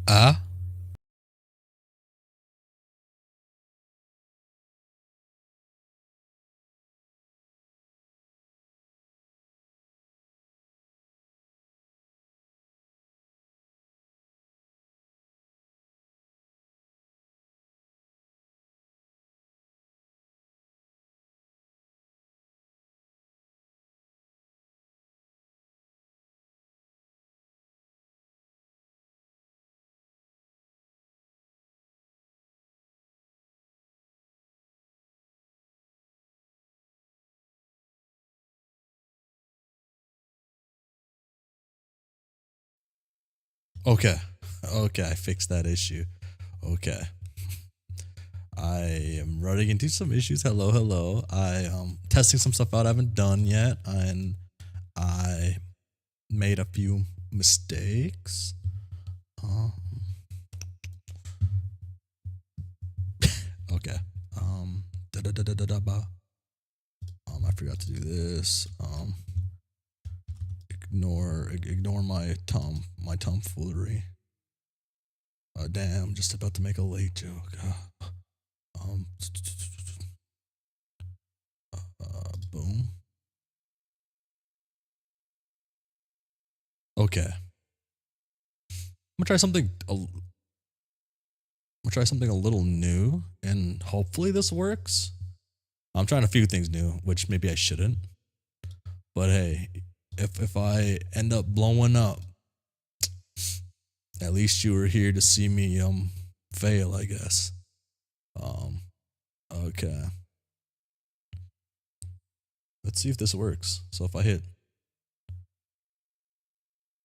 Ah, okay. Okay, I fixed that issue. Okay. I am running into some issues. Hello, hello. I testing some stuff out I haven't done yet, and I made a few mistakes. Um, okay. Da da da da da da ba. I forgot to do this. Ignore my tomfoolery. Damn, just about to make a late joke. Um, boom. Okay. I'm gonna try something. I'm gonna try something a little new, and hopefully this works. I'm trying a few things new, which maybe I shouldn't. But hey, if I end up blowing up, at least you were here to see me fail, I guess. Um, okay. Let's see if this works. So if I hit,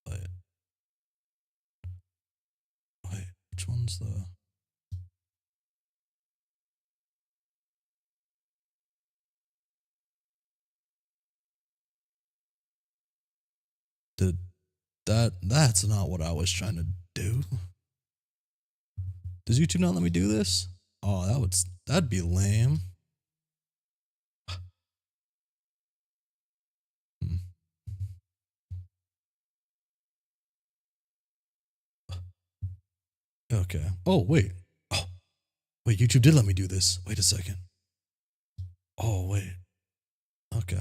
wait, wait, which one's the? Did that's not what I was trying to do. Does YouTube not let me do this? Oh, that'd be lame. Hmm. Okay. Oh wait. Oh wait. YouTube did let me do this. Wait a second. Oh wait. Okay.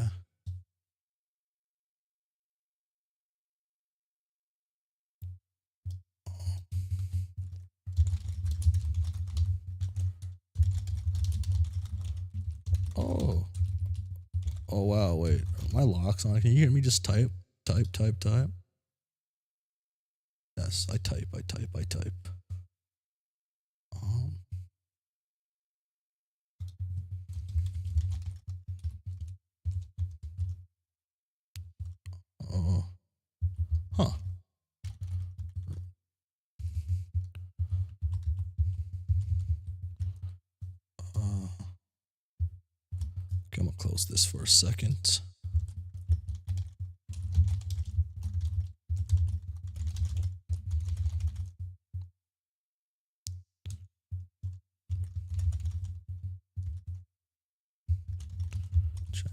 Oh. Oh wow. Wait. My lock's on. Can you hear me? Just type. Type. Type. Type. Yes. I type. I type. I type. Um. Oh. Huh. Okay, I'm gonna close this for a second. Chat.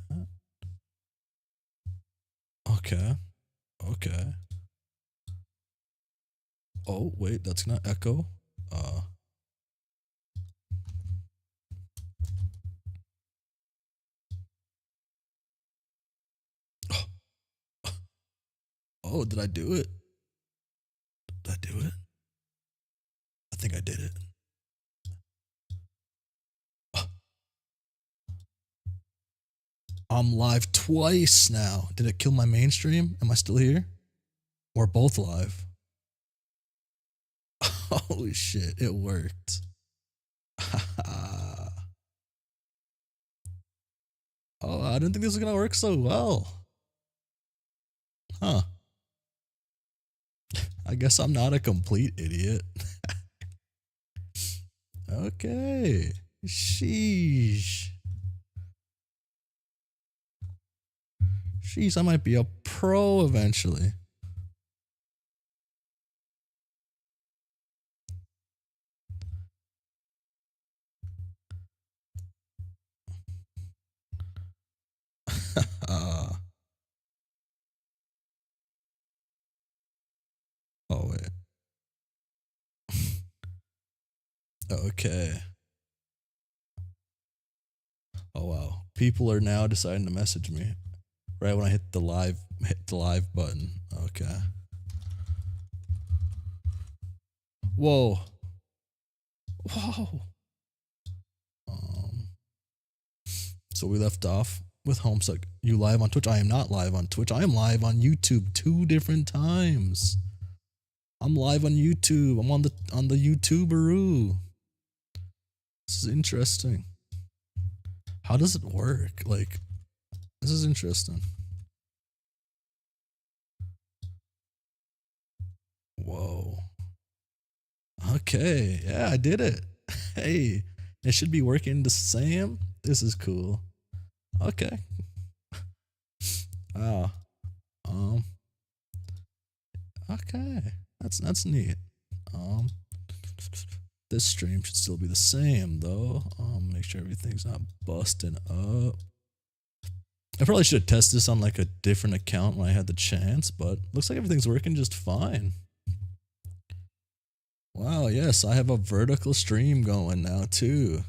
Okay. Okay. Oh wait, that's gonna echo. Uh. Oh, did I do it? Did I do it? I think I did it. I'm live twice now. Did it kill my mainstream? Am I still here? We're both live. Holy shit, it worked. Oh, I didn't think this was gonna work so well. Huh. I guess I'm not a complete idiot. Okay. Sheesh. Sheesh, I might be a pro eventually. uh, oh, wait. Okay. Oh wow. People are now deciding to message me right when I hit the live button. Okay. Whoa. Whoa. Um so we left off with Homestuck. You live on Twitch? I am not live on Twitch. I am live on YouTube 2 different times. I'm live on YouTube. I'm on the YouTuberoo. This is interesting. How does it work? Like, this is interesting. Whoa. Okay. Yeah, I did it. Hey, it should be working the same. This is cool. Okay. Wow. Um. Okay. That's neat. Um. This stream should still be the same though. Make sure everything's not busting up. I probably should have tested this on like a different account when I had the chance, but looks like everything's working just fine. Wow, yes, I have a vertical stream going now too.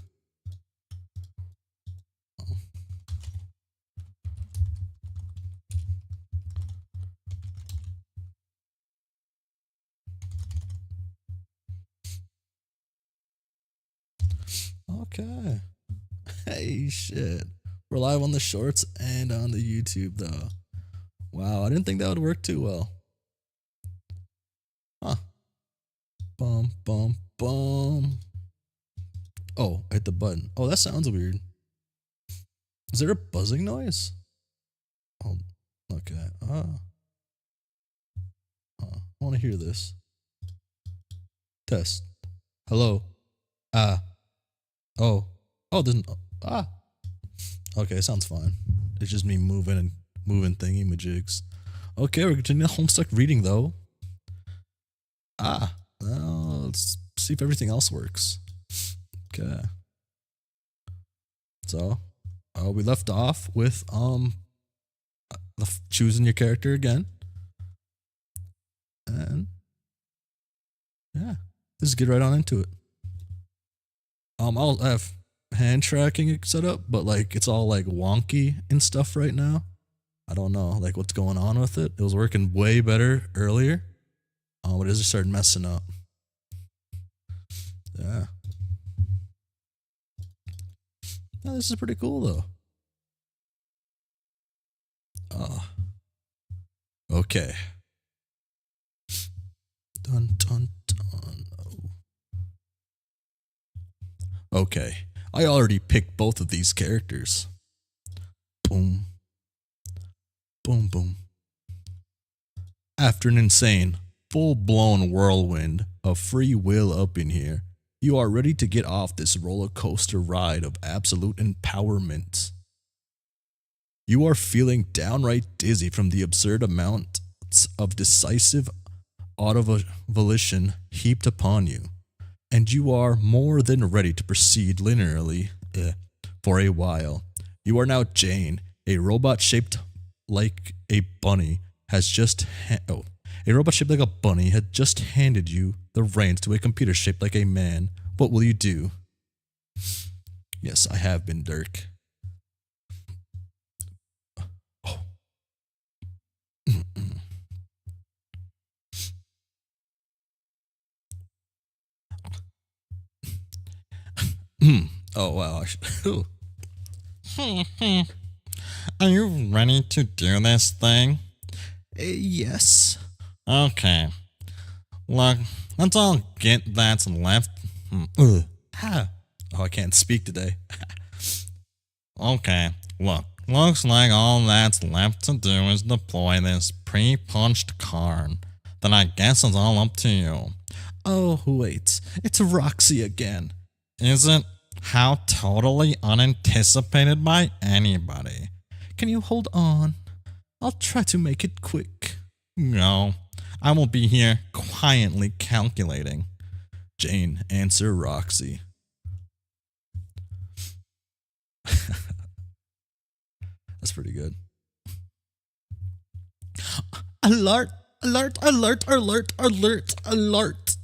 Okay. Hey, shit. We're live on the shorts and on the YouTube though. Wow, I didn't think that would work too well. Huh. Bum, bum, bum. Oh, I hit the button. Oh, that sounds weird. Is there a buzzing noise? Oh, okay. I want to hear this. Test. Hello. Oh. Oh, there's Okay, it sounds fine. It's just me moving thingy majigs. Okay, we're continuing Homestuck reading though. Well, let's see if everything else works. Okay. So, we left off with choosing your character again. And yeah, let's get right on into it. I'll have hand tracking set up, but like it's all like wonky and stuff right now. I don't know like what's going on with it. It was working way better earlier. But it just started messing up. Yeah. Oh, this is pretty cool though. Okay. Dun dun dun. Oh. Okay. I already picked both of these characters. Boom. Boom boom. After an insane, full-blown whirlwind of free will up in here, you are ready to get off this roller coaster ride of absolute empowerment. You are feeling downright dizzy from the absurd amounts of decisive auto-volition heaped upon you, and you are more than ready to proceed linearly for a while. You are now Jane, a robot shaped like a bunny has just a robot shaped like a bunny had just handed you the reins to a computer shaped like a man. What will you do? Yes, I have been Dirk. Oh wow. Are you ready to do this thing? Yes. Okay. Look, let's all get that's left. Oh, I can't speak today. Okay, look. Looks like all that's left to do is deploy this pre-punched card. Then I guess it's all up to you. Oh, wait. It's Roxy again. Is it? How totally unanticipated by anybody. Can you hold on? I'll try to make it quick. No, I will be here quietly calculating. Jane, answer Roxy. That's pretty good. Alert! Alert! Alert! Alert! Alert! Alert!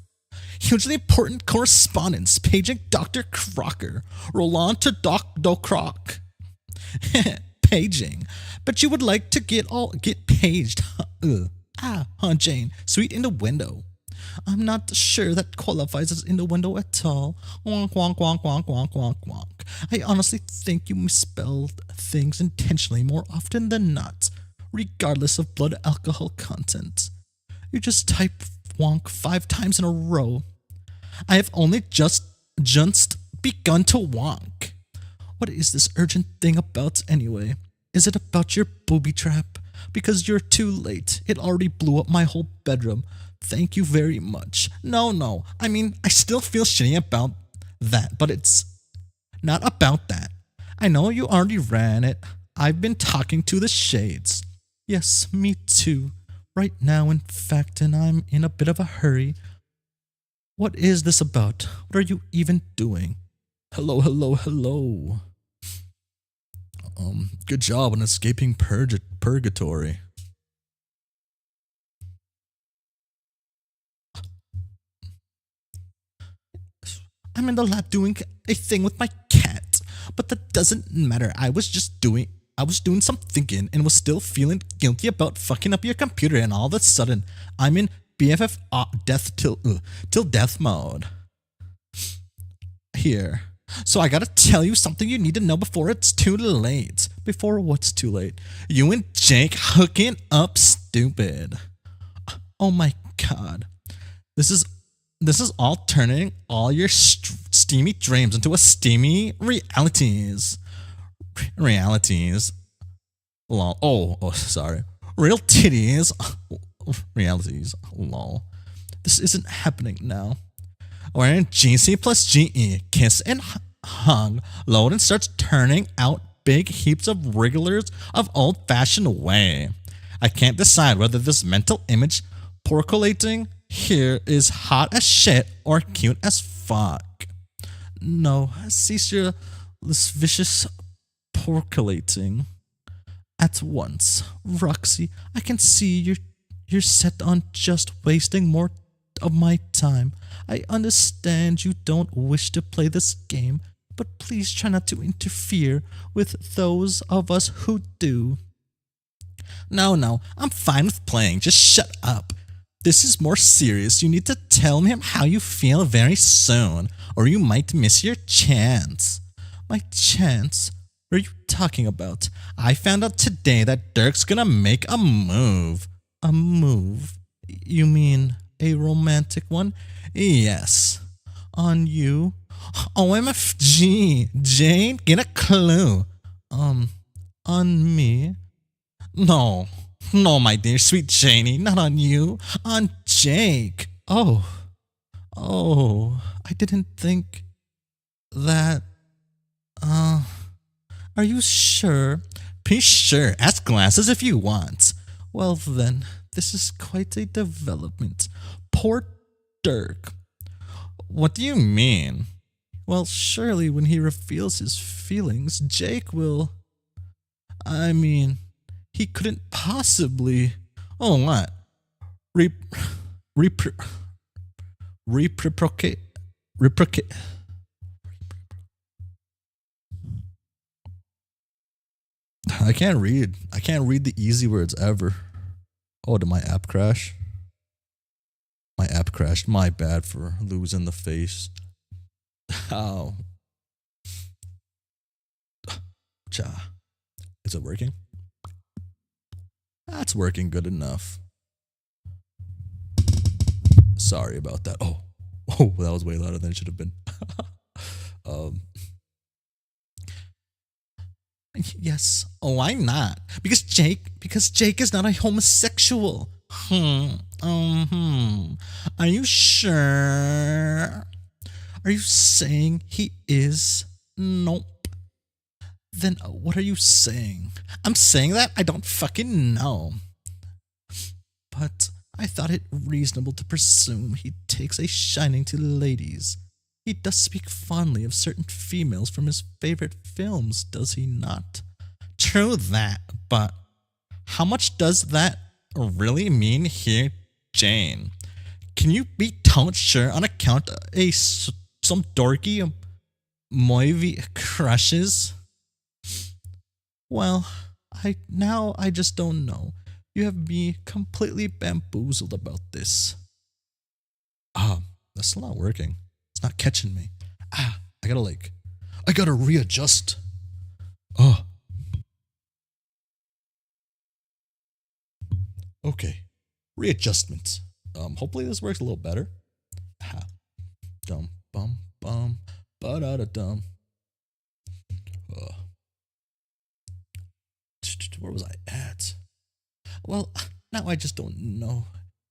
hugely important correspondence paging Dr. Crocker. Roll on to Doc Croc. Paging. But you would like to get paged. Huh, Jane. Sweet innuendo. I'm not sure that qualifies as innuendo at all. Wonk, wonk, wonk, wonk, wonk, wonk, wonk. I honestly think you misspelled things intentionally more often than not, regardless of blood alcohol content. You just typed wonk 5 times in a row. I have only just begun to wonk. What is this urgent thing about anyway? Is it about your booby trap? Because you're too late. It already blew up my whole bedroom. Thank you very much. No. I mean, I still feel shitty about that, but it's not about that. I know you already ran it. I've been talking to the shades. Yes, me too. Right now, in fact, and I'm in a bit of a hurry. What is this about? What are you even doing? Hello. Good job on escaping purgatory. I'm in the lab doing a thing with my cat, but that doesn't matter. I was doing some thinking and was still feeling guilty about fucking up your computer, and all of a sudden, I'm in BFF death till death mode. Here. So I gotta tell you something you need to know before it's too late. Before what's too late? You and Jake hooking up stupid. Oh my god. This is all turning all your steamy dreams into a steamy realities. Lol. Oh, sorry. Real titties. Realities. Lol. This isn't happening now. We're in GC plus GE. Kiss and hug. Load and starts turning out big heaps of regulars of old-fashioned way. I can't decide whether this mental image percolating here is hot as shit or cute as fuck. No, cease your lascivious percolating at once. Roxy, I can see you're set on just wasting more of my time. I understand you don't wish to play this game, but please try not to interfere with those of us who do. No, I'm fine with playing. Just shut up. This is more serious. You need to tell him how you feel very soon, or you might miss your chance. My chance? What are you talking about? I found out today that Dirk's gonna make a move. A move? You mean a romantic one? Yes. On you? OMFG. Jane, get a clue. On me? No, my dear sweet Janie, not on you. On Jake. Oh, I didn't think that. Are you sure? Be sure. Ask glasses if you want. Well then, this is quite a development. Poor Dirk. What do you mean? Well, surely when he reveals his feelings, Jake will. I mean, he couldn't possibly. Oh, what? Reciprocate. I can't read the easy words ever. Oh, did my app crash? My app crashed. My bad for losing the face. How? Cha. Is it working? That's working good enough. Sorry about that. Oh, that was way louder than it should have been. Yes. Oh, why not? Because Jake is not a homosexual. Are you sure? Are you saying he is? Nope. Then what are you saying? I'm saying that I don't fucking know. But I thought it reasonable to presume he takes a shining to ladies. He does speak fondly of certain females from his favorite films, does he not? True that, but how much does that really mean here, Jane? Can you be told sure on account of some dorky Moivy crushes? Well, I just don't know. You have me completely bamboozled about this. That's still not working. It's not catching me. I gotta readjust. Oh. Okay. Readjustment. Hopefully this works a little better. Dum bum bum ba da da dum. Where was I at? Well, now I just don't know.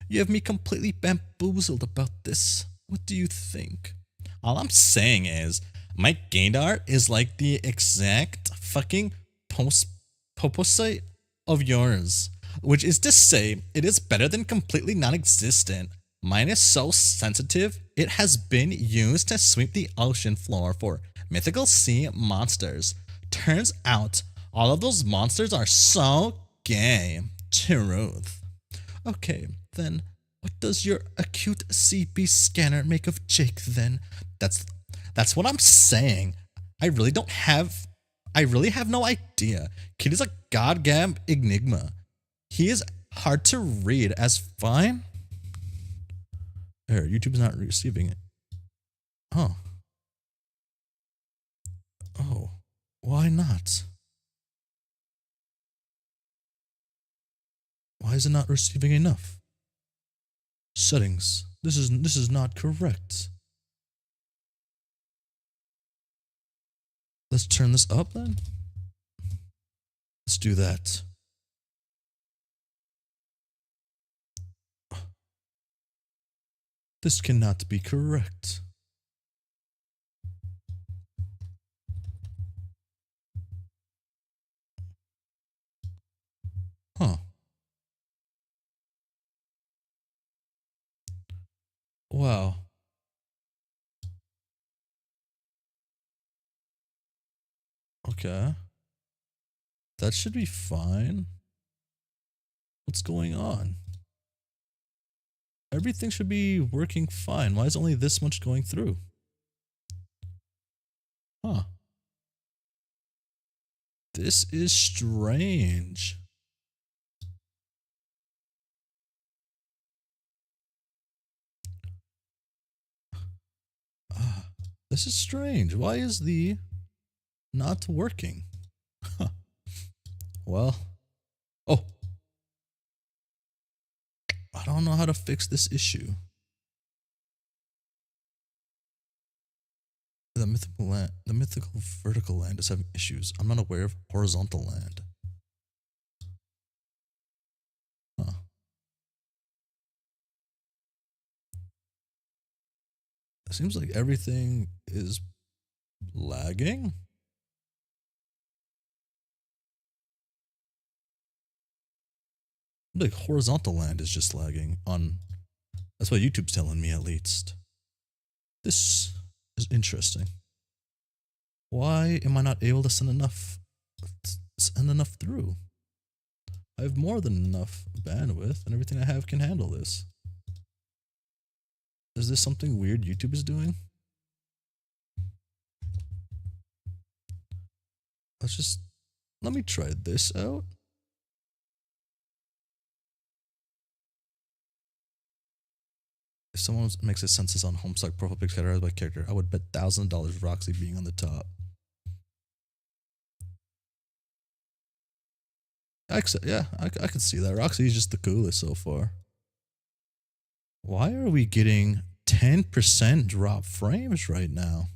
You have me completely bamboozled about this. What do you think? All I'm saying is, my gaydar is like the exact fucking poposite of yours. Which is to say, it is better than completely non-existent. Mine is so sensitive, it has been used to sweep the ocean floor for mythical sea monsters. Turns out, all of those monsters are so gay. Truth. Okay, then, what does your acute CB scanner make of Jake then? That's what I'm saying. I really have no idea. Kid is a goddamn enigma. He is hard to read as fine. There, YouTube's not receiving it. Oh. Oh. Why not? Why is it not receiving enough? Settings. This is not correct. Let's turn this up then. Let's do that. This cannot be correct. Huh. Wow. Okay. That should be fine. What's going on? Everything should be working fine. Why is only this much going through? Huh. This is strange. This is strange. Why is the not working? Huh. Well. Oh. I don't know how to fix this issue. The mythical vertical land is having issues. I'm not aware of horizontal land. Huh. It seems like everything is lagging. Like horizontal land is just lagging on. That's what YouTube's telling me at least. This is interesting. Why am I not able to send enough through? I have more than enough bandwidth and everything I have can handle this. Is this something weird YouTube is doing? Let me try this out. If someone makes a census on Homestuck profile pics categorized by character, I would bet $1,000 Roxy being on the top. I could see that. Roxy is just the coolest so far. Why are we getting 10% drop frames right now?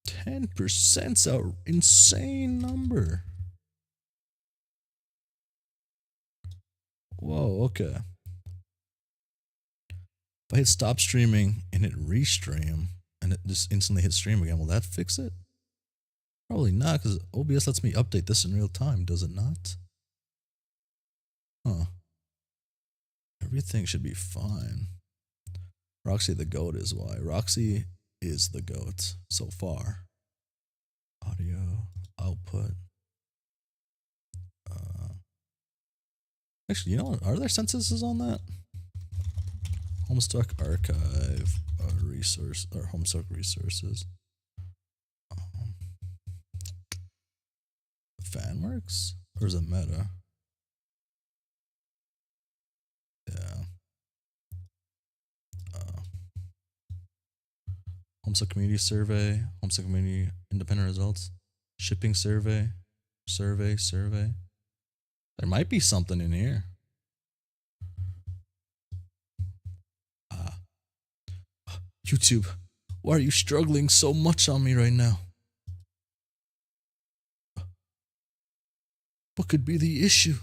10%'s an insane number. Whoa, okay. If I hit stop streaming and hit restream and it just instantly hits stream again, will that fix it? Probably not, because OBS lets me update this in real time, does it not? Huh. Everything should be fine. Roxy the GOAT is why. Roxy is the GOAT so far. Audio, output. Actually, you know what? Are there censuses on that? Homestuck archive resource or Homestuck resources. Fanworks? Or is it meta? Yeah. Homestuck community survey, Homestuck community independent results, shipping survey, survey. There might be something in here. YouTube, why are you struggling so much on me right now? What could be the issue?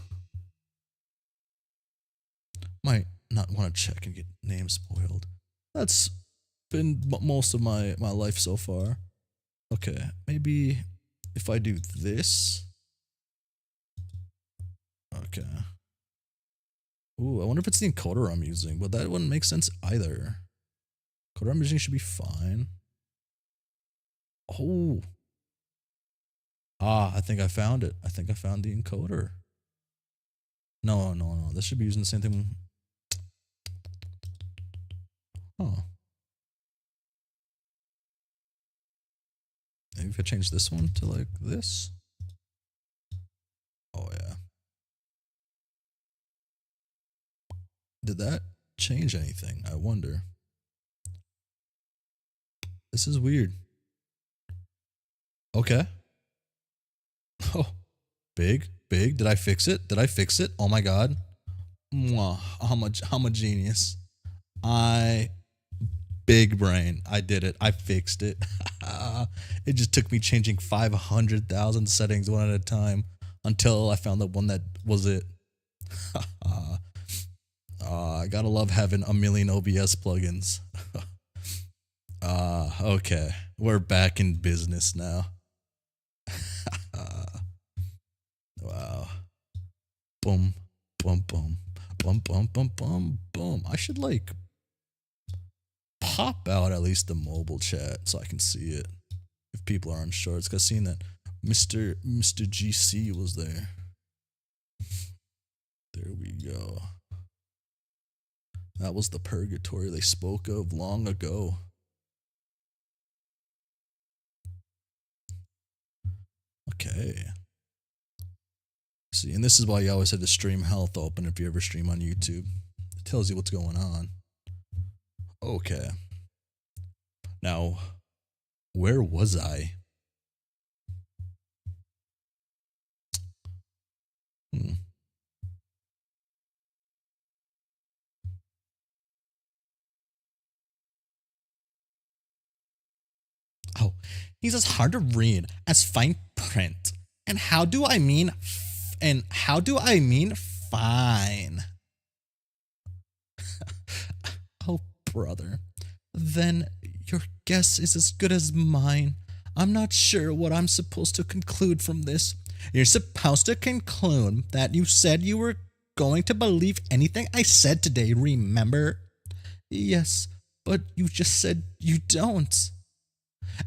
Might not want to check and get names spoiled. That's been most of my life so far. Okay, maybe if I do this. Okay. Ooh, I wonder if it's the encoder I'm using, but that wouldn't make sense either. Encoder I'm using should be fine. Oh. I think I found it. I think I found the encoder. No. This should be using the same thing. Oh. Maybe if I change this one to like this. Oh yeah. Did that change anything? I wonder. This is weird. Okay. Oh, big. Did I fix it? Oh my god. Mwah. I'm a genius. Big brain. I did it. I fixed it. It just took me changing 500,000 settings one at a time until I found the one that was it. I gotta love having a million OBS plugins. Okay. We're back in business now. Wow. Boom. I should like pop out at least the mobile chat so I can see it if people are on shorts. Cause seeing that Mr. GC was there. There we go. That was the purgatory they spoke of long ago. Okay. See, and this is why you always have the stream health open if you ever stream on YouTube. It tells you what's going on. Okay. Now, where was I? Oh, he's as hard to read as fine print. And how do I mean fine? Oh, brother. Then your guess is as good as mine. I'm not sure what I'm supposed to conclude from this. You're supposed to conclude that you said you were going to believe anything I said today, remember? Yes, but you just said you don't.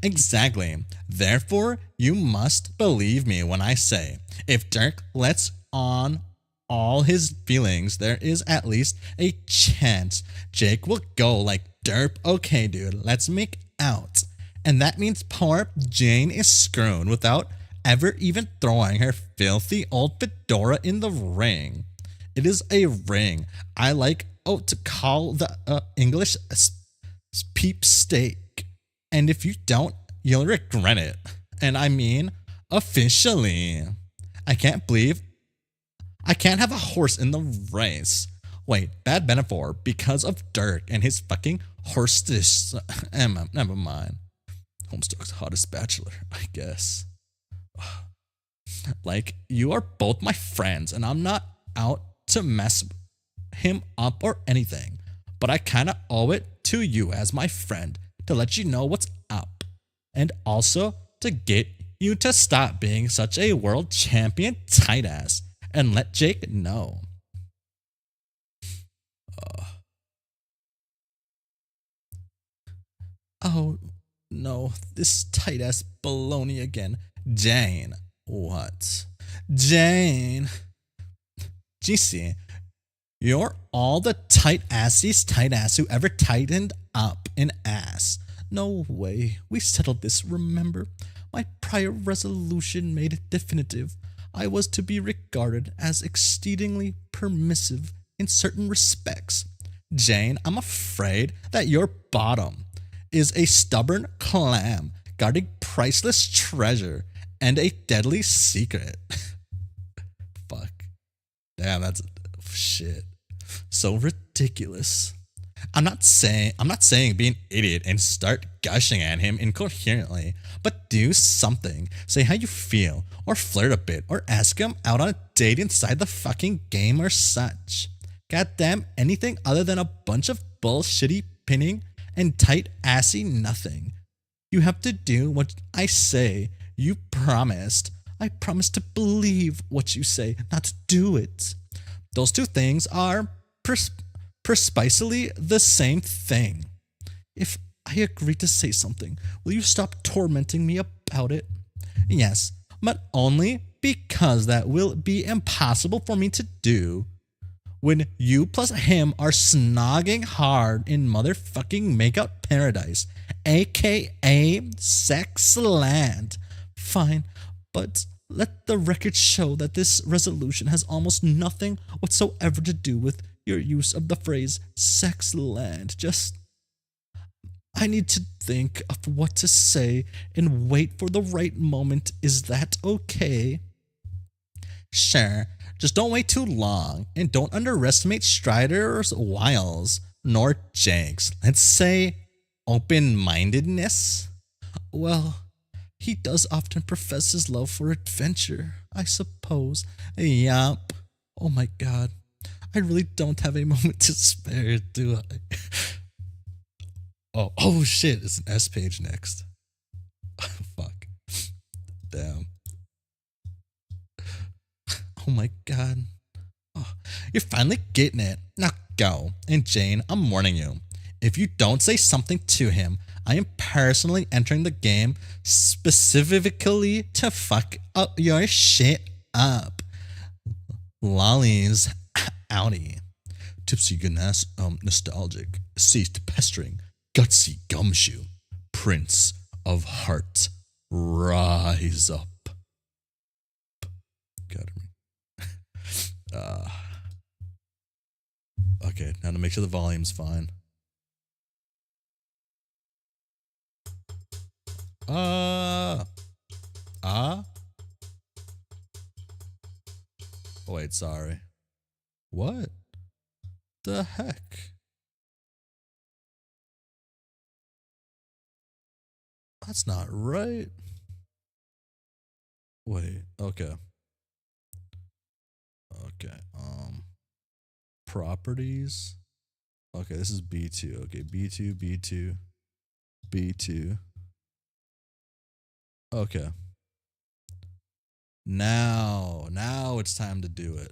Exactly. Therefore, you must believe me when I say, if Dirk lets on all his feelings, there is at least a chance Jake will go like, derp, okay dude, let's make out. And that means poor Jane is screwed without ever even throwing her filthy old fedora in the ring. It is a ring I like to call the English peep steak. And if you don't, you'll regret it. And I mean, officially. I can't believe I can't have a horse in the race. Wait, bad metaphor because of Dirk and his fucking horse. Never mind. Homestuck's hottest bachelor, I guess. Like, you are both my friends, and I'm not out to mess him up or anything. But I kinda owe it to you as my friend to let you know what's up. And also to get you to stop being such a world champion tight ass and let Jake know. Oh no, this tight ass baloney again. Jane. What? Jane. GC, You're all the tight ass who ever tightened up an ass. No way. We settled this, remember? My prior resolution made it definitive. I was to be regarded as exceedingly permissive in certain respects. Jane, I'm afraid that your bottom is a stubborn clam guarding priceless treasure and a deadly secret. Fuck. Damn, that's shit. So ridiculous. I'm not saying be an idiot and start gushing at him incoherently, but do something. Say how you feel, or flirt a bit, or ask him out on a date inside the fucking game or such. Goddamn anything other than a bunch of bullshitty pinning and tight assy nothing. You have to do what I say. You promised. I promise to believe what you say, not to do it. Those two things are precisely the same thing. If I agree to say something, will you stop tormenting me about it? Yes, but only because that will be impossible for me to do. When you plus him are snogging hard in motherfucking makeout paradise, aka sex land. Fine, but let the record show that this resolution has almost nothing whatsoever to do with your use of the phrase sex land. I need to think of what to say and wait for the right moment. Is that okay? Sure. Just don't wait too long, and don't underestimate Strider's wiles, nor Jake's, let's say, open-mindedness. Well, he does often profess his love for adventure, I suppose. Yup. Oh my god. I really don't have a moment to spare, do I? Oh shit, it's an S page next. Fuck. Damn. Oh my god. Oh, you're finally getting it. Now go. And Jane, I'm warning you. If you don't say something to him, I am personally entering the game specifically to fuck up your shit up. Lollies, outie. Tipsy Ganas, nostalgic. Ceased pestering. Gutsy gumshoe. Prince of heart. Rise up. Got me. Okay, now to make sure the volume's fine. Oh, wait, sorry. What the heck? That's not right. Wait, okay. Okay, properties. Okay, this is B2. Okay, B2, B2, B2. Okay. Now it's time to do it.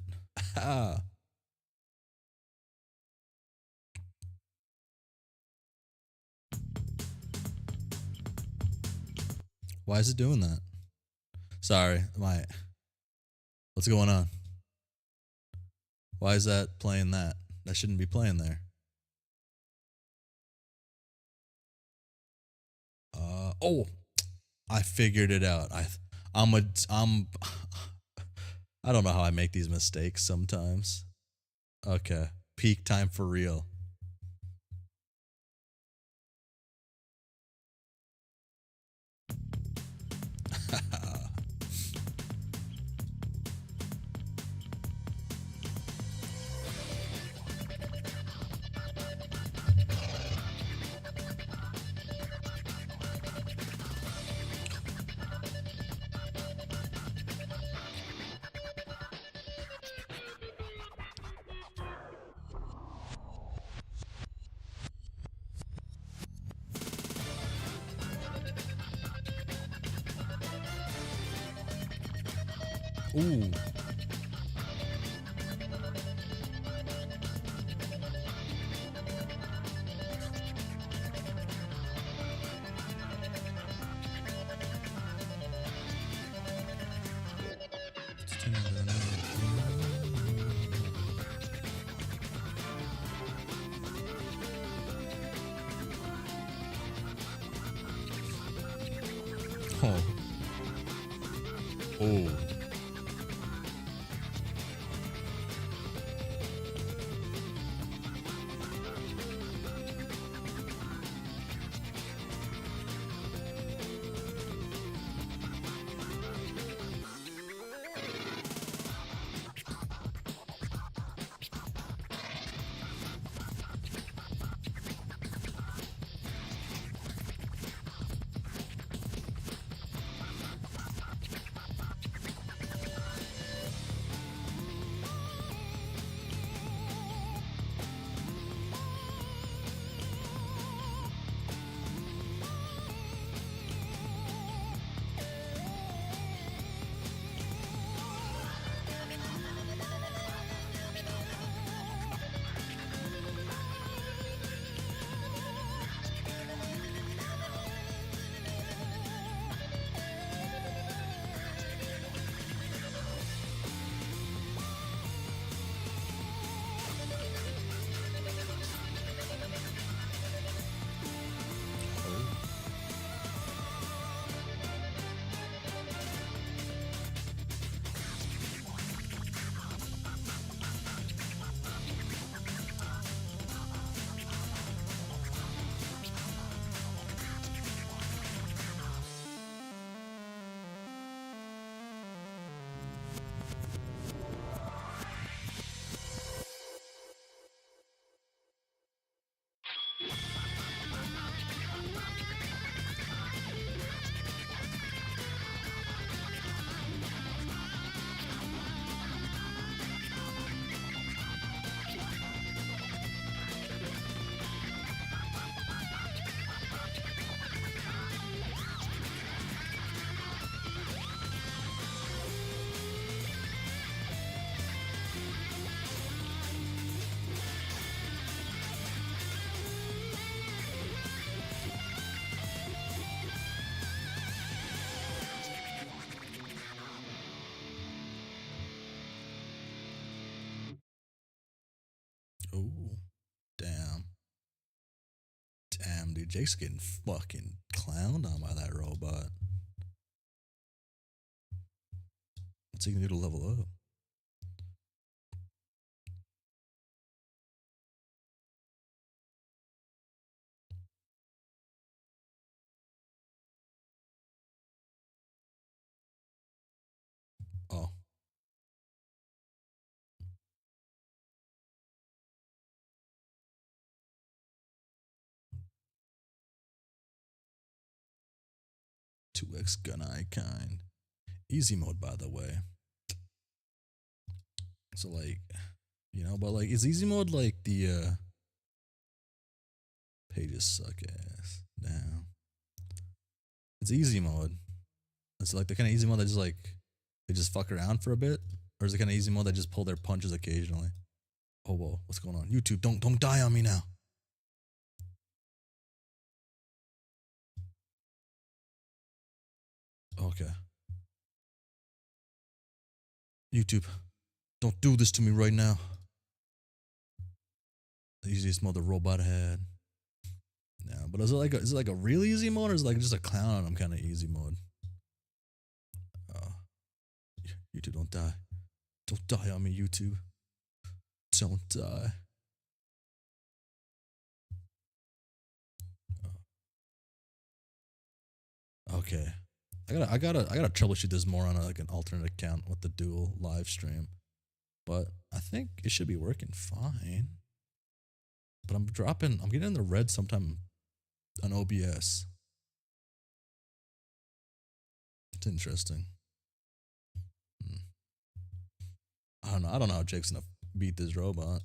Why is it doing that? Sorry, what's going on? Why is that playing that? That shouldn't be playing there. Oh, I figured it out. I don't know how I make these mistakes sometimes. Okay, peak time for real. Ooh. dude. Jake's getting fucking clowned on by that robot. What's he gonna do to level up? Oh. 2x gun icon. Easy mode, by the way. So like, but like, is easy mode like the pages suck ass down? It's easy mode. It's like the kind of easy mode that just like they just fuck around for a bit, or is it kind of easy mode that just pull their punches occasionally? Oh whoa, what's going on? YouTube, don't die on me now. Okay. YouTube, don't do this to me right now. The easiest mode the robot had. No, but is it like a real easy mode, or is it like just a clown on them kind of easy mode? YouTube, don't die. Don't die on me, YouTube. Don't die. Okay. I gotta troubleshoot this more on like an alternate account with the dual live stream. But I think it should be working fine. But I'm getting in the red sometime on OBS. It's interesting. I don't know how Jake's gonna beat this robot.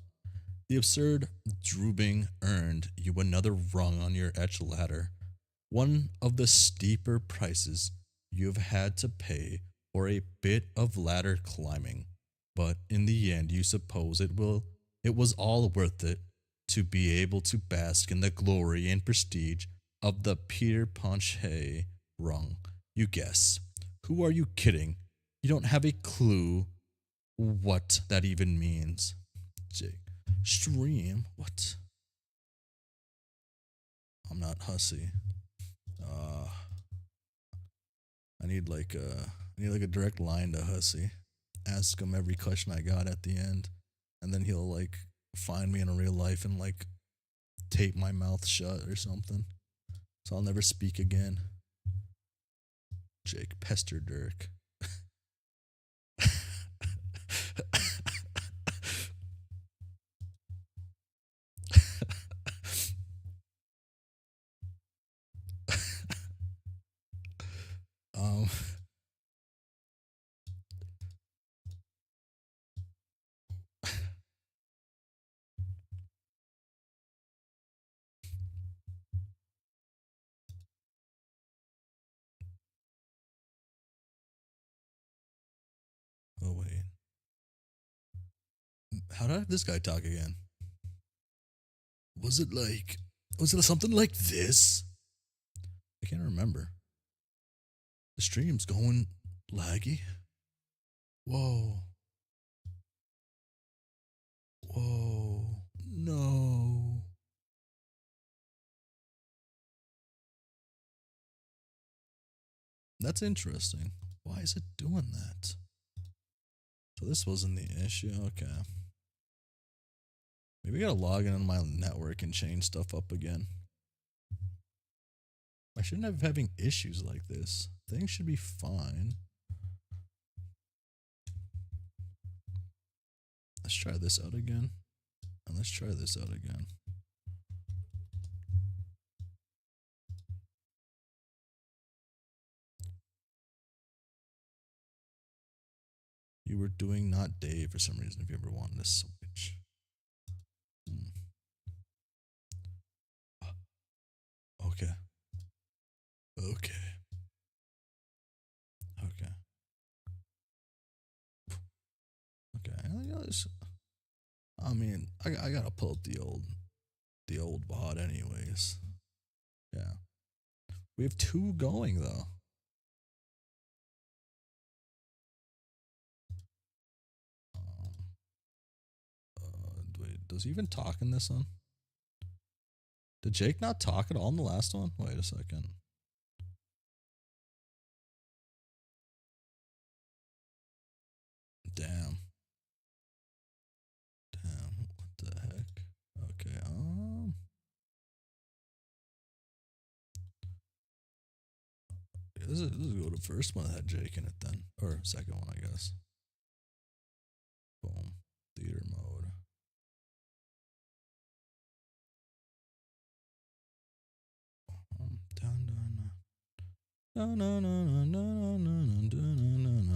The absurd drooping earned you another rung on your etch ladder. One of the steeper prices you've had to pay for a bit of ladder climbing. But in the end you suppose it was all worth it to be able to bask in the glory and prestige of the Peter Ponche rung. You guess. Who are you kidding? You don't have a clue what that even means. Jake. Stream? What? I'm not Hussie. I need like a direct line to Hussie. Ask him every question I got at the end, and then he'll like find me in real life and like tape my mouth shut or something, so I'll never speak again. Jake Pester Dirk. um. Oh wait. How did I have this guy talk again? Was it something like this? I can't remember. The stream's going laggy. Whoa. Whoa. No. That's interesting. Why is it doing that? So this wasn't the issue. Okay. Maybe I gotta log in on my network and change stuff up again. I shouldn't have having issues like this. Things should be fine. Let's try this out again. And let's try this out again. You were doing not Dave for some reason if you ever wanted to switch. Okay. Okay. Okay. Okay. I mean, I gotta pull up the old bot anyways. Yeah. We have 2 going though. Wait, does he even talk in this one? Did Jake not talk at all in the last one? Wait a second. Damn. Damn. What the heck? Okay. Let's go to the first one that had Jake in it then, or second one, I guess. Boom. Theater mode.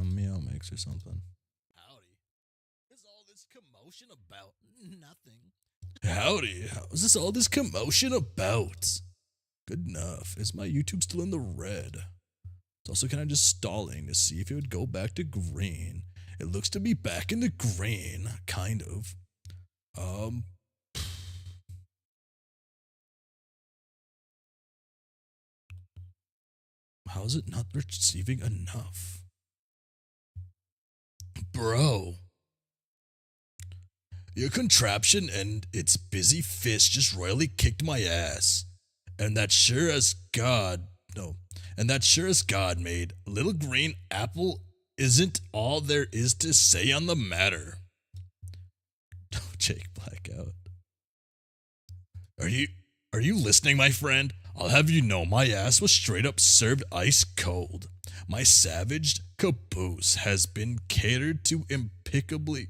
Meow mix or something. Howdy. What's all this commotion about? Nothing. Howdy. How's this all this commotion about? Good enough. Is my YouTube still in the red? It's also kind of just stalling to see if it would go back to green. It looks to be back in the green, kind of. How is it not receiving enough? Bro. Your contraption and its busy fist just royally kicked my ass. And that sure as God made little green apple isn't all there is to say on the matter. Jake Blackout. Are you listening, my friend? I'll have you know my ass was straight up served ice cold. My savaged caboose has been catered to impeccably,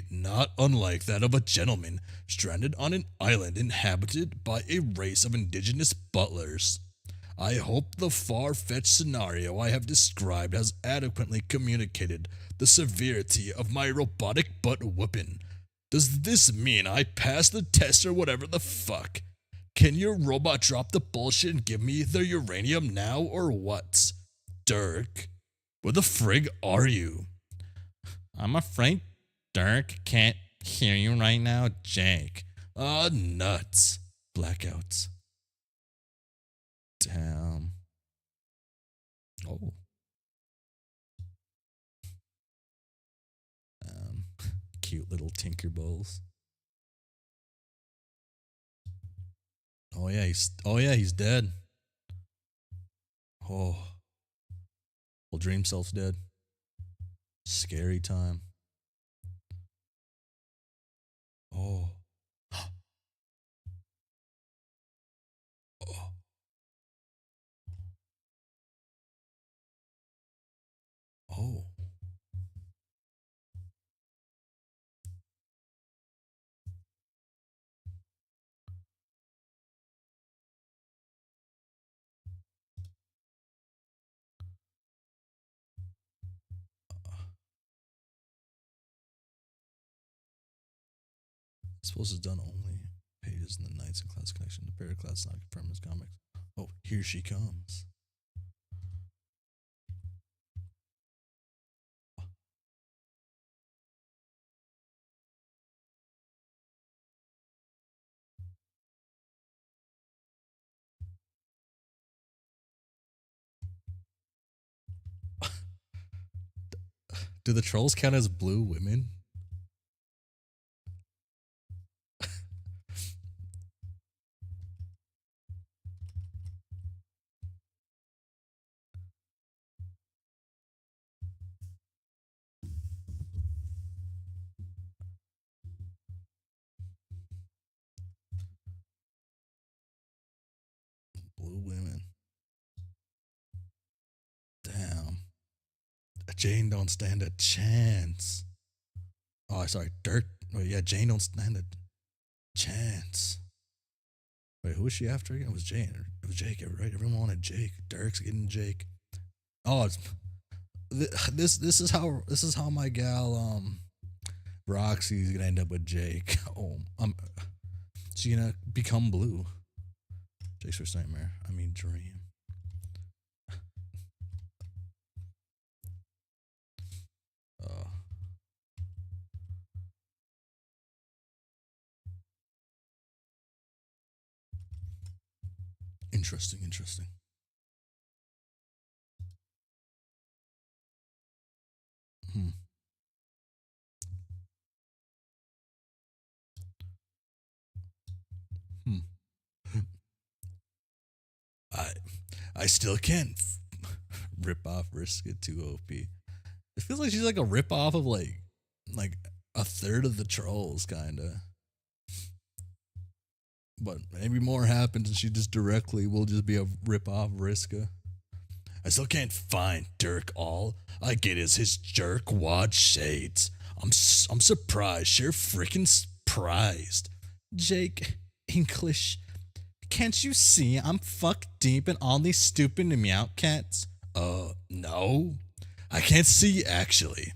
not unlike that of a gentleman stranded on an island inhabited by a race of indigenous butlers. I hope the far-fetched scenario I have described has adequately communicated the severity of my robotic butt whooping. Does this mean I passed the test or whatever the fuck? Can your robot drop the bullshit and give me the uranium now or what? Dirk, where the frig are you? I'm afraid Dirk can't hear you right now, Jake. Nuts. Blackouts. Damn. Oh. Cute little Tinkerbells. Oh yeah, he's dead. Oh. Well, Dream Self's dead. Scary time. Oh. Oh. Oh. I suppose it's done only pages in the Knights and Class Connection. The Paraclass not confirmed his comics. Oh, here she comes. Do the trolls count as blue women? Blue women. Damn. Jane don't stand a chance. Oh, sorry. Dirk. Oh, yeah, Jane don't stand a chance. Wait, who was she after again? It was Jane. It was Jake, right? Everyone wanted Jake. Dirk's getting Jake. Oh, this is how my gal Roxy's gonna end up with Jake. Oh, she's gonna become blue. Jake's first nightmare. I mean dream. Interesting. Hmm. Hmm. I still can't rip off Riska 2 OP. It feels like she's like a rip off of like a third of the trolls, kinda. But maybe more happens and she just directly will just be a rip off Riska. I still can't find Dirk. All I get is his jerk wad shades. I'm surprised, sure freaking surprised. Jake, English, can't you see I'm fucked deep in all these stupid meow cats? No. I can't see actually.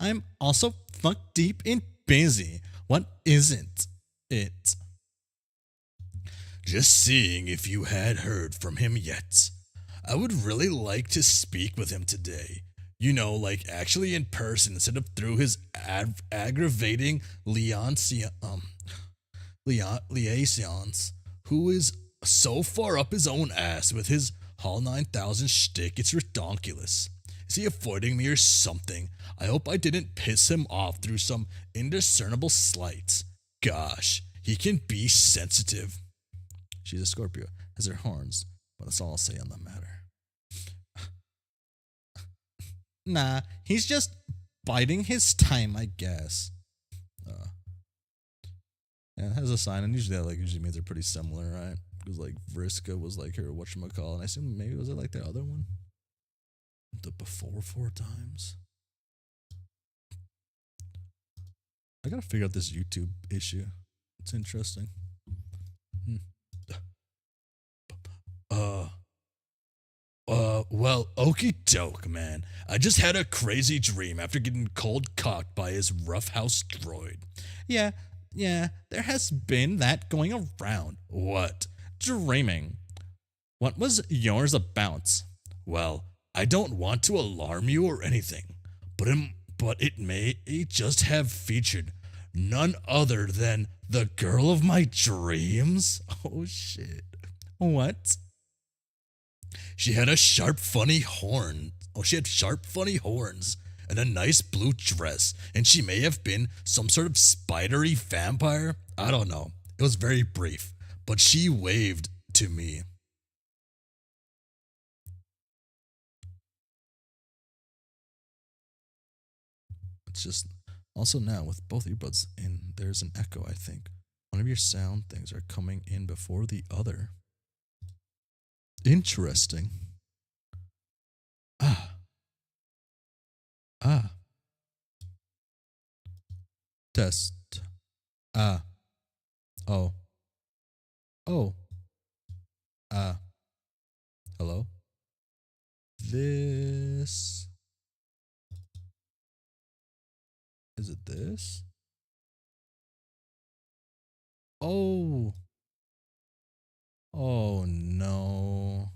I'm also fucked deep in busy. What isn't it? Just seeing if you had heard from him yet. I would really like to speak with him today. You know, like actually in person instead of through his aggravating liaisons, who is so far up his own ass with his Hall 9000 shtick, it's redonkulous. Is he avoiding me or something? I hope I didn't piss him off through some indiscernible slights. Gosh, he can be sensitive. She's a Scorpio, has her horns, but that's all I'll say on the matter. Nah, he's just biding his time, I guess. Yeah, it has a sign, and usually that usually means they're pretty similar, right? Because like Vriska was like her whatchamacall, and I assume maybe was it like the other one? The before 4 times? I gotta figure out this YouTube issue. It's interesting. Well, okie doke, man. I just had a crazy dream after getting cold cocked by his roughhouse droid. Yeah, there has been that going around. What? Dreaming. What was yours about? Well, I don't want to alarm you or anything, but it may just have featured none other than the girl of my dreams. Oh shit. What? She had a sharp, funny horn. Oh, she had sharp, funny horns and a nice blue dress, and she may have been some sort of spidery vampire. I don't know. It was very brief, but she waved to me. It's just also now with both earbuds in, there's an echo, I think. One of your sound things are coming in before the other. Interesting. Ah. Ah. Test. Ah. Oh. Oh. Ah. Hello? This. Is it this? Oh. Oh no.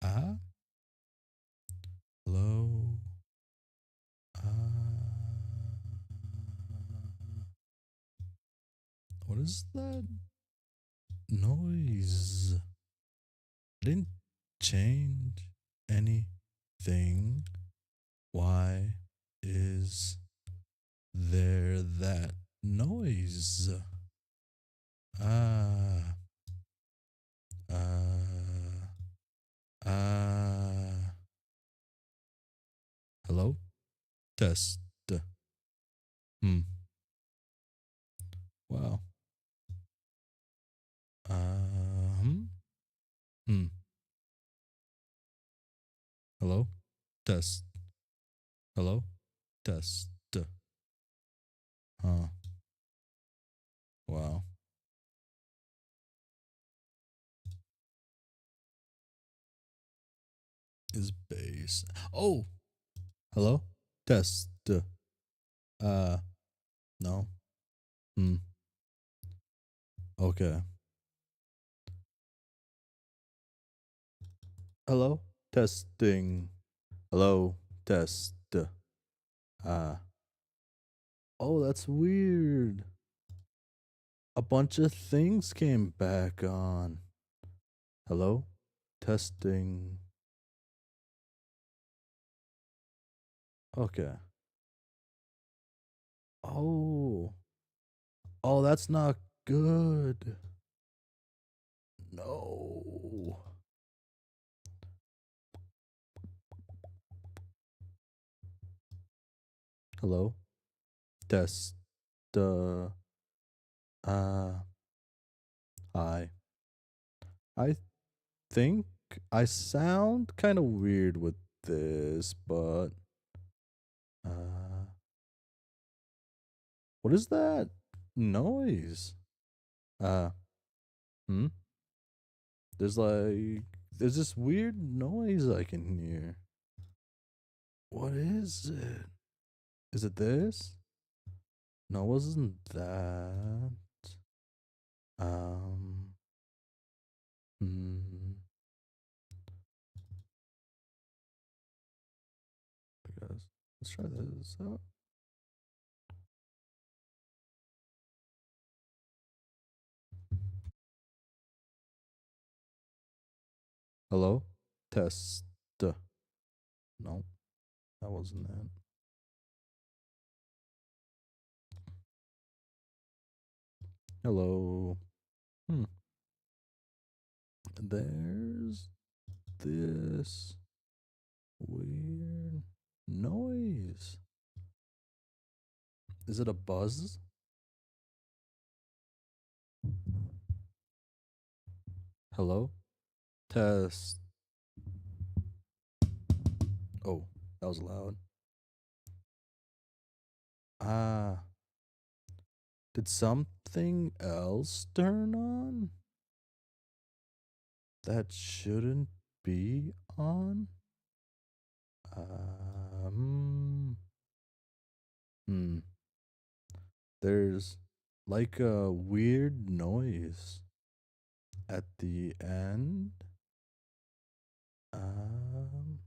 Ah. Hello. What is that noise? I didn't change anything. Why is there that noise? Ah. Ah. Ah. Hello? Test. Hmm. Wow. Hmm. Hello? Test. Hello? Test. Huh. Wow. Is bass. Oh! Hello? Test. No. Hmm. Okay. Hello? Testing. Hello? Test. Oh, that's weird. A bunch of things came back on. Hello? Testing. Okay. Oh. Oh, that's not good. no. Hello? Test. Uh, hi. I think I sound kind of weird with this, but uh, what is that noise? Uh, hmm? There's like there's this weird noise I can hear. What is it? Is it this? No, it wasn't that. Um, hmm. I guess let's try this out. Hello? Test. No, that wasn't it. Hello. Hmm. There's this weird noise. Is it a buzz? Hello? Test. Oh, that was loud. Ah, did something else turn on that shouldn't be on? Um, hmm. There's like a weird noise at the end. Um,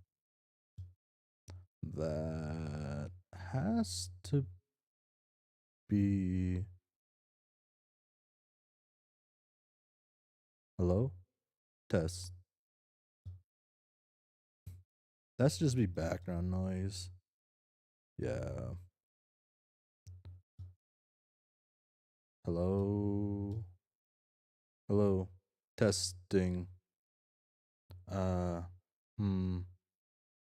that has to be. Hello? Test. That's just be background noise. Yeah. Hello? Hello? Testing. Uh, hmm.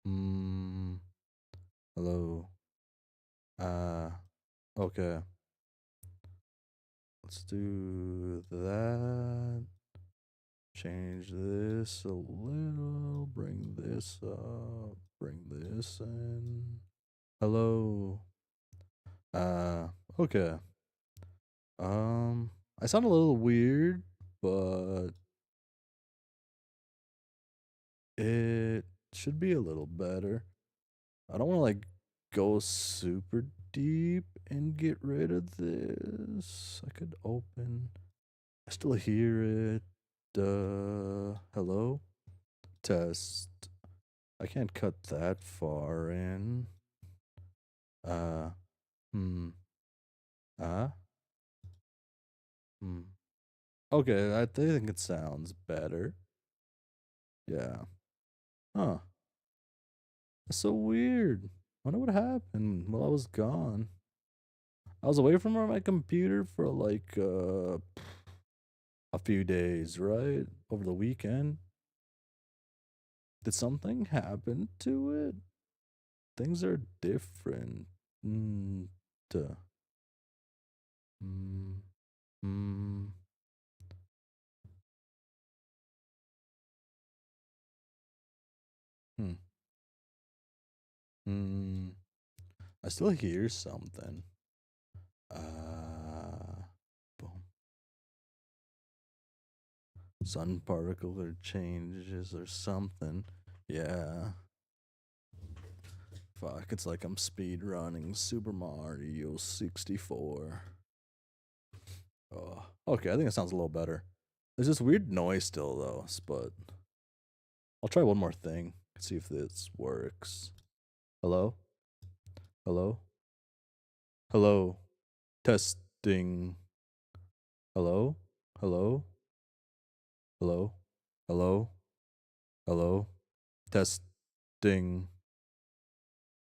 Hmm. Hello? Uh, okay. Let's do that. Change this a little. Bring this up. Bring this in. Hello? Uh, okay. I sound a little weird, but it should be a little better. I don't want to like go super deep and get rid of this. I could open. I still hear it. Hello? Test. I can't cut that far in. Uh, hmm. Uh, hmm. Okay, I think it sounds better. Yeah. Huh. That's so weird. Wonder what happened while I was gone. I was away from my computer for like a few days, right? Over the weekend. Did something happen to it? Things are different. Mm, duh. Mm, mm, hmm. Mm. I still hear something. Boom. Sun particle or changes or something. Yeah. Fuck, it's like I'm speed running Super Mario 64. Oh, okay, I think it sounds a little better. There's this weird noise still though, but I'll try one more thing. See if this works. Hello? Hello? Hello? Testing. Hello? Hello? Hello? Hello? Hello? Testing.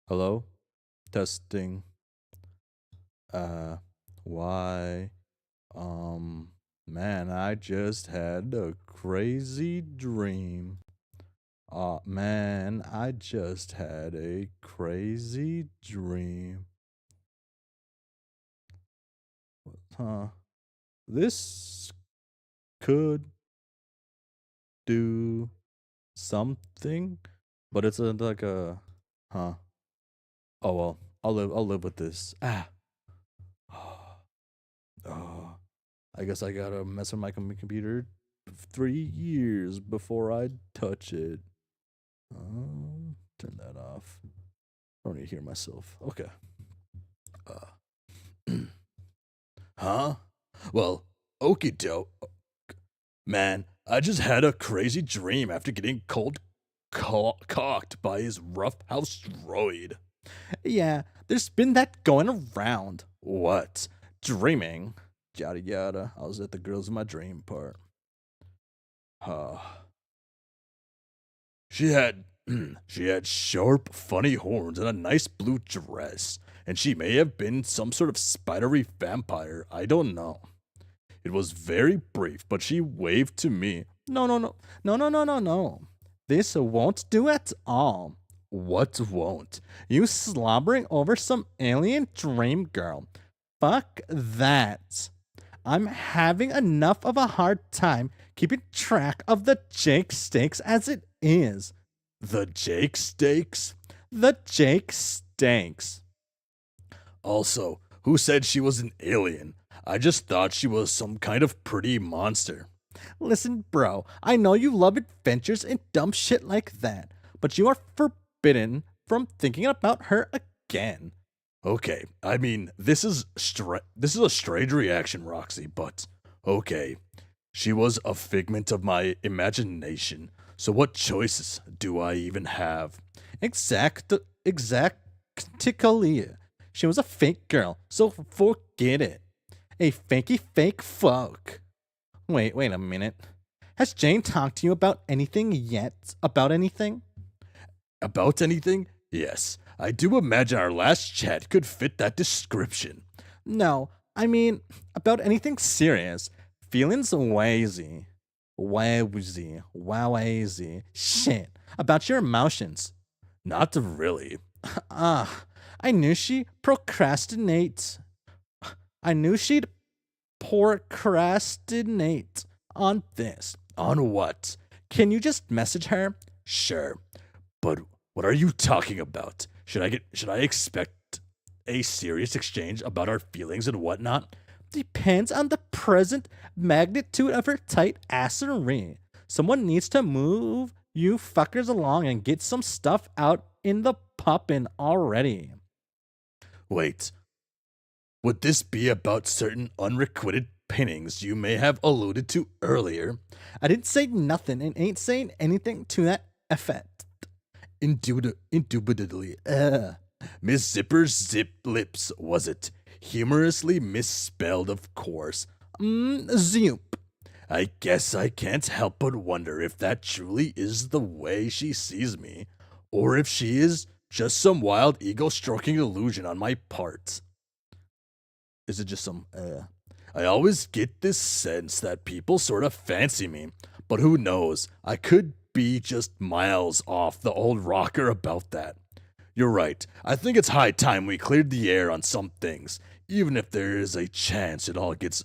Hello? Testing. Uh, why? Um, Man, I just had a crazy dream. Man, I just had a crazy dream. Huh. This could do something, but it's like a huh. Oh well, I'll live with this. Ah. Oh, I guess I gotta mess with my computer 3 years before I touch it. Turn that off. I don't need to hear myself. Okay. Huh? Well, okie doke. Man, I just had a crazy dream after getting cocked by his roughhouse droid. Yeah, there's been that going around. What? Dreaming? Yada yada. I was at the girls in my dream part. She had she had sharp, funny horns and a nice blue dress, and she may have been some sort of spidery vampire. I don't know. It was very brief, but she waved to me. No, no, no, no, no, no, no, no. This won't do at all. What won't? You slobbering over some alien dream girl. Fuck that. I'm having enough of a hard time keeping track of the Jake stakes as it is. The Jake stakes? The Jake stakes. Also, who said she was an alien? I just thought she was some kind of pretty monster. Listen, bro, I know you love adventures and dumb shit like that, but you are forbidden from thinking about her again. Okay, I mean, this is a strange reaction, Roxy, but okay. She was a figment of my imagination, so what choices do I even have? Exactly. She was a fake girl, so forget it. A fakey fake fuck. Wait a minute. Has Jane talked to you about anything yet? About anything? About anything? Yes. I do imagine our last chat could fit that description. No, I mean, about anything serious. Feelings wazy. Wowazy. Shit. About your emotions. Not really. I knew she procrastinates. I knew she'd procrastinate on this. On what? Can you just message her? Sure. But what are you talking about? Should I expect a serious exchange about our feelings and whatnot? Depends on the present magnitude of her tight assery. Someone needs to move you fuckers along and get some stuff out in the puppin already. Wait, would this be about certain unrequited pinnings you may have alluded to earlier? I didn't say nothing and ain't saying anything to that effect. Indubitably. Miss Zipper's zip lips, was it? Humorously misspelled, of course. Zoop. I guess I can't help but wonder if that truly is the way she sees me, or if she is just some wild ego-stroking illusion on my part. Is it just some, I always get this sense that people sort of fancy me, but who knows? I could be just miles off the old rocker about that. You're right. I think it's high time we cleared the air on some things, even if there is a chance it gets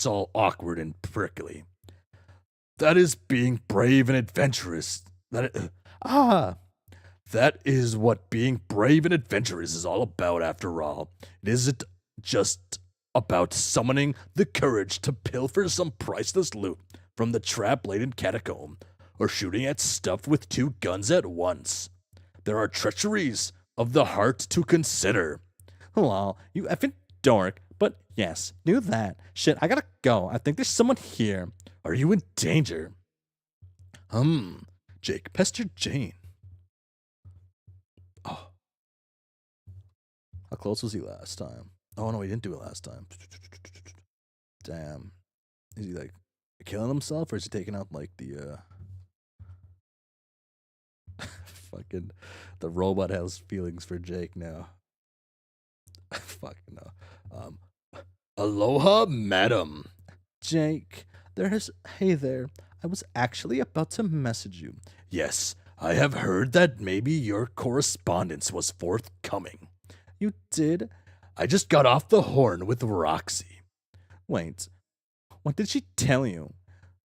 all awkward and prickly. That is being brave and adventurous. That is what being brave and adventurous is all about, after all. It isn't just about summoning the courage to pilfer some priceless loot from the trap-laden catacomb, or shooting at stuff with two guns at once. There are treacheries of the heart to consider. Lol, you effing dork, but yes, do that. Shit, I gotta go. I think there's someone here. Are you in danger? Jake pestered Jane. Oh. How close was he last time? Oh no, he didn't do it last time. Damn. Is he like killing himself, or is he taking out like the fucking the robot has feelings for Jake now? Fuck no. Aloha, madam. Jake, hey there. I was actually about to message you. Yes, I have heard that maybe your correspondence was forthcoming. You did? I just got off the horn with Roxy. Wait, what did she tell you?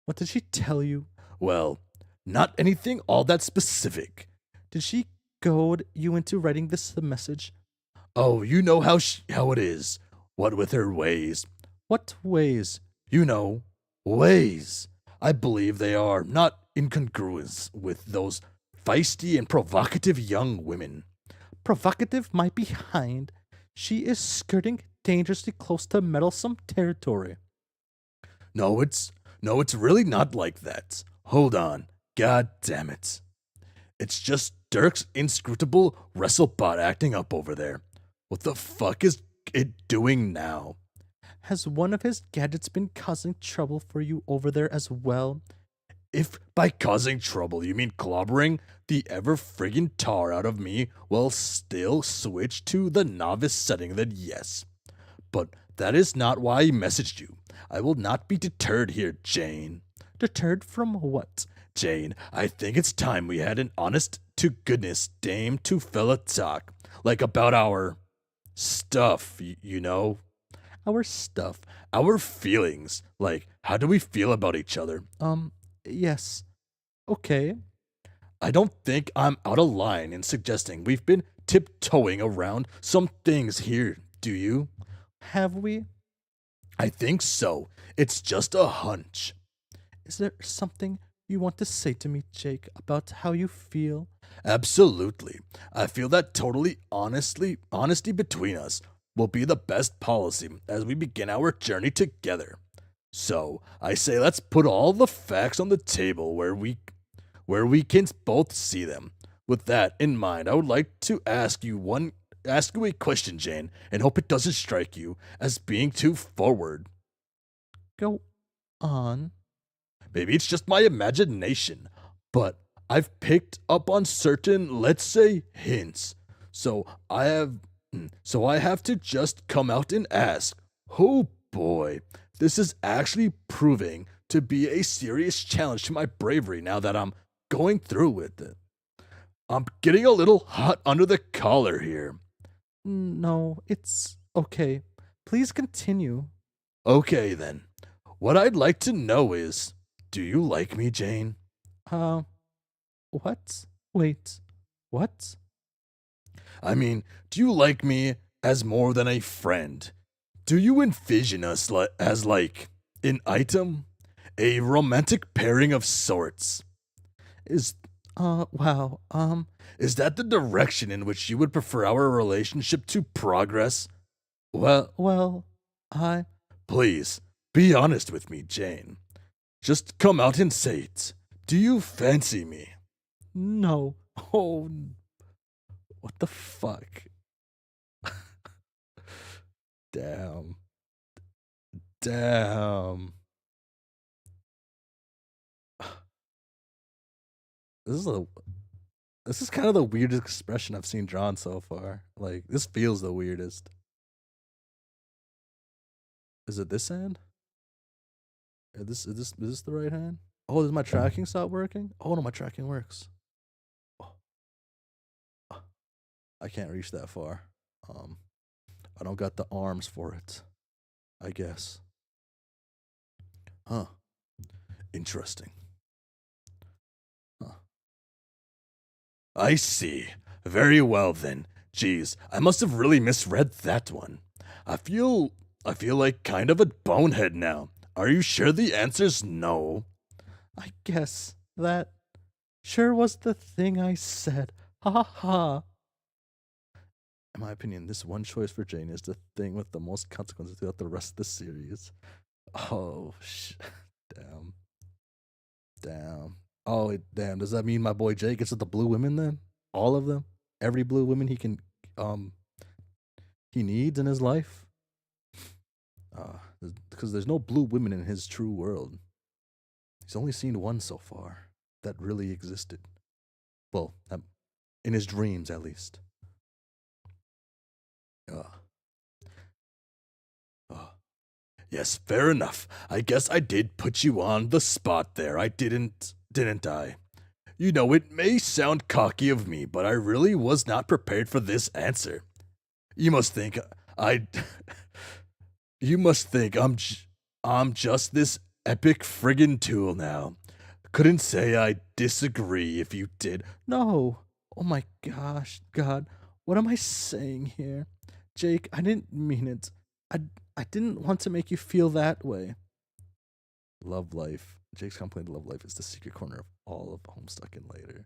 What did she tell you? Well, not anything all that specific. Did she goad you into writing this message? Oh, you know how it is. What with her ways? What ways? You know, ways. I believe they are not incongruous with those feisty and provocative young women. Provocative, my behind. She is skirting dangerously close to meddlesome territory. No, it's really not like that. Hold on. God damn it. It's just Dirk's inscrutable WrestleBot acting up over there. What the fuck is it doing now? Has one of his gadgets been causing trouble for you over there as well? If by causing trouble you mean clobbering the ever friggin' tar out of me while still switch to the novice setting, then yes. But that is not why I messaged you. I will not be deterred here, Jane. Deterred from what? Jane, I think it's time we had an honest to goodness dame to fella talk. Like about our stuff, you know? Our stuff. Our feelings. Like, how do we feel about each other? Yes. Okay. I don't think I'm out of line in suggesting we've been tiptoeing around some things here, do you? Have we? I think so. It's just a hunch. Is there something you want to say to me, Jake, about how you feel? Absolutely. I feel that totally honesty between us will be the best policy as we begin our journey together. So, I say let's put all the facts on the table where we can both see them. With that in mind, I would like to ask you a question, Jane, and hope it doesn't strike you as being too forward. Go on. Maybe it's just my imagination, but I've picked up on certain, let's say, hints. So I have to just come out and ask, oh boy, this is actually proving to be a serious challenge to my bravery now that I'm going through with it. I'm getting a little hot under the collar here. No, it's okay. Please continue. Okay, then. What I'd like to know is, do you like me, Jane? What? Wait, what? I mean, do you like me as more than a friend? Do you envision us as like an item? A romantic pairing of sorts? Wow, is that the direction in which you would prefer our relationship to progress? Well, I... Please, be honest with me, Jane. Just come out and say it. Do you fancy me? No. Oh, what the fuck? Damn. Damn. This is kind of the weirdest expression I've seen drawn so far. Like, this feels the weirdest. Is it this hand? Is this the right hand? Oh, does my tracking stop working? Oh no, my tracking works. Oh. I can't reach that far. I don't got the arms for it, I guess. Huh. Interesting. Huh. I see. Very well then. Geez, I must have really misread that one. I feel like kind of a bonehead now. Are you sure the answer's no? I guess that sure was the thing I said. Ha ha ha. In my opinion, this one choice for Jane is the thing with the most consequences throughout the rest of the series. Oh, damn. Damn. Oh, damn. Does that mean my boy Jake gets with the blue women then? All of them? Every blue woman he needs in his life? Because there's no blue women in his true world. He's only seen one so far that really existed. Well, in his dreams, at least. Yes, fair enough. I guess I did put you on the spot there. I didn't I? You know, it may sound cocky of me, but I really was not prepared for this answer. You must think I. You must think I'm just this epic friggin' tool now. Couldn't say I disagree if you did. No. Oh my gosh, God. What am I saying here? Jake, I didn't mean it. I, I didn't want to make you feel that way. Love life. Jake's complaint love life is the secret corner of all of Homestuck and later.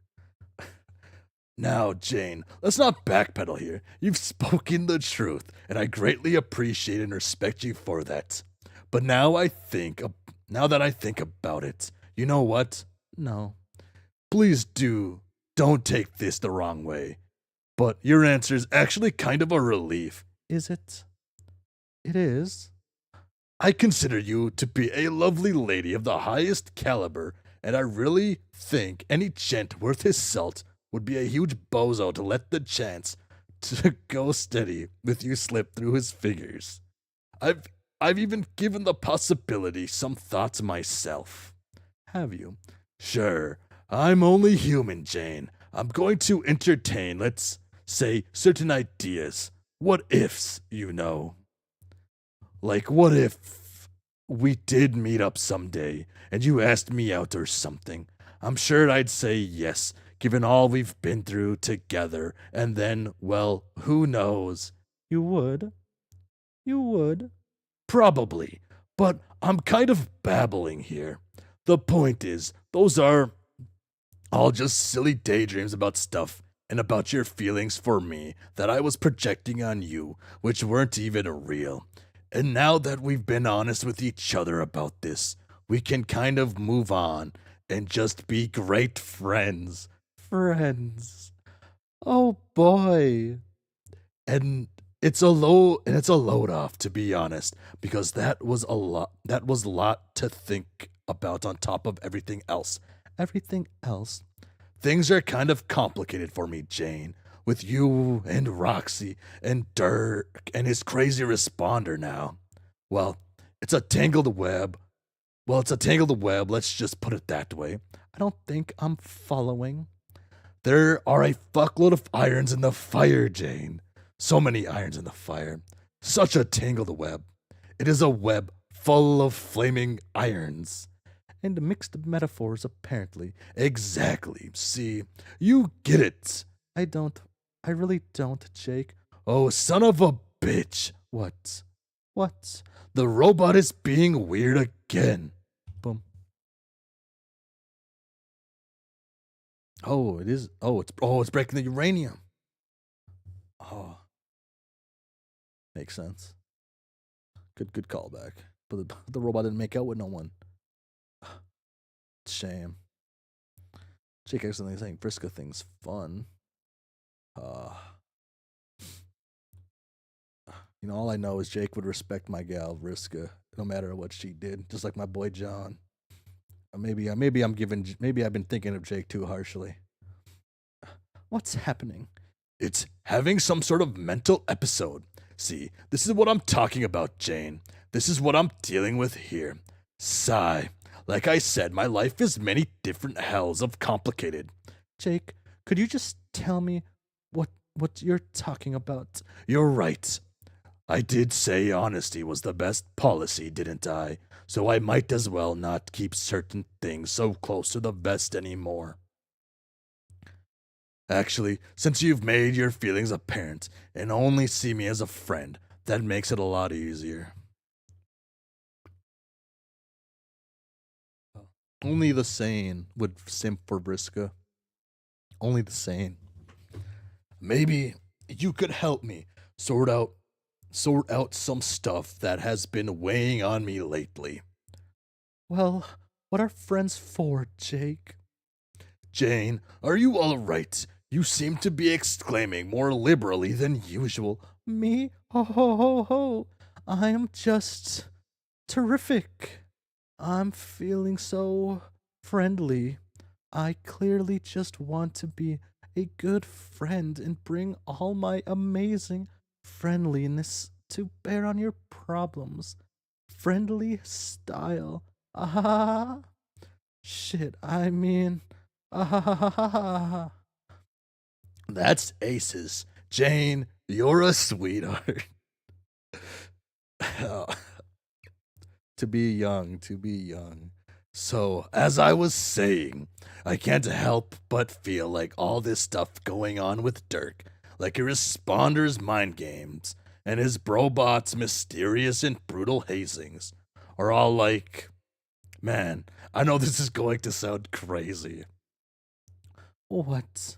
Now, Jane, let's not backpedal here. You've spoken the truth, and I greatly appreciate and respect you for that. But now that I think about it, you know what? No. Please don't take this the wrong way. But your answer is actually kind of a relief. Is it? It is. I consider you to be a lovely lady of the highest caliber, and I really think any gent worth his salt would be a huge bozo to let the chance to go steady with you slip through his fingers. I've even given the possibility some thoughts myself. Have you? Sure. I'm only human, Jane. I'm going to entertain, let's say, certain ideas. What ifs, you know. Like, what if we did meet up someday and you asked me out or something? I'm sure I'd say yes, given all we've been through together, and then, well, who knows? You would? You would? Probably, but I'm kind of babbling here. The point is, those are all just silly daydreams about stuff and about your feelings for me that I was projecting on you, which weren't even real. And now that we've been honest with each other about this, we can kind of move on and just be great friends. Friends. Oh boy. And it's a load off, to be honest, because that was a lot to think about on top of everything else. Everything else. Things are kind of complicated for me, Jane, with you and Roxy and Dirk and his crazy responder now. Well, it's a tangled web. Let's just put it that way. I don't think I'm following. There are a fuckload of irons in the fire, Jane. So many irons in the fire. Such a tangled web. It is a web full of flaming irons. And mixed metaphors, apparently. Exactly. See, you get it. I don't. I really don't, Jake. Oh, son of a bitch. What? What? The robot is being weird again. Boom. Oh, it is. It's breaking the uranium. Oh. Makes sense. Good callback. But the robot didn't make out with no one. Shame. Jake accidentally saying Vriska thing's fun. You know, all I know is Jake would respect my gal Vriska, no matter what she did, just like my boy John. Maybe I've been thinking of Jake too harshly. What's happening? It's having some sort of mental episode. See, this is what I'm talking about, Jane. This is what I'm dealing with here. Sigh. Like I said, my life is many different hells of complicated. Jake, could you just tell me what you're talking about? You're right. I did say honesty was the best policy, didn't I? So I might as well not keep certain things so close to the vest anymore. Actually, since you've made your feelings apparent and only see me as a friend, that makes it a lot easier. Only the sane would simp for Vriska. Only the sane. Maybe you could help me sort out some stuff that has been weighing on me lately. Well, what are friends for, Jake? Jane, are you all right? You seem to be exclaiming more liberally than usual. Me? Ho ho ho ho. I am just terrific. I'm feeling so friendly. I clearly just want to be a good friend and bring all my amazing friendliness to bear on your problems. friendly style. Ah, shit, I mean, ah. That's aces. Jane, you're a sweetheart. To be young, to be young. So, as I was saying, I can't help but feel like all this stuff going on with Dirk, like your responder's mind games, and his brobot's mysterious and brutal hazings, are all like, man, I know this is going to sound crazy. What?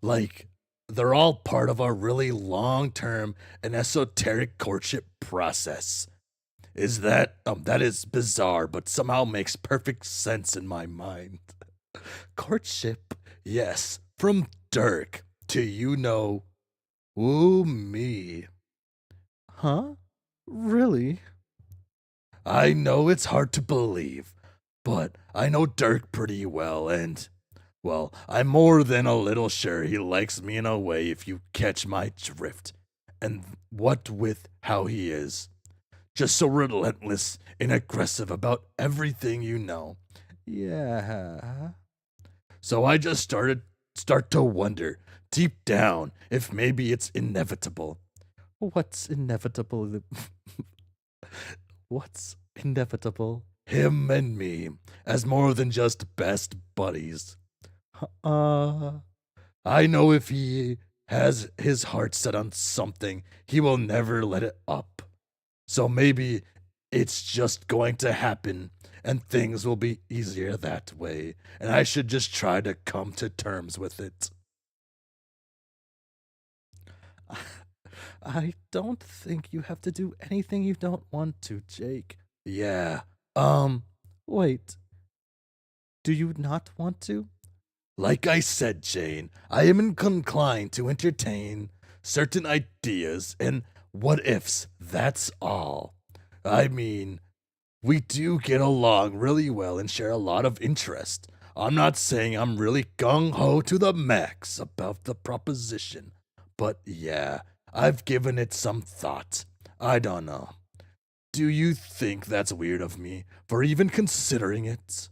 Like, they're all part of a really long term and esoteric courtship process. Is that is bizarre, but somehow makes perfect sense in my mind. Courtship, yes, from Dirk to ooh me. Huh? Really? I know it's hard to believe, but I know Dirk pretty well, and, well, I'm more than a little sure he likes me in a way, if you catch my drift. And what with how he is. Just so relentless and aggressive about everything you know. Yeah. So I just start to wonder, deep down, if maybe it's inevitable. What's inevitable? What's inevitable? Him and me, as more than just best buddies. I know if he has his heart set on something, he will never let it up. So maybe it's just going to happen and things will be easier that way, and I should just try to come to terms with it. I don't think you have to do anything you don't want to, Jake. Yeah. Wait. Do you not want to? Like I said, Jane, I am inclined to entertain certain ideas and what ifs, that's all. I mean, we do get along really well and share a lot of interest. I'm not saying I'm really gung ho to the max about the proposition, but yeah, I've given it some thought. I don't know. Do you think that's weird of me for even considering it?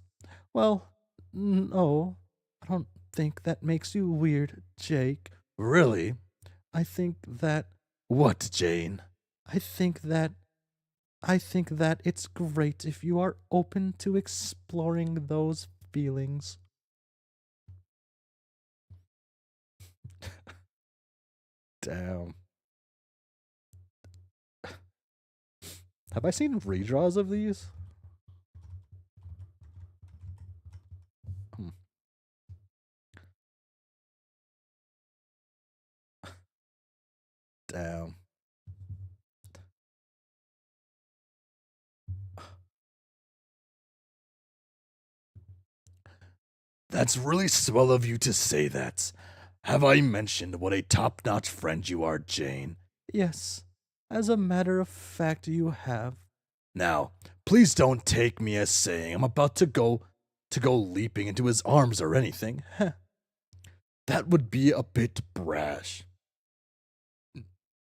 Well, no, I don't think that makes you weird, Jake. Really? I think that. What, Jane? I think that. I think that it's great if you are open to exploring those feelings. Damn. Have I seen redraws of these? Hmm. Damn. That's really swell of you to say that. Have I mentioned what a top notch friend you are, Jane? Yes. As a matter of fact, you have. Now, please don't take me as saying I'm about to go leaping into his arms or anything. That would be a bit brash.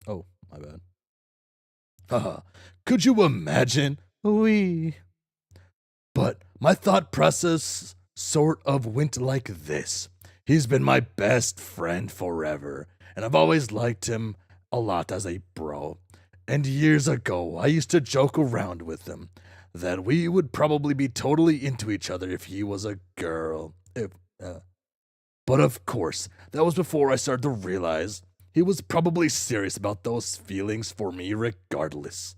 Oh, my bad. Haha. Could you imagine? Oui. But my thought process sort of went like this. He's been my best friend forever, and I've always liked him a lot as a bro. And years ago, I used to joke around with him that we would probably be totally into each other if he was a girl. But of course, that was before I started to realize he was probably serious about those feelings for me regardless.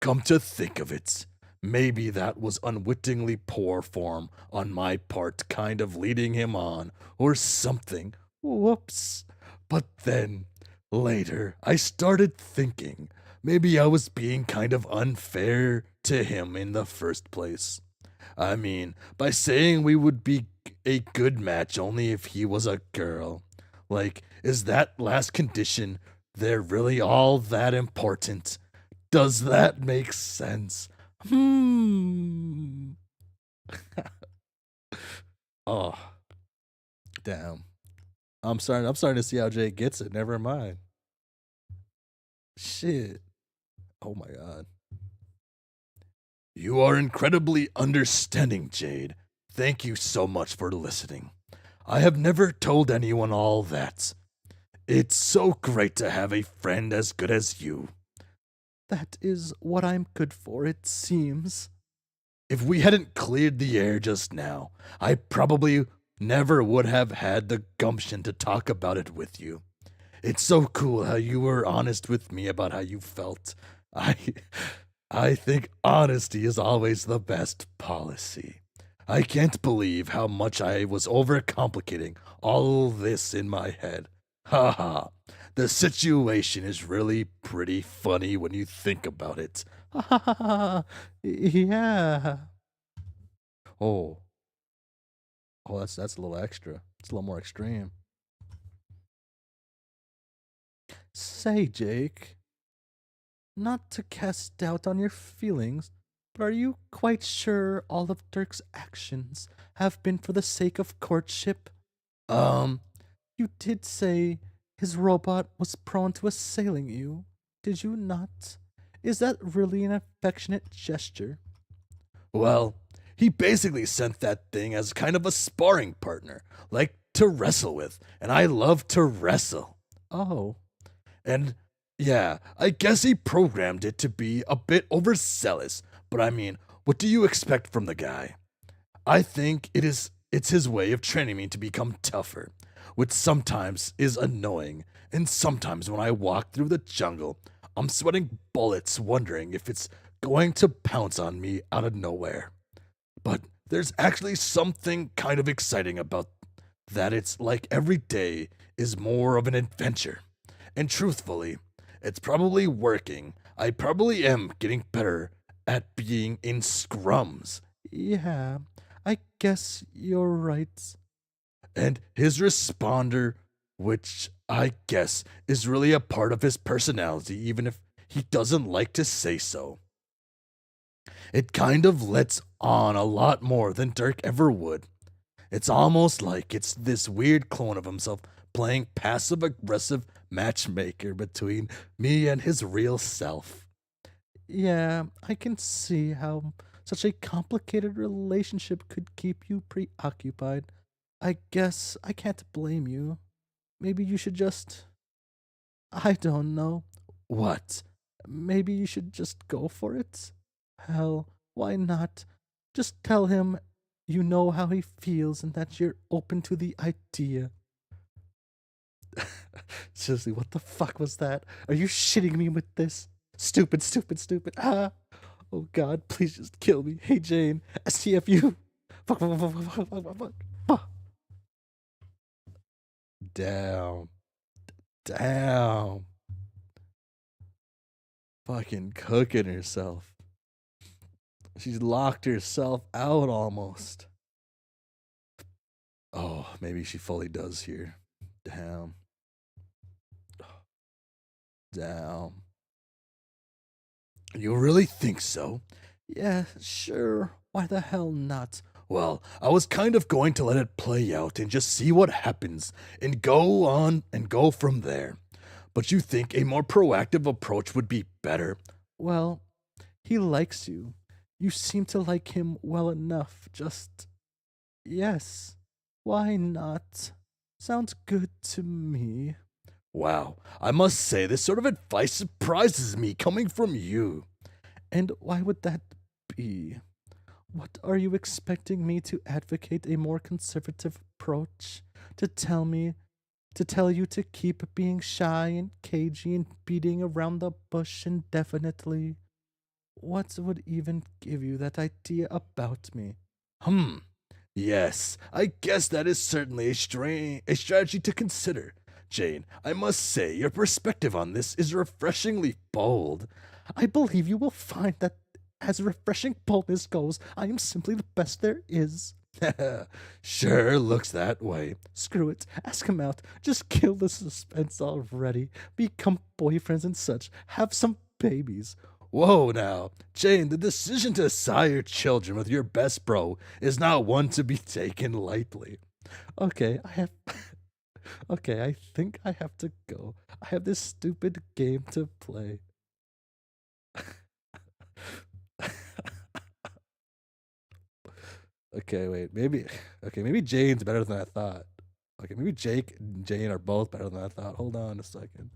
Come to think of it, maybe that was unwittingly poor form on my part, kind of leading him on, or something. Whoops. But then, later, I started thinking maybe I was being kind of unfair to him in the first place. I mean, by saying we would be a good match only if he was a girl. Like, is that last condition there really all that important? Does that make sense? Oh, damn. I'm starting to see how Jade gets it. Never mind. Shit. Oh my god. You are incredibly understanding, Jade. Thank you so much for listening. I have never told anyone all that. It's so great to have a friend as good as you. That is what I'm good for, it seems. If we hadn't cleared the air just now, I probably never would have had the gumption to talk about it with you. It's so cool how you were honest with me about how you felt. I think honesty is always the best policy. I can't believe how much I was overcomplicating all this in my head. Ha ha. The situation is really pretty funny when you think about it. Ha ha ha ha. Yeah. Oh. Oh, that's a little extra. It's a little more extreme. Say, Jake, not to cast doubt on your feelings, but are you quite sure all of Dirk's actions have been for the sake of courtship? You did say his robot was prone to assailing you, did you not? Is that really an affectionate gesture? Well, he basically sent that thing as kind of a sparring partner, like to wrestle with, and I love to wrestle. Oh. And yeah, I guess he programmed it to be a bit overzealous, but I mean, what do you expect from the guy? I think it's his way of training me to become tougher, which sometimes is annoying, and sometimes when I walk through the jungle, I'm sweating bullets wondering if it's going to pounce on me out of nowhere. But there's actually something kind of exciting about that. It's like every day is more of an adventure. And truthfully, it's probably working. I probably am getting better at being in scrums. Yeah, I guess you're right. And his responder, which I guess is really a part of his personality, even if he doesn't like to say so. It kind of lets on a lot more than Dirk ever would. It's almost like it's this weird clone of himself playing passive aggressive matchmaker between me and his real self. Yeah, I can see how such a complicated relationship could keep you preoccupied. I guess I can't blame you. Maybe you should just. I don't know. What? Maybe you should just go for it? Hell, why not? Just tell him you know how he feels and that you're open to the idea. Seriously, what the fuck was that? Are you shitting me with this? Stupid, stupid, stupid. Ah! Oh god, please just kill me. Hey Jane, STFU. Fuck, fuck, fuck, fuck, fuck, fuck, fuck, fuck. Fuck. Damn. Damn. Fucking cooking herself. She's locked herself out almost. Oh, maybe she fully does here. Damn. Damn. You really think so? Yeah, sure. Why the hell not? Well, I was kind of going to let it play out and just see what happens and go on and go from there. But you think a more proactive approach would be better? Well, he likes you. You seem to like him well enough. Just. Yes. Why not? Sounds good to me. Wow, I must say this sort of advice surprises me coming from you. And why would that be? What are you expecting me to advocate a more conservative approach? To tell you to keep being shy and cagey and beating around the bush indefinitely? What would even give you that idea about me? Yes, I guess that is certainly a strategy to consider. Jane, I must say your perspective on this is refreshingly bold. I believe you will find that as refreshing boldness goes, I am simply the best there is. Sure looks that way. Screw it. Ask him out. Just kill the suspense already. Become boyfriends and such. Have some babies. Whoa now. Jane, the decision to sire children with your best bro is not one to be taken lightly. Okay, Okay, I think I have to go. I have this stupid game to play. Okay, wait. Maybe Jane's better than I thought. Okay, maybe Jake and Jane are both better than I thought. Hold on a second.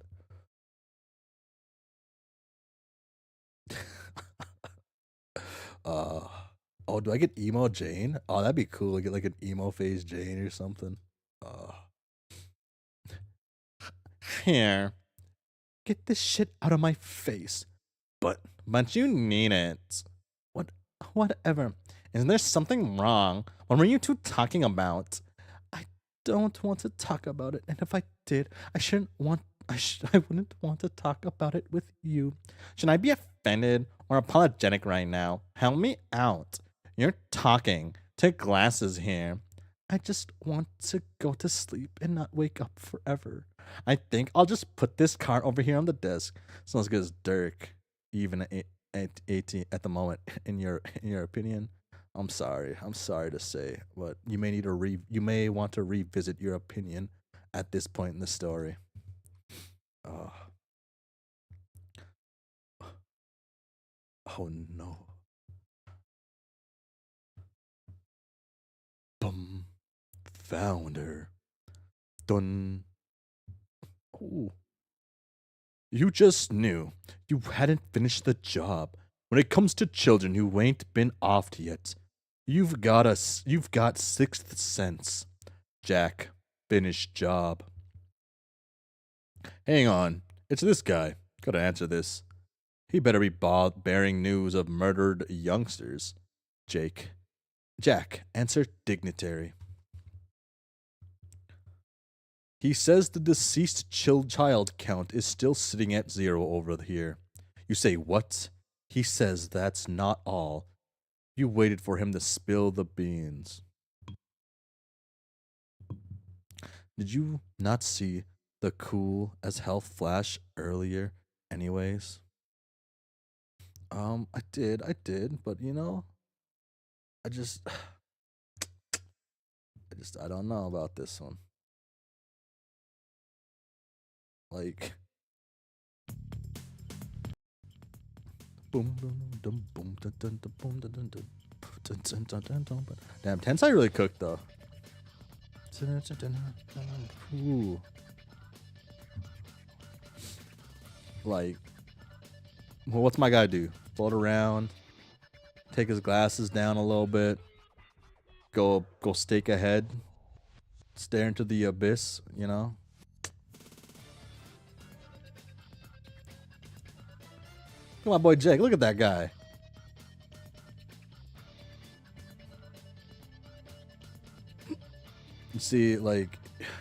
uh oh, do I get emo Jane? Oh, that'd be cool. I get like an emo phase Jane or something. Uh Here. Get this shit out of my face. But you need it. What whatever. Isn't there something wrong? What were you two talking about? I don't want to talk about it, and if I did, I wouldn't want to talk about it with you. Should I be offended or apologetic right now? Help me out. You're talking. Take glasses here. I just want to go to sleep and not wake up forever. I think I'll just put this card over here on the desk. Sounds good as Dirk, even at 18 at the moment. In your opinion, I'm sorry. I'm sorry to say, but you may want to revisit your opinion at this point in the story. Oh, oh no. Bum. Found her. Dun. Ooh. You just knew. You hadn't finished the job. When it comes to children who ain't been offed yet, you've got sixth sense. Jack, finish job. Hang on. It's this guy. Gotta answer this. He better be bearing news of murdered youngsters. Jake. Jack, answer dignitary. He says the deceased child count is still sitting at 0 over here. You say what? He says that's not all. You waited for him to spill the beans. Did you not see the cool as hell flash earlier anyways? I did, but you know, I just I don't know about this one. Like boom boom dum boom dun dun dun boom dun dun dun dun dun dun dun dun. Damn, Tensai really cooked though. Ooh. Like, well, what's my guy do? Float around, take his glasses down a little bit, go stake ahead, stare into the abyss, you know? Come on, boy Jake, look at that guy. You see, like,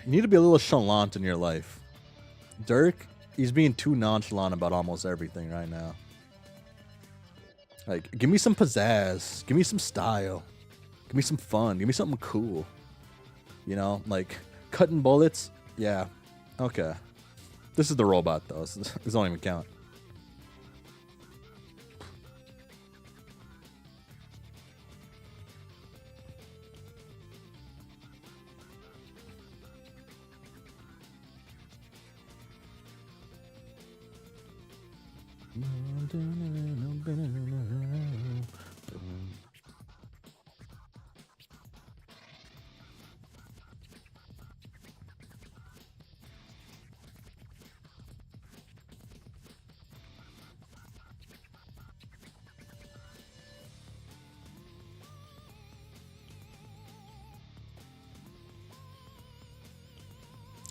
you need to be a little chalant in your life. Dirk, he's being too nonchalant about almost everything right now. Like, give me some pizzazz. Give me some style. Give me some fun. Give me something cool. You know, like, cutting bullets. Yeah. Okay. This is the robot, though. This don't even count.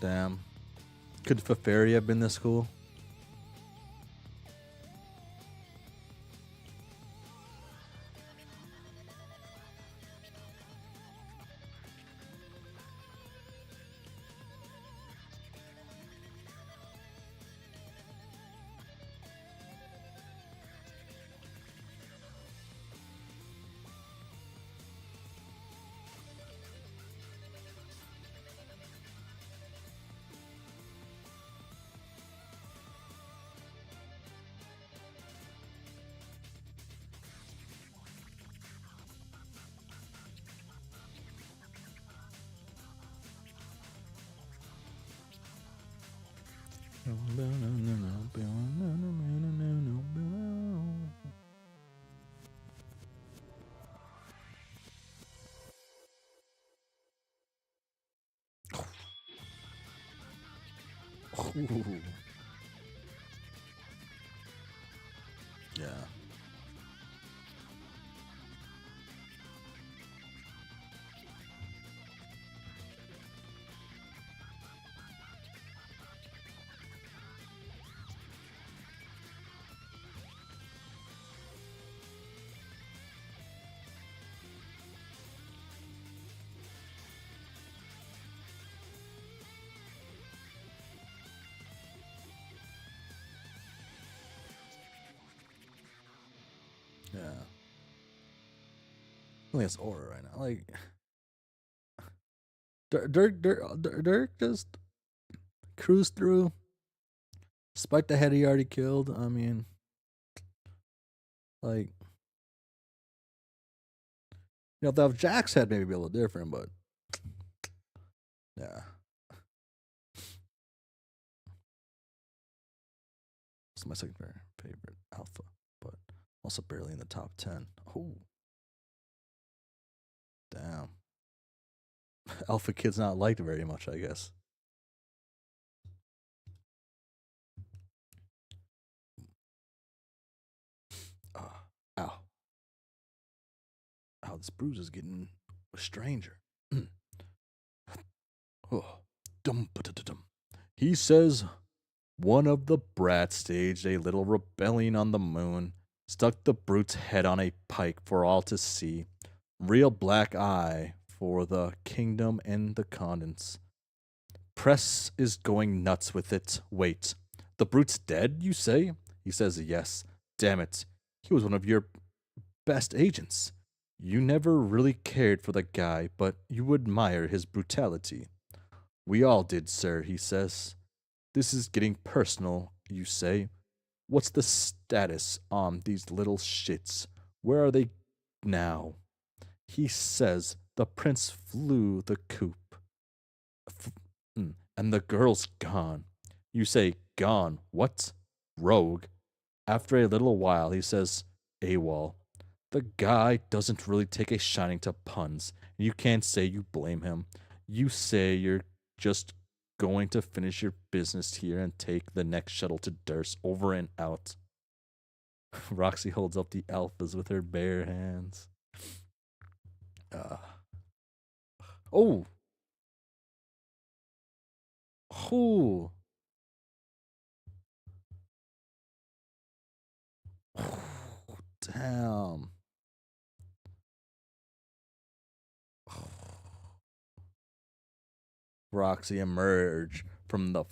Damn. Could Feferi have been this cool? Ooh. Yeah. Yeah. I think it's aura right now. Like Dirk just cruised through, despite the head he already killed. I mean, like, you know, if Jack's head maybe be a little different, but yeah. It's my second favorite alpha, but also barely in the top 10. Oh, damn. Alpha kid's not liked very much, I guess. Ow. Ow, this bruise is getting a stranger. Oh, dum. He says one of the brats staged a little rebellion on the moon, stuck the brute's head on a pike for all to see. Real black eye for the kingdom and the condens. Press is going nuts with it. Wait, the brute's dead, you say? He says yes. Damn it. He was one of your best agents. You never really cared for the guy, but you admire his brutality. We all did, sir, he says. This is getting personal, you say. What's the status on these little shits? Where are they now? He says the prince flew the coop. And the girl's gone. You say, gone. What? Rogue. After a little while, he says, AWOL. The guy doesn't really take a shining to puns. You can't say you blame him. You say you're just going to finish your business here and take the next shuttle to Durst, over and out. Roxy holds up the alphas with her bare hands. Oh. Oh. Damn. Roxy emerge from the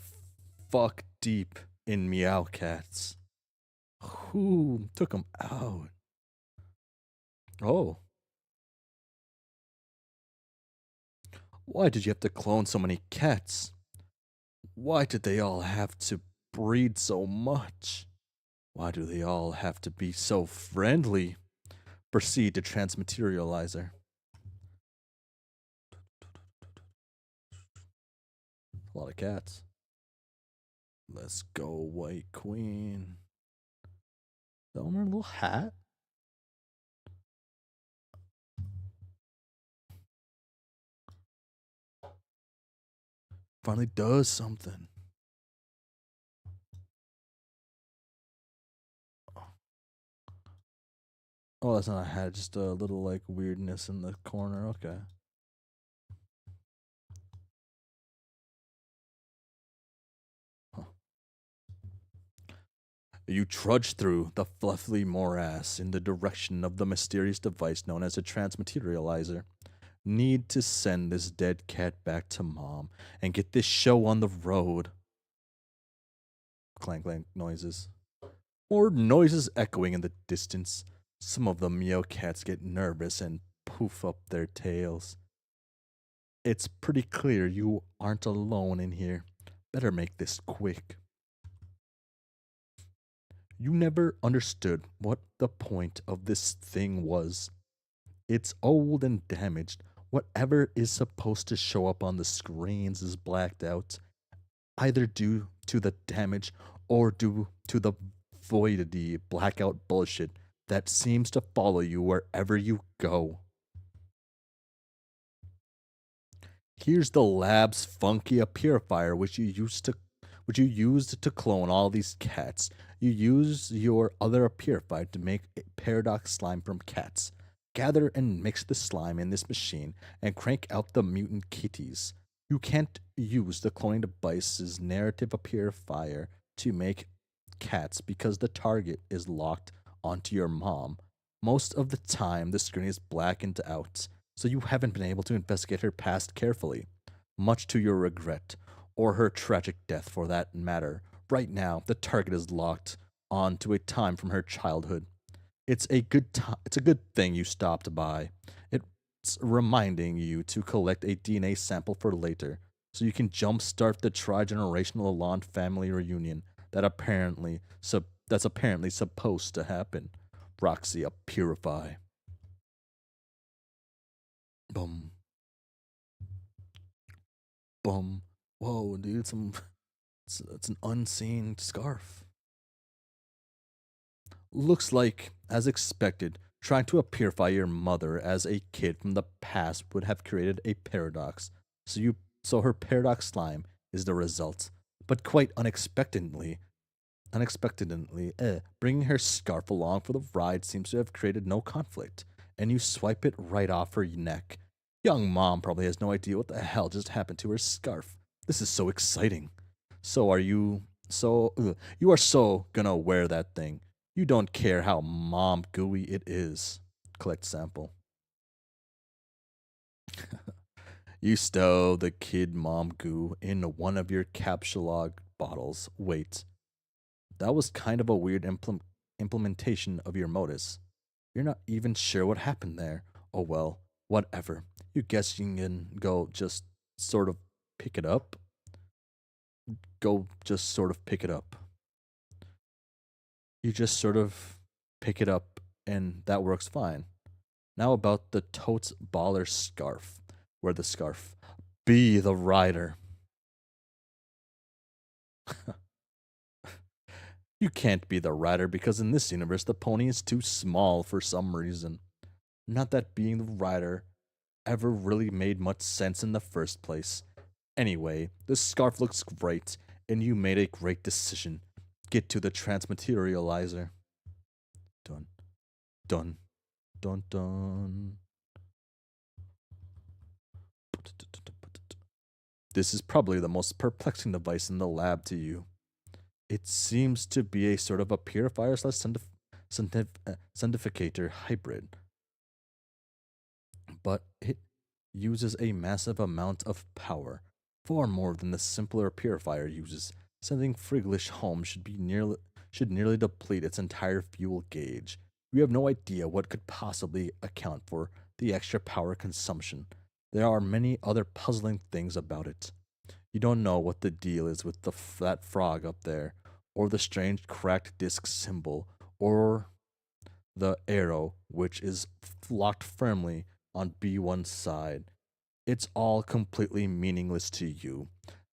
fuck deep in Meowcats. Who took him out? Oh. Why did you have to clone so many cats? Why did they all have to breed so much? Why do they all have to be so friendly? Proceed to transmaterializer. A lot of cats. Let's go, White Queen. That one wear a little hat? Finally does something. Oh, that's not a hat, just a little like weirdness in the corner. Okay. Huh. You trudge through the fluffy morass in the direction of the mysterious device known as a transmaterializer. Need to send this dead cat back to mom and get this show on the road. Clank clank noises. More noises echoing in the distance. Some of the meowcats get nervous and poof up their tails. It's pretty clear you aren't alone in here. Better make this quick. You never understood what the point of this thing was. It's old and damaged. Whatever is supposed to show up on the screens is blacked out, either due to the damage or due to the voidity blackout bullshit that seems to follow you wherever you go. Here's the lab's funky purifier which you used to clone all these cats. You use your other purifier to make a paradox slime from cats. Gather and mix the slime in this machine and crank out the mutant kitties. You can't use the cloning device's narrative purifier to make cats because the target is locked onto your mom. Most of the time, the screen is blackened out, so you haven't been able to investigate her past carefully, much to your regret, or her tragic death for that matter. Right now, the target is locked onto a time from her childhood. It's a good thing you stopped by. It's reminding you to collect a DNA sample for later, so you can jumpstart the tri-generational Alon family reunion that's apparently supposed to happen. Roxy, a purify. Boom. Boom. Whoa, dude, it's an unseen scarf. Looks like, as expected, trying to purify your mother as a kid from the past would have created a paradox. So her paradox slime is the result. But quite unexpectedly, bringing her scarf along for the ride seems to have created no conflict, and you swipe it right off her neck. Young mom probably has no idea what the hell just happened to her scarf. This is so exciting. You are so gonna wear that thing. You don't care how mom gooey it is. Collect sample. You stow the kid mom goo in one of your capsulog bottles. Wait, that was kind of a weird implementation of your modus. You're not even sure what happened there. Oh well, whatever. You guess you can go just sort of pick it up? Go just sort of pick it up. You just sort of pick it up, and that works fine. Now about the totes baller scarf. Wear the scarf. Be the rider. You can't be the rider because in this universe the pony is too small for some reason. Not that being the rider ever really made much sense in the first place. Anyway, the scarf looks great, and you made a great decision. Get to the transmaterializer. Done. Done. Dun dun. This is probably the most perplexing device in the lab to you. It seems to be a sort of a purifier slash sanctificator hybrid. But it uses a massive amount of power, far more than the simpler purifier uses. Sending Friglish home should nearly deplete its entire fuel gauge. You have no idea what could possibly account for the extra power consumption. There are many other puzzling things about it. You don't know what the deal is with that frog up there, or the strange cracked disc symbol, or the arrow which is locked firmly on B1's side. It's all completely meaningless to you.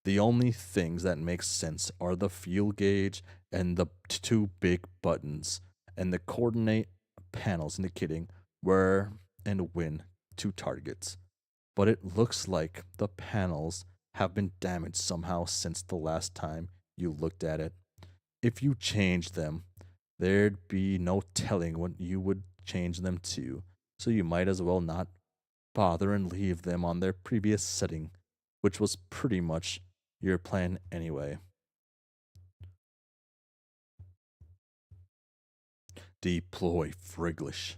The only things that make sense are the fuel gauge and the two big buttons, and the coordinate panels indicating where and when to target. But it looks like the panels have been damaged somehow since the last time you looked at it. If you change them, there'd be no telling what you would change them to, so you might as well not bother and leave them on their previous setting, which was pretty much your plan anyway. Deploy Friglish.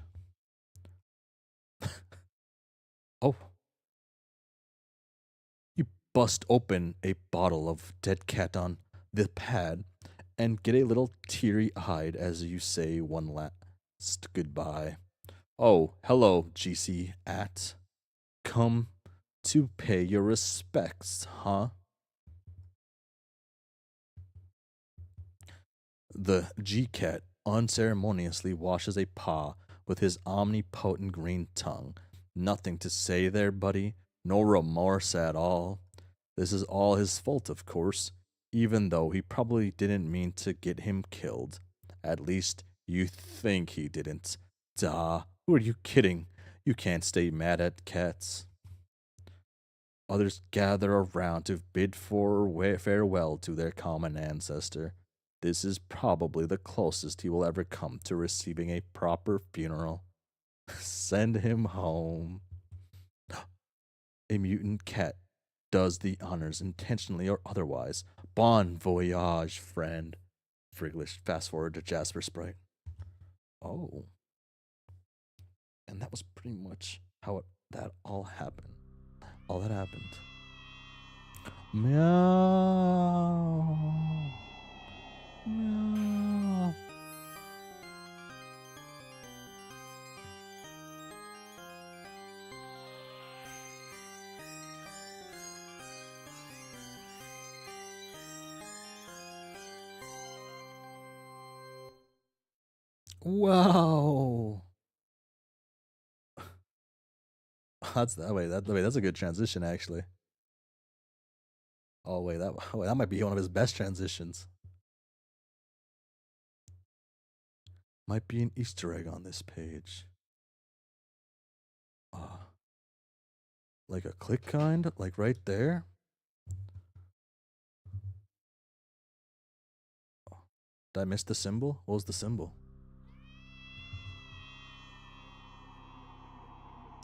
Oh. You bust open a bottle of dead cat on the pad and get a little teary-eyed as you say one last goodbye. Oh, hello, GC at. Come to pay your respects, huh? The G-Cat unceremoniously washes a paw with his omnipotent green tongue. Nothing to say there, buddy. No remorse at all. This is all his fault, of course. even though he probably didn't mean to get him killed. At least you think he didn't. Duh. Who are you kidding? You can't stay mad at cats. Others gather around to bid farewell to their common ancestor. This is probably the closest he will ever come to receiving a proper funeral. Send him home. A mutant cat does the honors intentionally or otherwise. Bon voyage, friend. Friglish fast forward to Jasper Sprite. Oh. And that was pretty much how that all happened. All that happened. Meow. Meow. Wow. That's that way. That's a good transition, actually. Oh wait, that might be one of his best transitions. Might be an Easter egg on this page. Like a click kind, like right there. Did I miss the symbol? What was the symbol?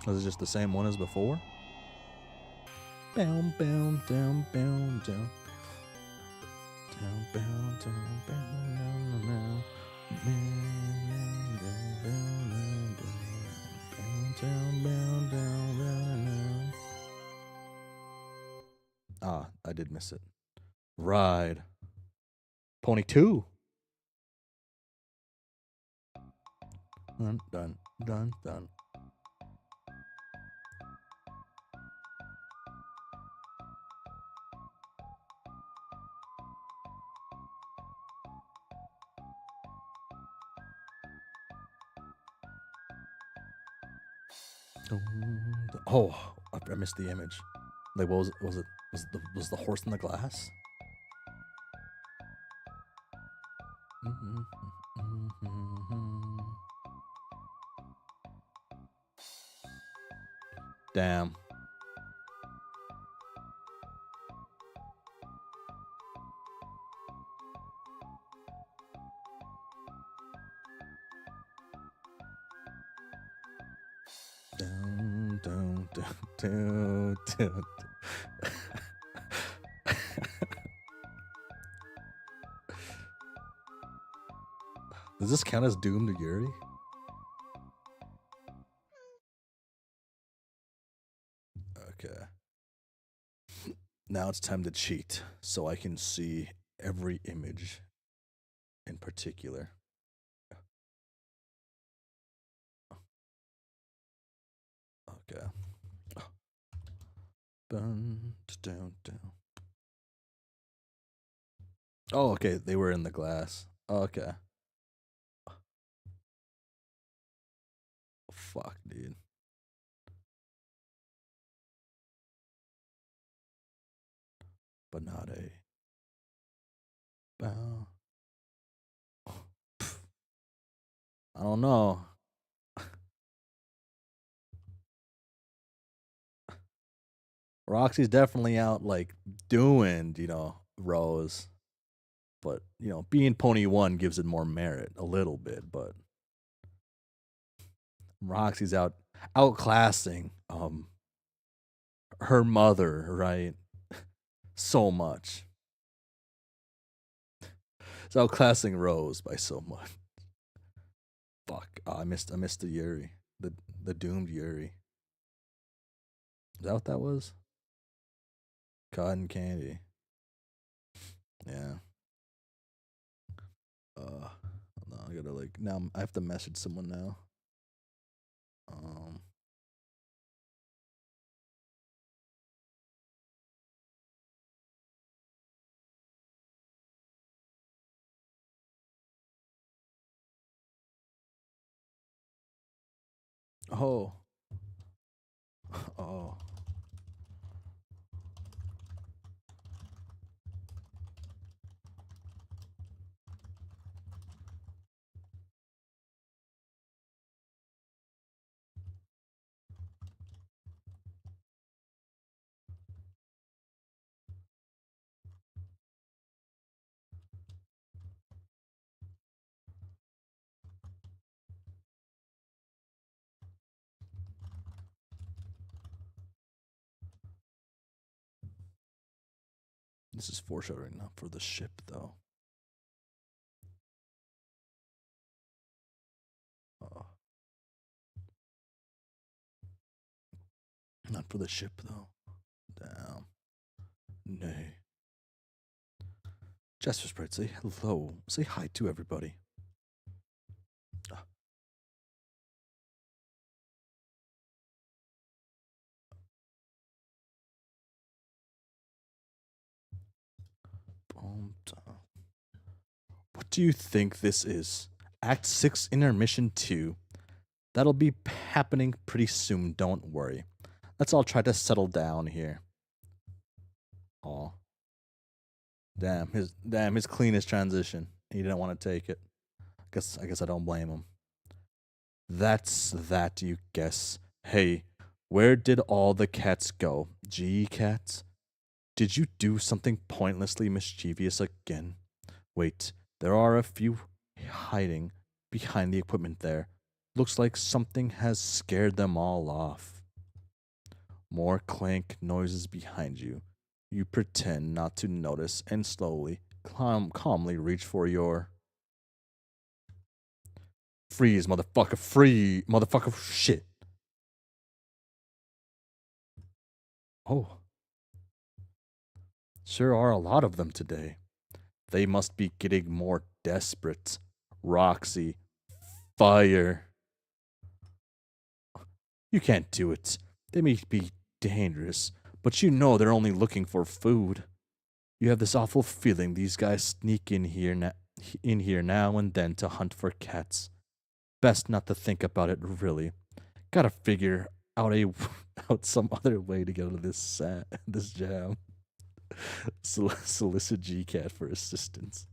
Was it just the same one as before? Bound, bound, down, bound, down. Down, bound, down, bound, down, down. Ah, I did miss it. Ride. Pony 2. Dun, dun, dun, dun. Oh, I missed the image. Like, what was it? Was the horse in the glass? Damn. Down, down, down, down, down. Does this count as Doom to Yuri? Okay. Now it's time to cheat so I can see every image in particular. Okay. Down, down, down. Oh, okay. They were in the glass. Oh, okay. Fuck, dude. But not a. Bow. I don't know. Roxy's definitely out, like, doing, Rose. But, being Pony 1 gives it more merit a little bit, but Roxy's outclassing her mother, right? So much. It's outclassing Rose by so much. Fuck. Oh, I missed the Yuri. The doomed Yuri. Is that what that was? Cotton candy. Yeah. Hold on, I gotta now I have to message someone now. Oh. Oh. This is foreshadowing not for the ship, though. Not for the ship, though. Damn. Nay. Jasper Sprite, say hello. Say hi to everybody. Ah. What do you think this is? Act 6 Intermission 2. That'll be happening pretty soon, don't worry. Let's all try to settle down here. Aw. Damn, his cleanest transition. He didn't want to take it. I guess I don't blame him. That's that, you guess. Hey, where did all the cats go? Gee, cats? Did you do something pointlessly mischievous again? Wait, there are a few hiding behind the equipment there. Looks like something has scared them all off. More clank noises behind you. You pretend not to notice and slowly, calmly reach for your... Freeze, motherfucker, free, motherfucker, shit. Oh. Sure are a lot of them today. They must be getting more desperate. Roxy, fire. You can't do it. They may be dangerous, but you know they're only looking for food. You have this awful feeling these guys sneak in here now and then to hunt for cats. Best not to think about it, really. Gotta figure out out some other way to get out of this jam. Solicit GCat for assistance.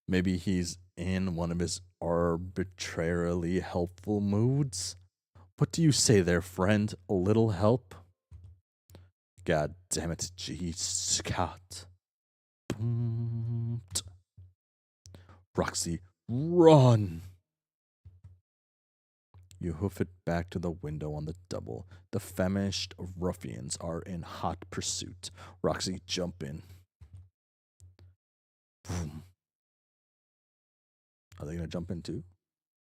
Maybe he's in one of his arbitrarily helpful moods. What do you say there, friend? A little help? God damn it, GCat. Roxy, run! You hoof it back to the window on the double. The famished ruffians are in hot pursuit. Roxy, jump in. Boom. Are they gonna jump in too?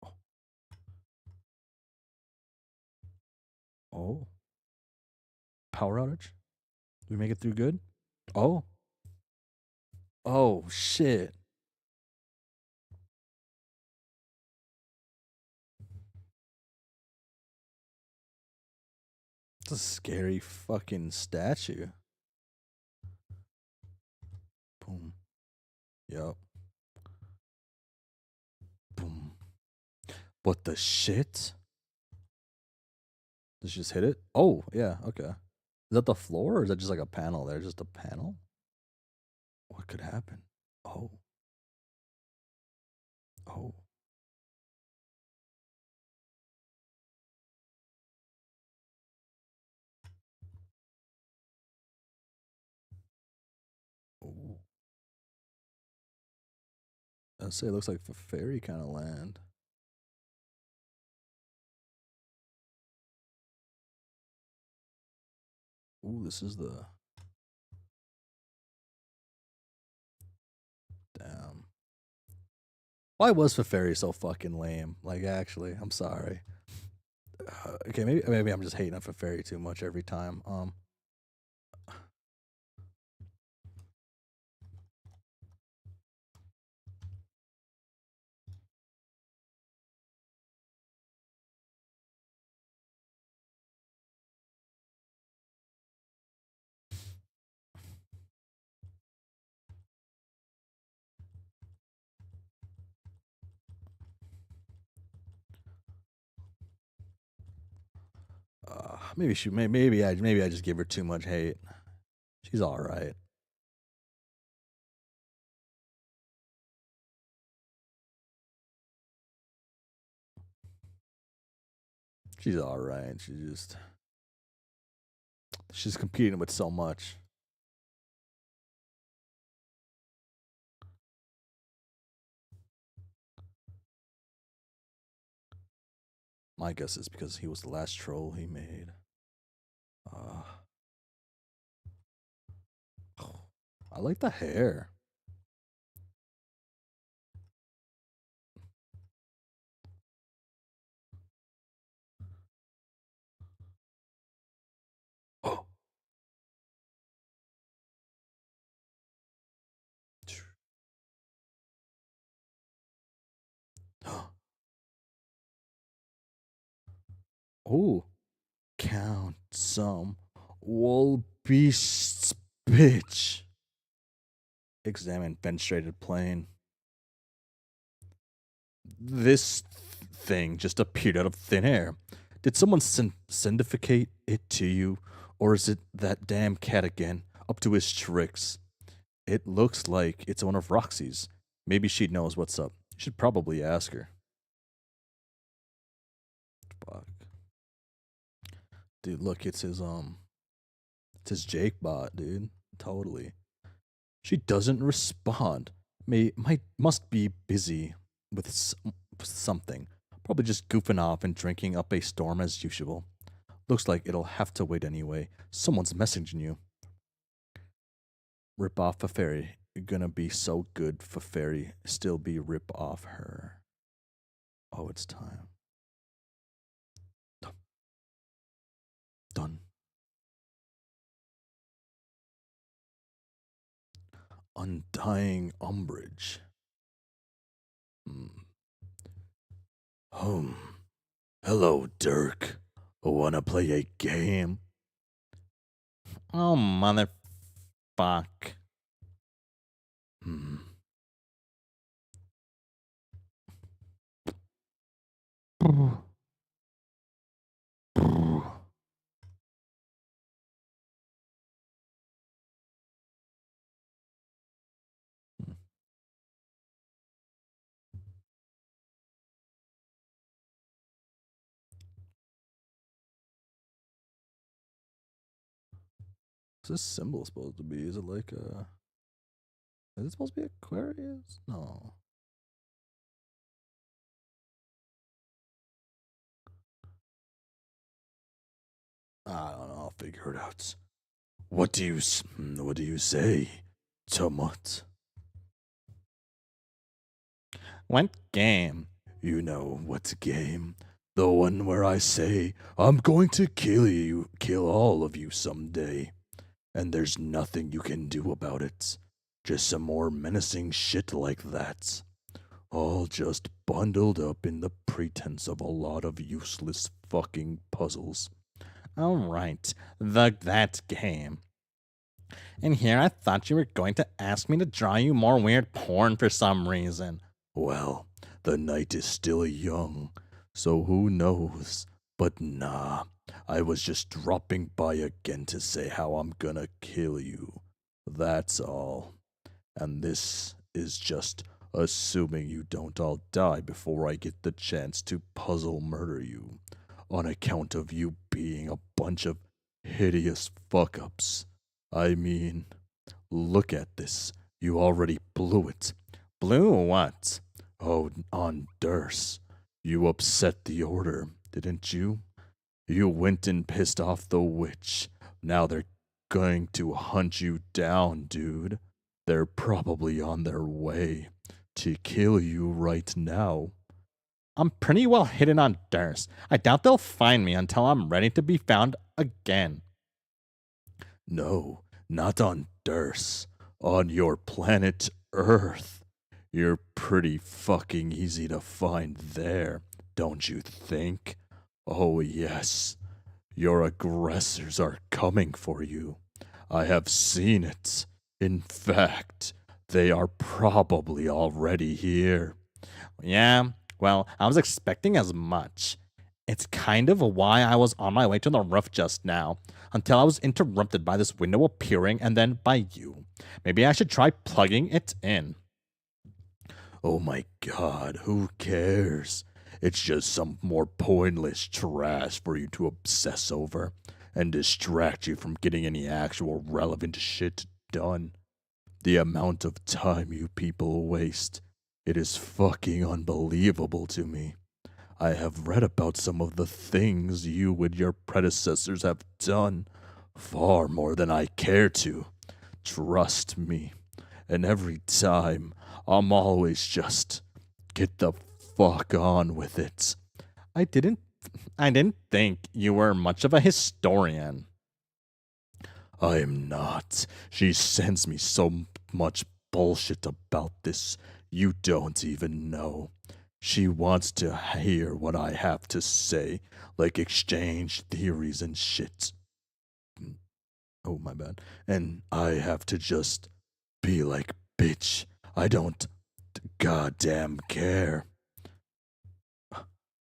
Oh. Oh. Power outage? Did we make it through good? Oh. Oh, shit. It's a scary fucking statue. Boom. Yup. Boom. What the shit? Did she just hit it? Oh, yeah, okay. Is that the floor or is that just like a panel there? Just a panel? What could happen? Oh. Oh. Oh. I'd say it looks like a fairy kind of land. Ooh, this is the... Damn. Why was Feferi so fucking lame? Like, actually, I'm sorry. Okay, maybe I'm just hating on Feferi too much every time. Maybe I just give her too much hate. She's all right. She's all right. She's competing with so much. My guess is because he was the last troll he made. I like the hair. Oh. Oh. Count some wool beasts, bitch. Examine fenestrated plane. This thing just appeared out of thin air. Did someone syndificate it to you? Or is it that damn cat again, up to his tricks? It looks like it's one of Roxy's. Maybe she knows what's up. You should probably ask her. Fuck. Dude, look, it's his Jake bot, dude. Totally. She doesn't respond. Must be busy with something. Probably just goofing off and drinking up a storm as usual. Looks like it'll have to wait anyway. Someone's messaging you. Rip off a fairy. You're gonna be so good for fairy. Still be rip off her. Oh, it's time. Done. Undying umbrage. Hello, Dirk. Wanna play a game? Oh, motherfuck. What's this symbol supposed to be? Is it like a... Is it supposed to be Aquarius? No. I don't know. I'll figure it out. What do you say, Tumut? What game? You know what game? The one where I say I'm going to kill all of you someday, and there's nothing you can do about it. Just some more menacing shit like that. All just bundled up in the pretense of a lot of useless fucking puzzles. Alright, that game. And here I thought you were going to ask me to draw you more weird porn for some reason. Well, the night is still young, so who knows? But nah, I was just dropping by again to say how I'm gonna kill you. That's all. And this is just assuming you don't all die before I get the chance to puzzle murder you, on account of you being a bunch of hideous fuck-ups. I mean, look at this. You already blew it. Blew what? Oh, on Durst. You upset the order, didn't you? You went and pissed off the witch. Now they're going to hunt you down, dude. They're probably on their way to kill you right now. I'm pretty well hidden on Durst. I doubt they'll find me until I'm ready to be found again. No, not on Durst. On your planet Earth. You're pretty fucking easy to find there, don't you think? Oh, yes. Your aggressors are coming for you. I have seen it. In fact, they are probably already here. Yeah, well, I was expecting as much. It's kind of why I was on my way to the roof just now, until I was interrupted by this window appearing and then by you. Maybe I should try plugging it in. Oh my god, who cares? It's just some more pointless trash for you to obsess over and distract you from getting any actual relevant shit done. The amount of time you people waste, it is fucking unbelievable to me. I have read about some of the things you and your predecessors have done, far more than I care to. Trust me. And every time, I'm always just get the fuck on with it. I didn't think you were much of a historian. I am not. She sends me so much bullshit about this you don't even know. She wants to hear what I have to say, like exchange theories and shit. Oh, my bad. And I have to just be like, bitch, I don't goddamn care.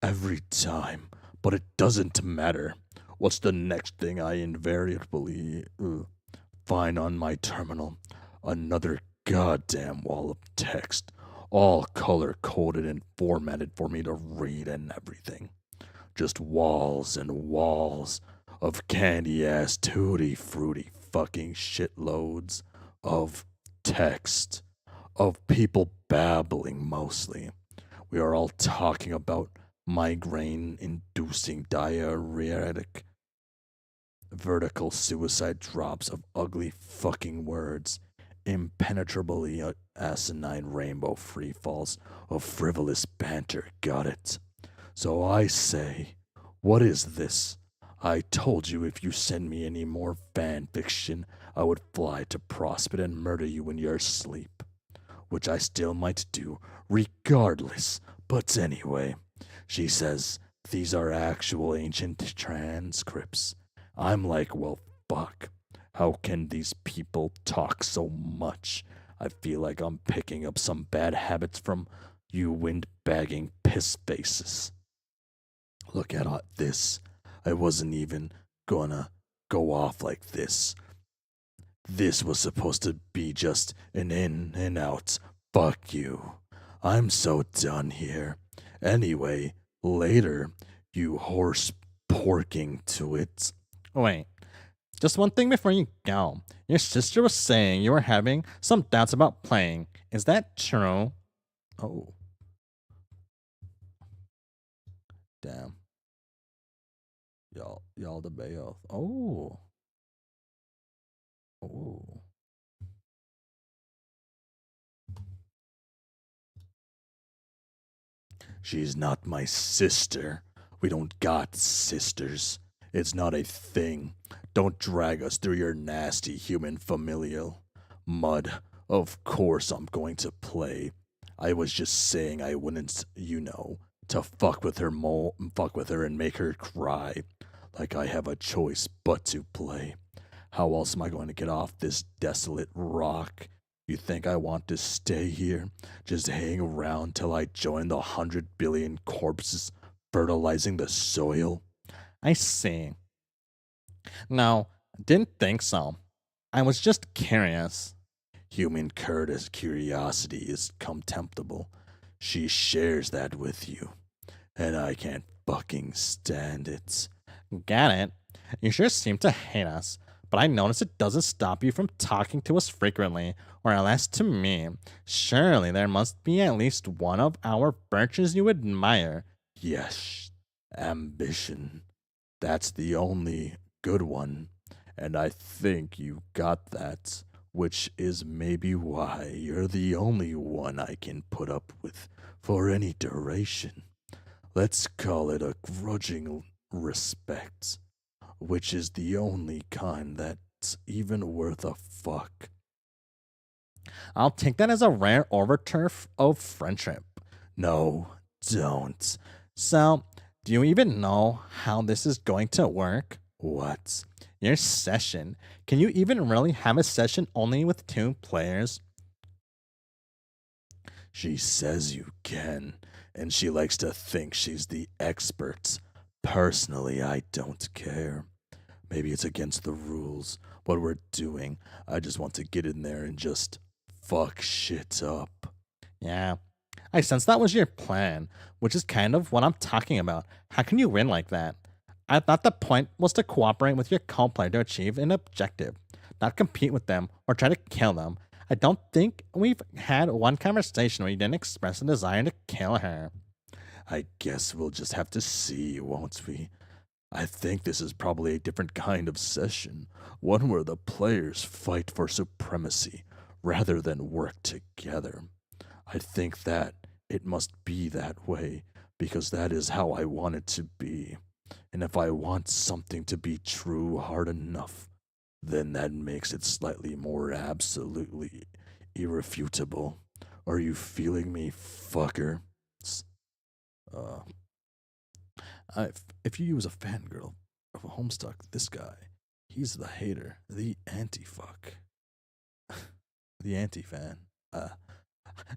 Every time, but it doesn't matter. What's the next thing I invariably find on my terminal? Another goddamn wall of text, all color coded and formatted for me to read and everything. Just walls and walls of candy ass tutti fruity fucking shitloads of text, of people babbling mostly. We are all talking about migraine inducing diarrheatic vertical suicide drops of ugly fucking words, impenetrably asinine rainbow free falls of frivolous banter. Got it? So I say, what is this? I told you if you send me any more fan fiction, I would fly to Prospect and murder you in your sleep. Which I still might do, regardless. But anyway, she says these are actual ancient transcripts. I'm like, well, fuck. How can these people talk so much? I feel like I'm picking up some bad habits from you windbagging piss faces. Look at this. I wasn't even gonna go off like this. This was supposed to be just an in and out. Fuck you. I'm so done here. Anyway, later, you horse porking to it. Wait, just one thing before you go. Your sister was saying you were having some doubts about playing. Is that true? Oh. Damn. Y'all the bayo. Oh. Oh. She's not my sister. We don't got sisters. It's not a thing. Don't drag us through your nasty human familial mud. Of course I'm going to play. I was just saying I wouldn't, to fuck with her and make her cry. Like I have a choice but to play. How else am I going to get off this desolate rock? You think I want to stay here? Just hang around till I join the 100 billion corpses fertilizing the soil? I see. No, didn't think so. I was just curious. Human curiosity is contemptible. She shares that with you. And I can't fucking stand it. Get it? You sure seem to hate us, but I notice it doesn't stop you from talking to us frequently, or at least to me. Surely there must be at least one of our virtues you admire. Yes, ambition. That's the only good one. And I think you got that, which is maybe why you're the only one I can put up with for any duration. Let's call it a grudging respect, which is the only kind that's even worth a fuck. I'll take that as a rare overture of friendship. No, don't. So, do you even know how this is going to work? What? Your session. Can you even really have a session only with 2 players? She says you can, and she likes to think she's the expert. Personally, I don't care. Maybe it's against the rules, what we're doing. I just want to get in there and just fuck shit up. Yeah, I sense that was your plan, which is kind of what I'm talking about. How can you win like that? I thought the point was to cooperate with your co-player to achieve an objective, not compete with them or try to kill them. I don't think we've had one conversation where you didn't express a desire to kill her. I guess we'll just have to see, won't we? I think this is probably a different kind of session, one where the players fight for supremacy rather than work together. I think that it must be that way because that is how I want it to be. And if I want something to be true hard enough, then that makes it slightly more absolutely irrefutable. Are you feeling me, fucker? Uh, if you was a fangirl of Homestuck, this guy, he's the hater, the anti-fuck, the anti-fan.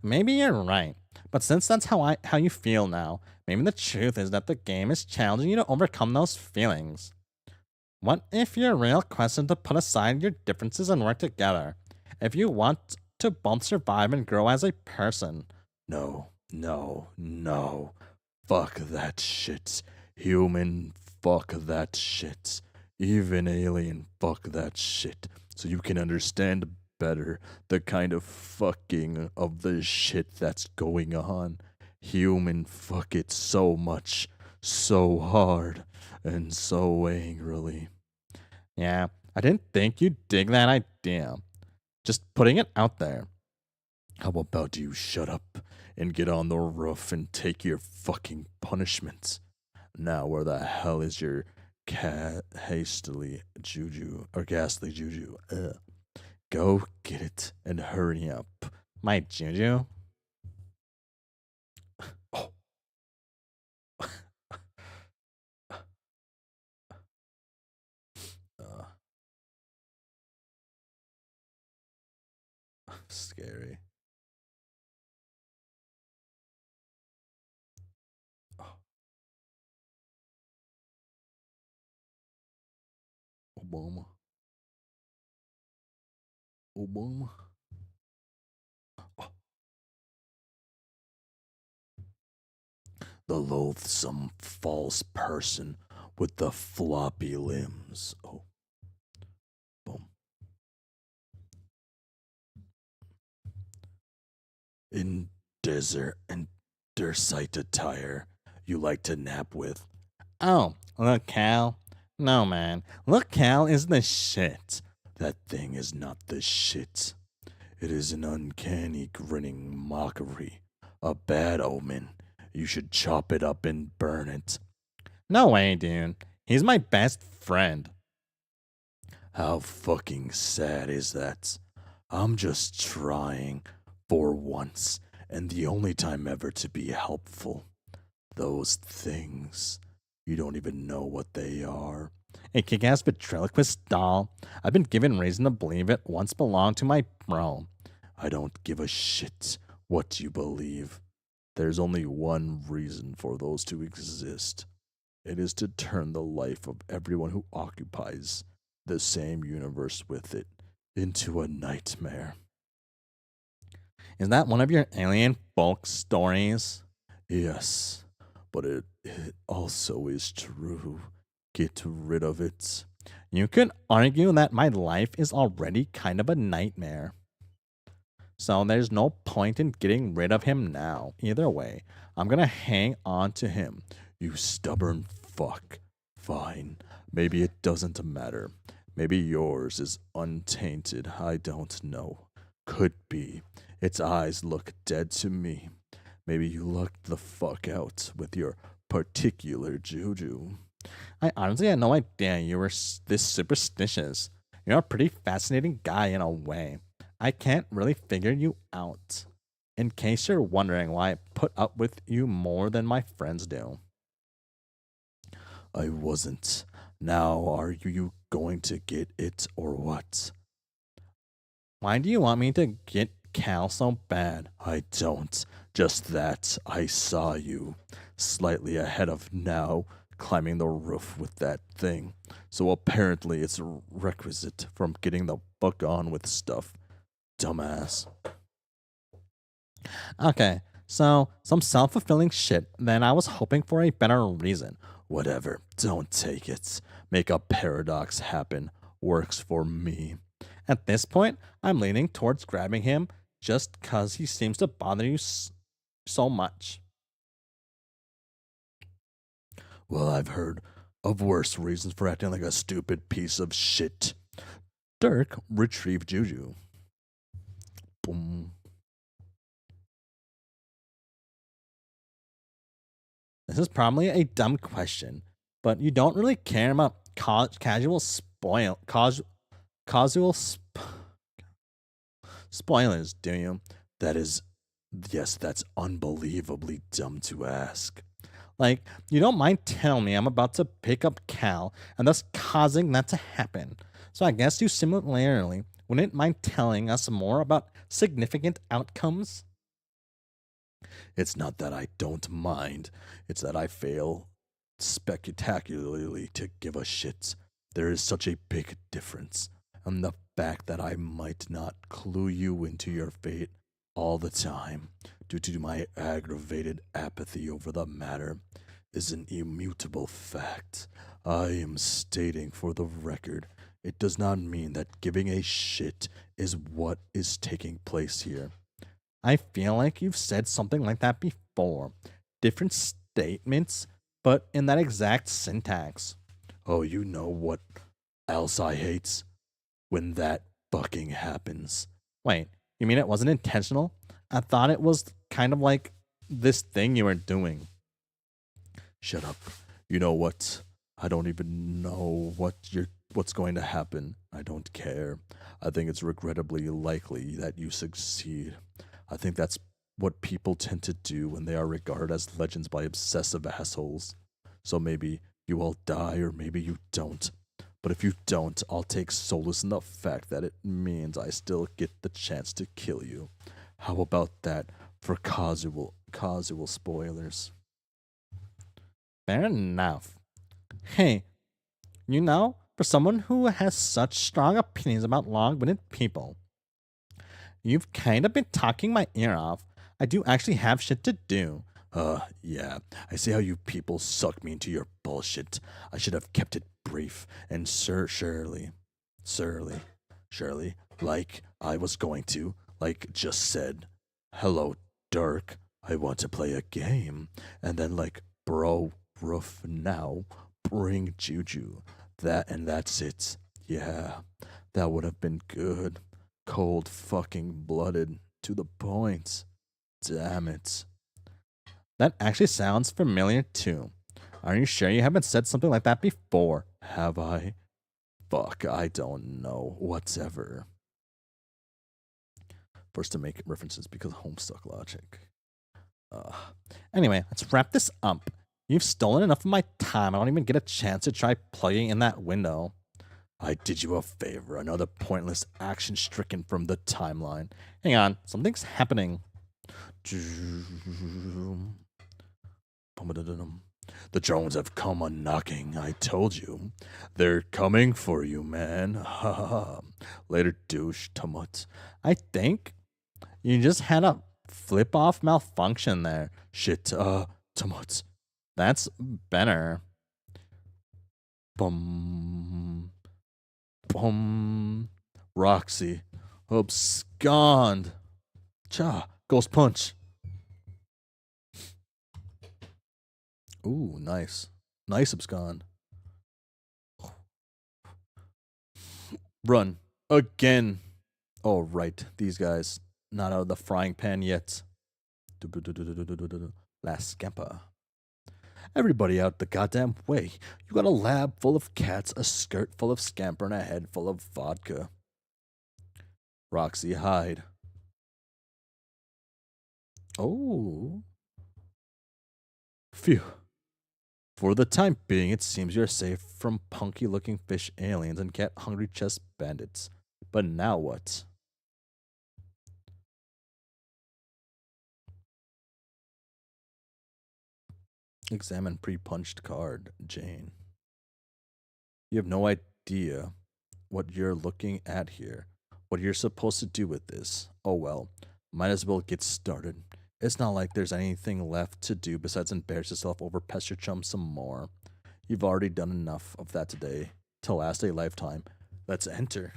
Maybe you're right, but since that's how you feel now, maybe the truth is that the game is challenging you to overcome those feelings. What if your real quest is to put aside your differences and work together? If you want to both survive and grow as a person. No, no, no. Fuck that shit. Human, fuck that shit. Even alien, fuck that shit. So you can understand better the kind of fucking of the shit that's going on. Human, fuck it so much, so hard, and so angrily. Yeah, I didn't think you'd dig that idea. Just putting it out there. How about you shut up and get on the roof and take your fucking punishment? Now, where the hell is your hastily juju or ghastly juju? Go get it and hurry up. My juju? Oh. Scary. Oh. Obama. Obama. Oh. The loathsome false person with the floppy limbs. Oh. Boom. In desert and dersite attire you like to nap with. Oh, look, Cal. No, man. Look, Cal is the shit. That thing is not the shit. It is an uncanny grinning mockery. A bad omen. You should chop it up and burn it. No way, dude. He's my best friend. How fucking sad is that? I'm just trying, for once, and the only time ever to be helpful. Those things, you don't even know what they are. A kick-ass ventriloquist doll. I've been given reason to believe it once belonged to my bro. I don't give a shit what you believe. There's only one reason for those to exist. It is to turn the life of everyone who occupies the same universe with it into a nightmare. Is that one of your alien folk stories? Yes, but it also is true. Get rid of it. You could argue that my life is already kind of a nightmare. So there's no point in getting rid of him now. Either way, I'm gonna hang on to him. You stubborn fuck. Fine. Maybe it doesn't matter. Maybe yours is untainted. I don't know. Could be. Its eyes look dead to me. Maybe you lucked the fuck out with your particular juju. I honestly had no idea you were this superstitious. You're a pretty fascinating guy in a way. I can't really figure you out. In case you're wondering why I put up with you more than my friends do. I wasn't. Now are you going to get it or what? Why do you want me to get Cal so bad? I don't. Just that I saw you, slightly ahead of now, climbing the roof with that thing. So apparently it's a requisite from getting the fuck on with stuff. Dumbass. Okay, so some self-fulfilling shit, then I was hoping for a better reason. Whatever, don't take it. Make a paradox happen. Works for me. At this point, I'm leaning towards grabbing him just cause he seems to bother you so much. Well, I've heard of worse reasons for acting like a stupid piece of shit. Dirk retrieved Juju. Boom. This is probably a dumb question, but you don't really care about spoilers, do you? Yes, that's unbelievably dumb to ask. Like, you don't mind telling me I'm about to pick up Cal and thus causing that to happen. So I guess you similarly wouldn't mind telling us more about significant outcomes? It's not that I don't mind, it's that I fail spectacularly to give a shit. There is such a big difference, and the fact that I might not clue you into your fate all the time due to my aggravated apathy over the matter is an immutable fact. I am stating for the record, it does not mean that giving a shit is what is taking place here. I feel like you've said something like that before. Different statements, but in that exact syntax. Oh, you know what else I hate? When that fucking happens. Wait, you mean it wasn't intentional? I thought it was kind of like this thing you were doing. Shut up. You know what? I don't even know what's going to happen. I don't care. I think it's regrettably likely that you succeed. I think that's what people tend to do when they are regarded as legends by obsessive assholes. So maybe you all die or maybe you don't. But if you don't, I'll take solace in the fact that it means I still get the chance to kill you. How about that for casual spoilers? Fair enough. Hey, you know, for someone who has such strong opinions about long-winded people, you've kind of been talking my ear off. I do actually have shit to do. Yeah. I see how you people suck me into your bullshit. I should have kept it brief and surely, like I was going to, like just said, hello, Dirk, I want to play a game. And then like, bro, roof now, bring Juju. That's it. Yeah, that would have been good. Cold fucking blooded, to the point. Damn it. That actually sounds familiar too. Are you sure you haven't said something like that before? Have I? Fuck, I don't know. Whatever. Forced to make references because of Homestuck logic. Anyway, let's wrap this up. You've stolen enough of my time. I don't even get a chance to try plugging in that window. I did you a favor. Another pointless action stricken from the timeline. Hang on, something's happening. The drones have come a knocking. I told you. They're coming for you, man. Ha ha ha. Later, douche. Tumut. I think you just had a flip off malfunction there. Shit. Tumut. That's better. Bum. Bum. Roxy. Abscond. Cha. Ghost punch. Ooh, nice. Nice abscond. Run. Again. Oh, right. These guys. Not out of the frying pan yet. Last scamper. Everybody out the goddamn way. You got a lab full of cats, a skirt full of scamper, and a head full of vodka. Roxy, hide. Oh. Phew. For the time being, it seems you're safe from punky-looking fish aliens and cat-hungry chest bandits. But now what? Examine pre-punched card, Jane. You have no idea what you're looking at here, what you're supposed to do with this. Oh well, might as well get started. It's not like there's anything left to do besides embarrass yourself over pest your chum some more. You've already done enough of that today to last a lifetime. Let's enter.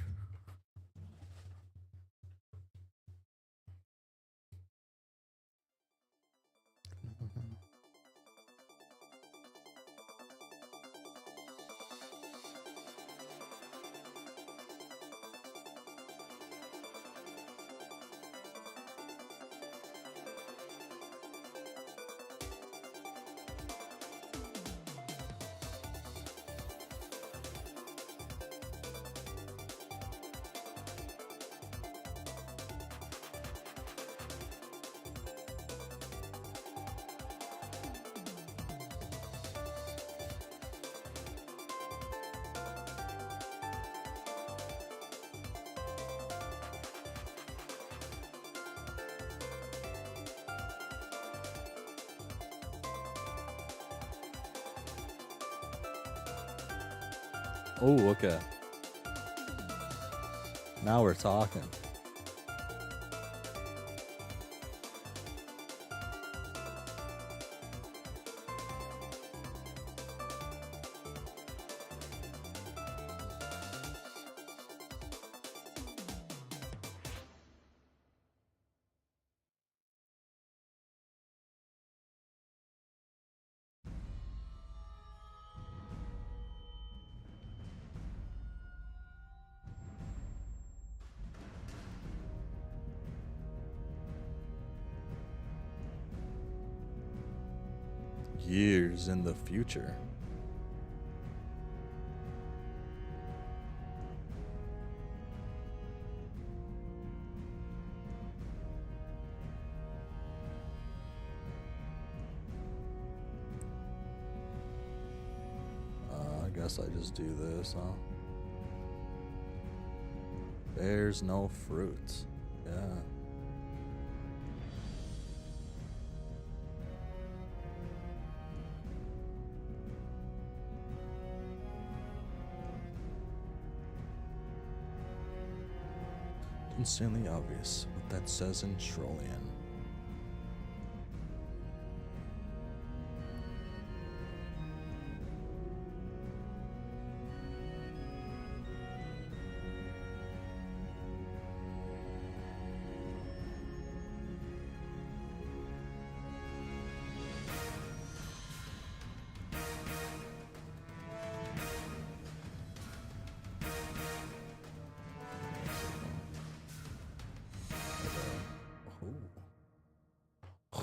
Oh, okay. Now we're talking. Years in the future. I guess I just do this, huh? There's no fruit. Yeah. Insanely obvious what that says in Trollian.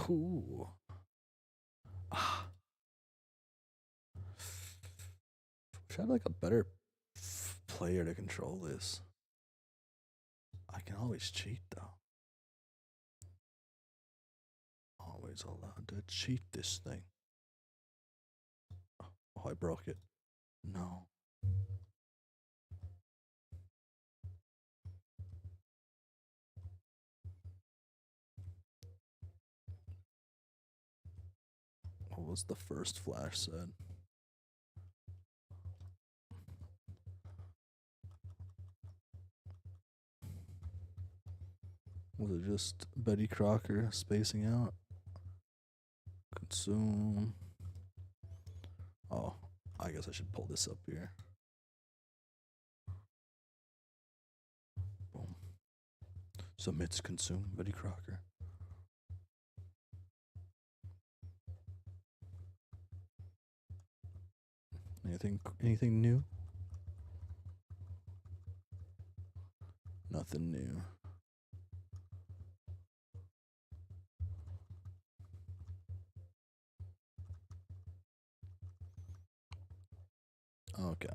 Ooh. Ah. Wish I had like a better player to control this. I can always cheat though. Always allowed to cheat this thing. Oh, I broke it. No. What was the first flash said? Was it just Betty Crocker spacing out? Consume. Oh, I guess I should pull this up here. Boom. Submits consume Betty Crocker. Anything new? Nothing new. Okay.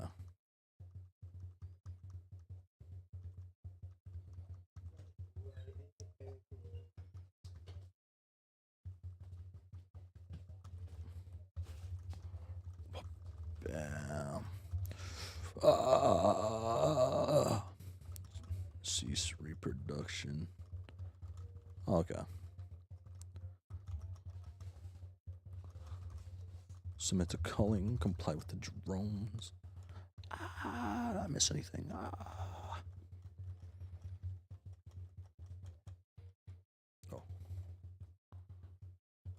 Bam. Cease reproduction. Okay. Submit to culling. Comply with the drones. Did I miss anything? Oh.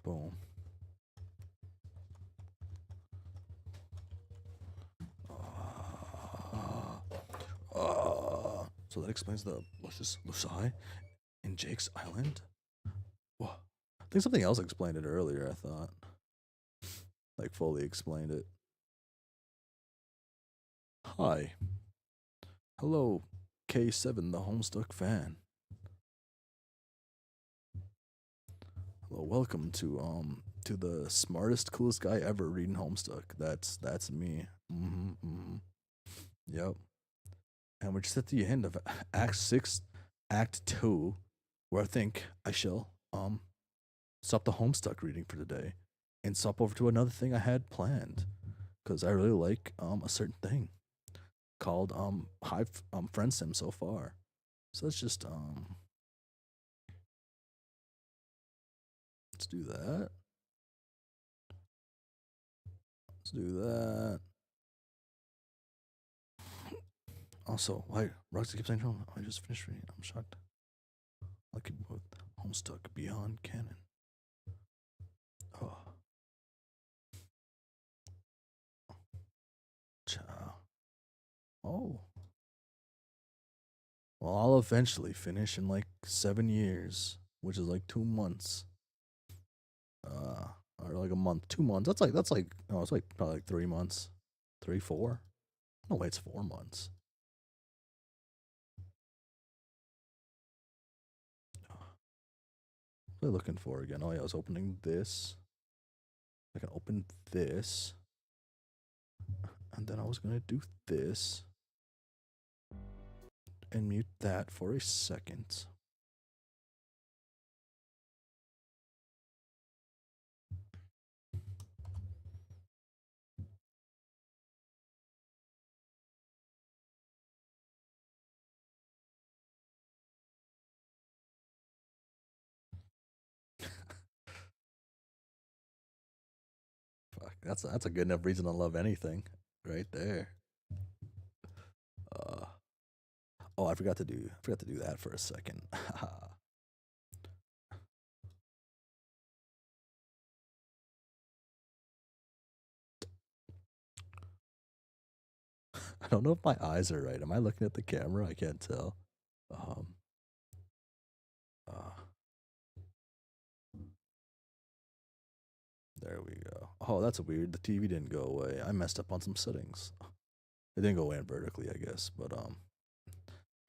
Boom. So that explains the Lucai in Jake's Island. Whoa. I think something else explained it earlier, I thought. Like, fully explained it. Hi. Hello, K7, the Homestuck fan. Hello, welcome to the smartest, coolest guy ever reading Homestuck. That's me. Yep. And we're just at the end of Act 6, Act 2, where I think I shall stop the Homestuck reading for today and swap over to another thing I had planned. Because I really like a certain thing called FriendSim so far. So let's just let's do that. Let's do that. Also, why Roxy keeps saying, "Oh, I just finished reading." I'm shocked. Lucky both Homestuck Beyond Canon. Oh, ciao. Oh. Well, I'll eventually finish in like 7 years, which is like 2 months. Or like a month, 2 months. That's like oh, it's like probably like 3 months, 3, 4. No way, it's 4 months. What am I looking for again? Oh yeah, I was opening this. I can open this, and then I was gonna do this and mute that for a second. Fuck, that's a good enough reason to love anything, right there. Uh, oh, I forgot to do that for a second. I don't know if my eyes are right. Am I looking at the camera? I can't tell. Um, uh, there we go. Oh, that's weird. The TV didn't go away. I messed up on some settings. It didn't go away vertically, I guess. But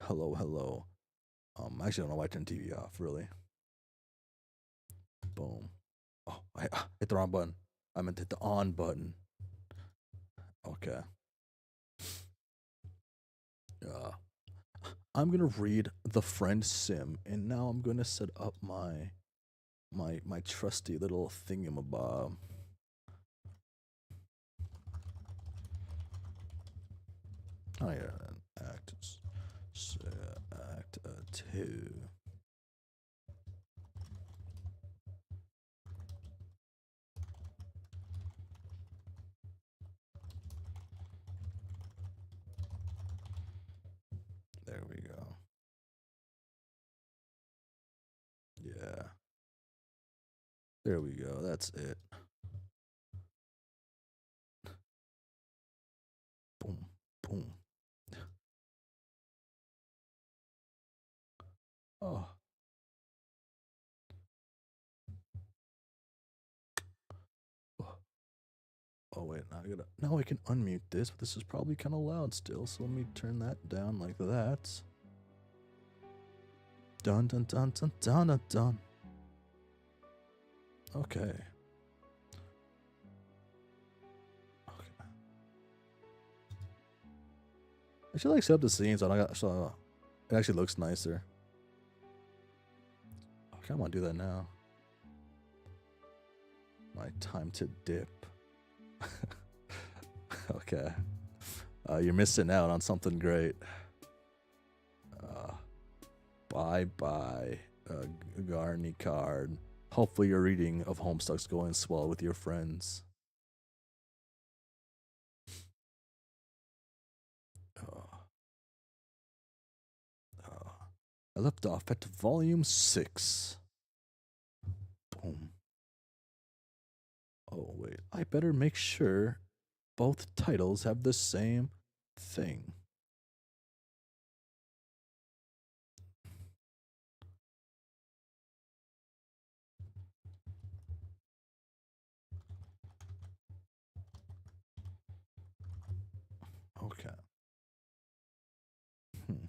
hello, hello. Actually, I don't know why I turned TV off. Really. Boom. Oh, I hit the wrong button. I meant to hit the on button. Okay. I'm gonna read the friend sim, and now I'm gonna set up my trusty little thingamabob. Oh yeah, act act 2. There we go. Yeah. There we go. That's it. Boom, boom. Oh. Oh, oh wait, now I can unmute this, but this is probably kind of loud still, so let me turn that down like that. Dun dun dun dun dun dun dun. Okay. Okay. I should like set up the scene so it actually looks nicer. I kind of want to do that now. My time to dip. Okay. You're missing out on something great. Bye bye, Garney card. Hopefully your reading of Homestuck's going swell with your friends. I left off at volume 6. Boom. Oh wait, I better make sure both titles have the same thing. Okay. Hmm.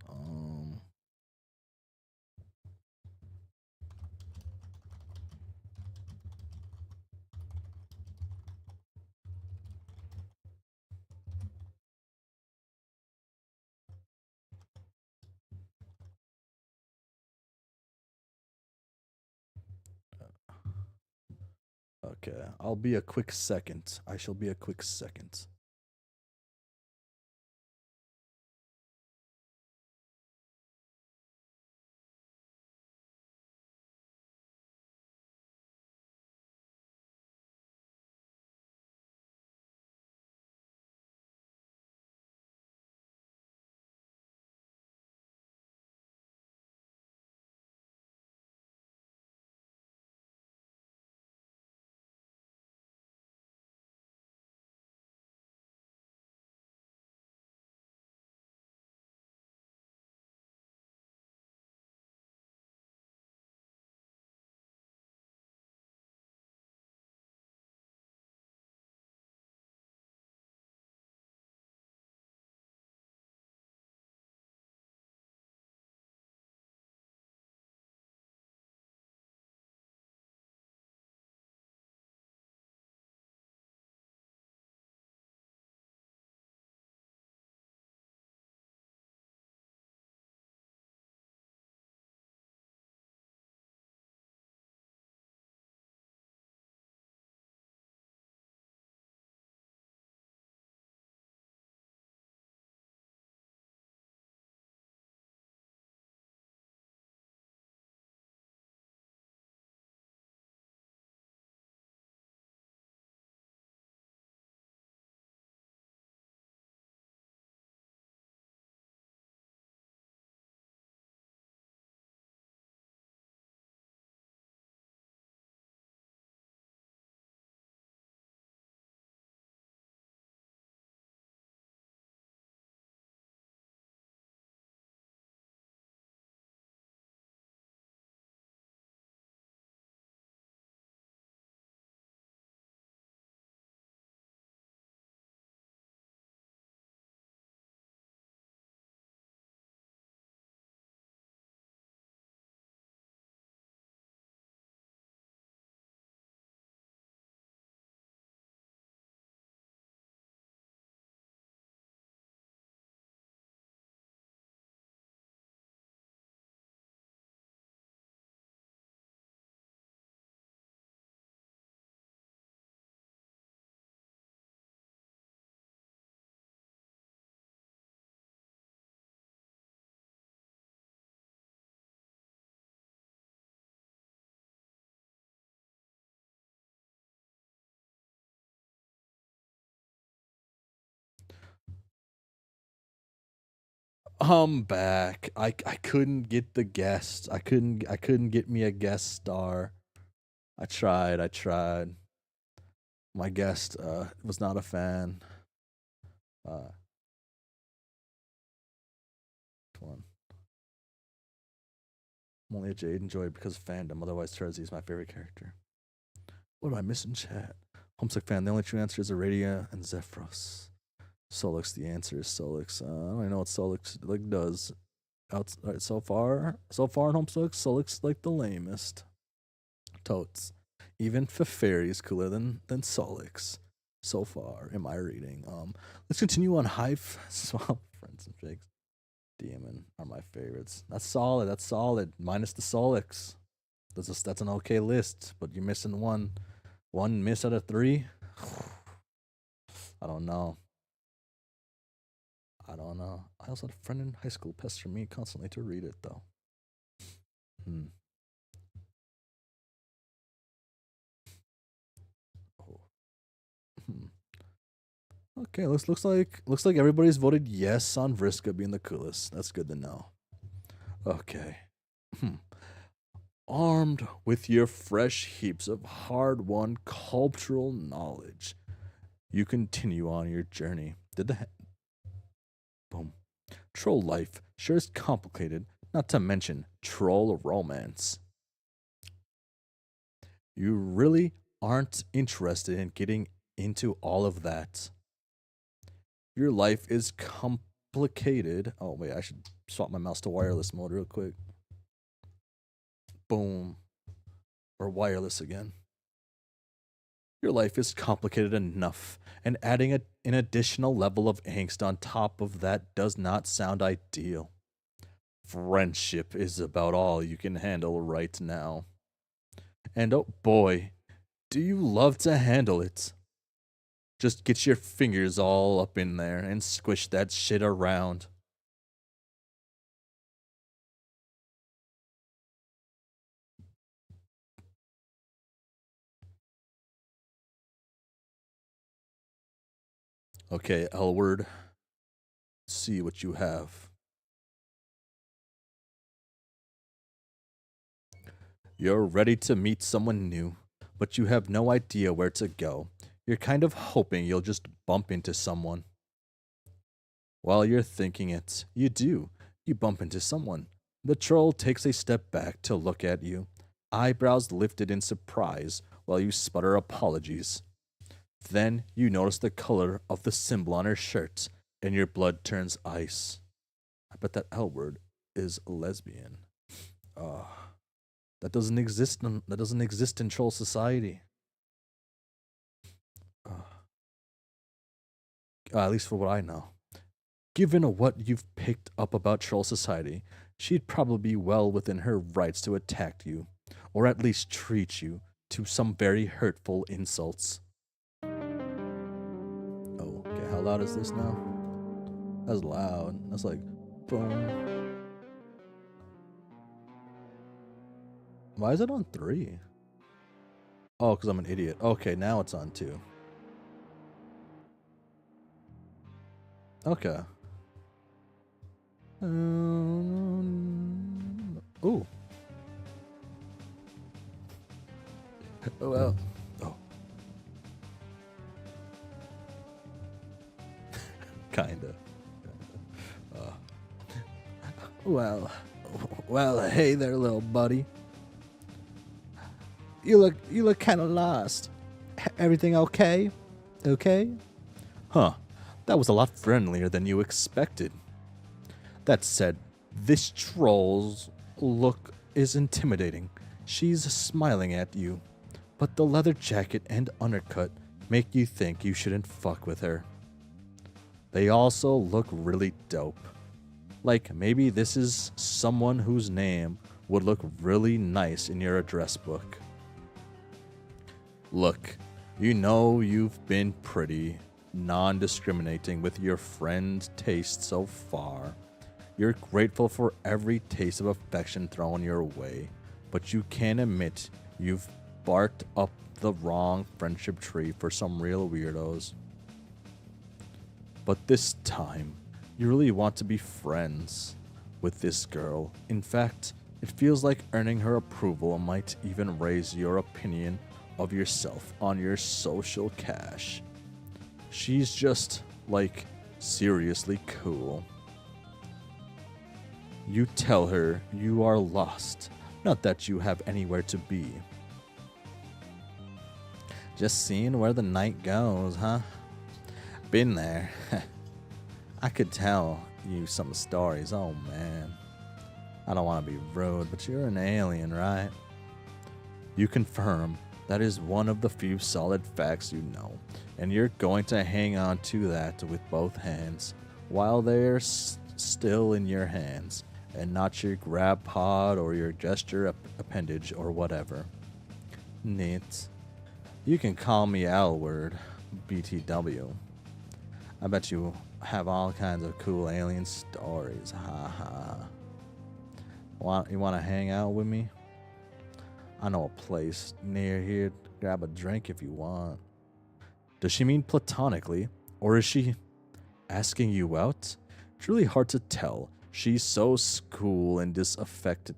Um. Okay, I'll be a quick second. I shall be a quick second. I'm back. I couldn't get the guest. I couldn't get me a guest star. I tried. My guest was not a fan. Come on. I'm only a Jade enjoy because of fandom. Otherwise, Tersey is my favorite character. What do I miss in chat? Homestuck fan. The only true answer is Aradia and Zephyros. Solix. The answer is Solix. I don't even know what Solix like does. Right, so far in Homestuck, Solix like the lamest. Totes. Even Feferi is cooler than Solix. So far in my reading. Let's continue on HIVESWAP FRIENDSIM Shakes. Demon are my favorites. That's solid. Minus the Solix. That's an okay list, but you're missing one. One miss out of 3? I don't know. I also had a friend in high school pester me constantly to read it, though. Okay, looks like everybody's voted yes on Vriska being the coolest. That's good to know. Okay. Armed with your fresh heaps of hard-won cultural knowledge, you continue on your journey. Boom. Troll life sure is complicated, not to mention troll romance. You really aren't interested in getting into all of that. Your life is complicated. Oh, wait, I should swap my mouse to wireless mode real quick. Boom. Or wireless again. Your life is complicated enough, and adding an additional level of angst on top of that does not sound ideal. Friendship is about all you can handle right now. And oh boy, do you love to handle it. Just get your fingers all up in there and squish that shit around. Okay, Elward. Let's see what you have. You're ready to meet someone new, but you have no idea where to go. You're kind of hoping you'll just bump into someone. While you're thinking it, you do. You bump into someone. The troll takes a step back to look at you, eyebrows lifted in surprise while you sputter apologies. Then you notice the color of the symbol on her shirt, and your blood turns ice. I bet that L word is lesbian. That doesn't exist in troll society. At least for what I know. Given what you've picked up about troll society, she'd probably be well within her rights to attack you, or at least treat you to some very hurtful insults. Oh, okay, how loud is this now? That's loud. That's like, boom. Why is it on 3? Oh, because I'm an idiot. Okay, now it's on 2. Okay. Ooh. Oh, well. Oh. Kinda. Well, hey there, little buddy. You look kind of lost. Everything okay? Okay? Huh. That was a lot friendlier than you expected. That said, this troll's look is intimidating. She's smiling at you, but the leather jacket and undercut make you think you shouldn't fuck with her. They also look really dope. Like maybe this is someone whose name would look really nice in your address book. Look, you know you've been pretty non-discriminating with your friend's taste so far. You're grateful for every taste of affection thrown your way, but you can admit you've barked up the wrong friendship tree for some real weirdos. But this time, You really want to be friends with this girl. In fact, it feels like earning her approval might even raise your opinion of yourself on your social cash. She's just, like, seriously cool. You tell her you are lost, not that you have anywhere to be. Just seeing where the night goes, huh? Been there. I could tell you some stories, oh man. I don't want to be rude, but you're an alien, right? You confirm that is one of the few solid facts you know, and you're going to hang on to that with both hands while they're still in your hands, and not your grab pod or your gesture appendage or whatever. Neat. You can call me L-word, BTW. I bet you have all kinds of cool alien stories, haha. You want to hang out with me? I know a place near here. Grab a drink if you want. Does she mean platonically, or is she asking you out? It's really hard to tell. She's so cool and disaffected.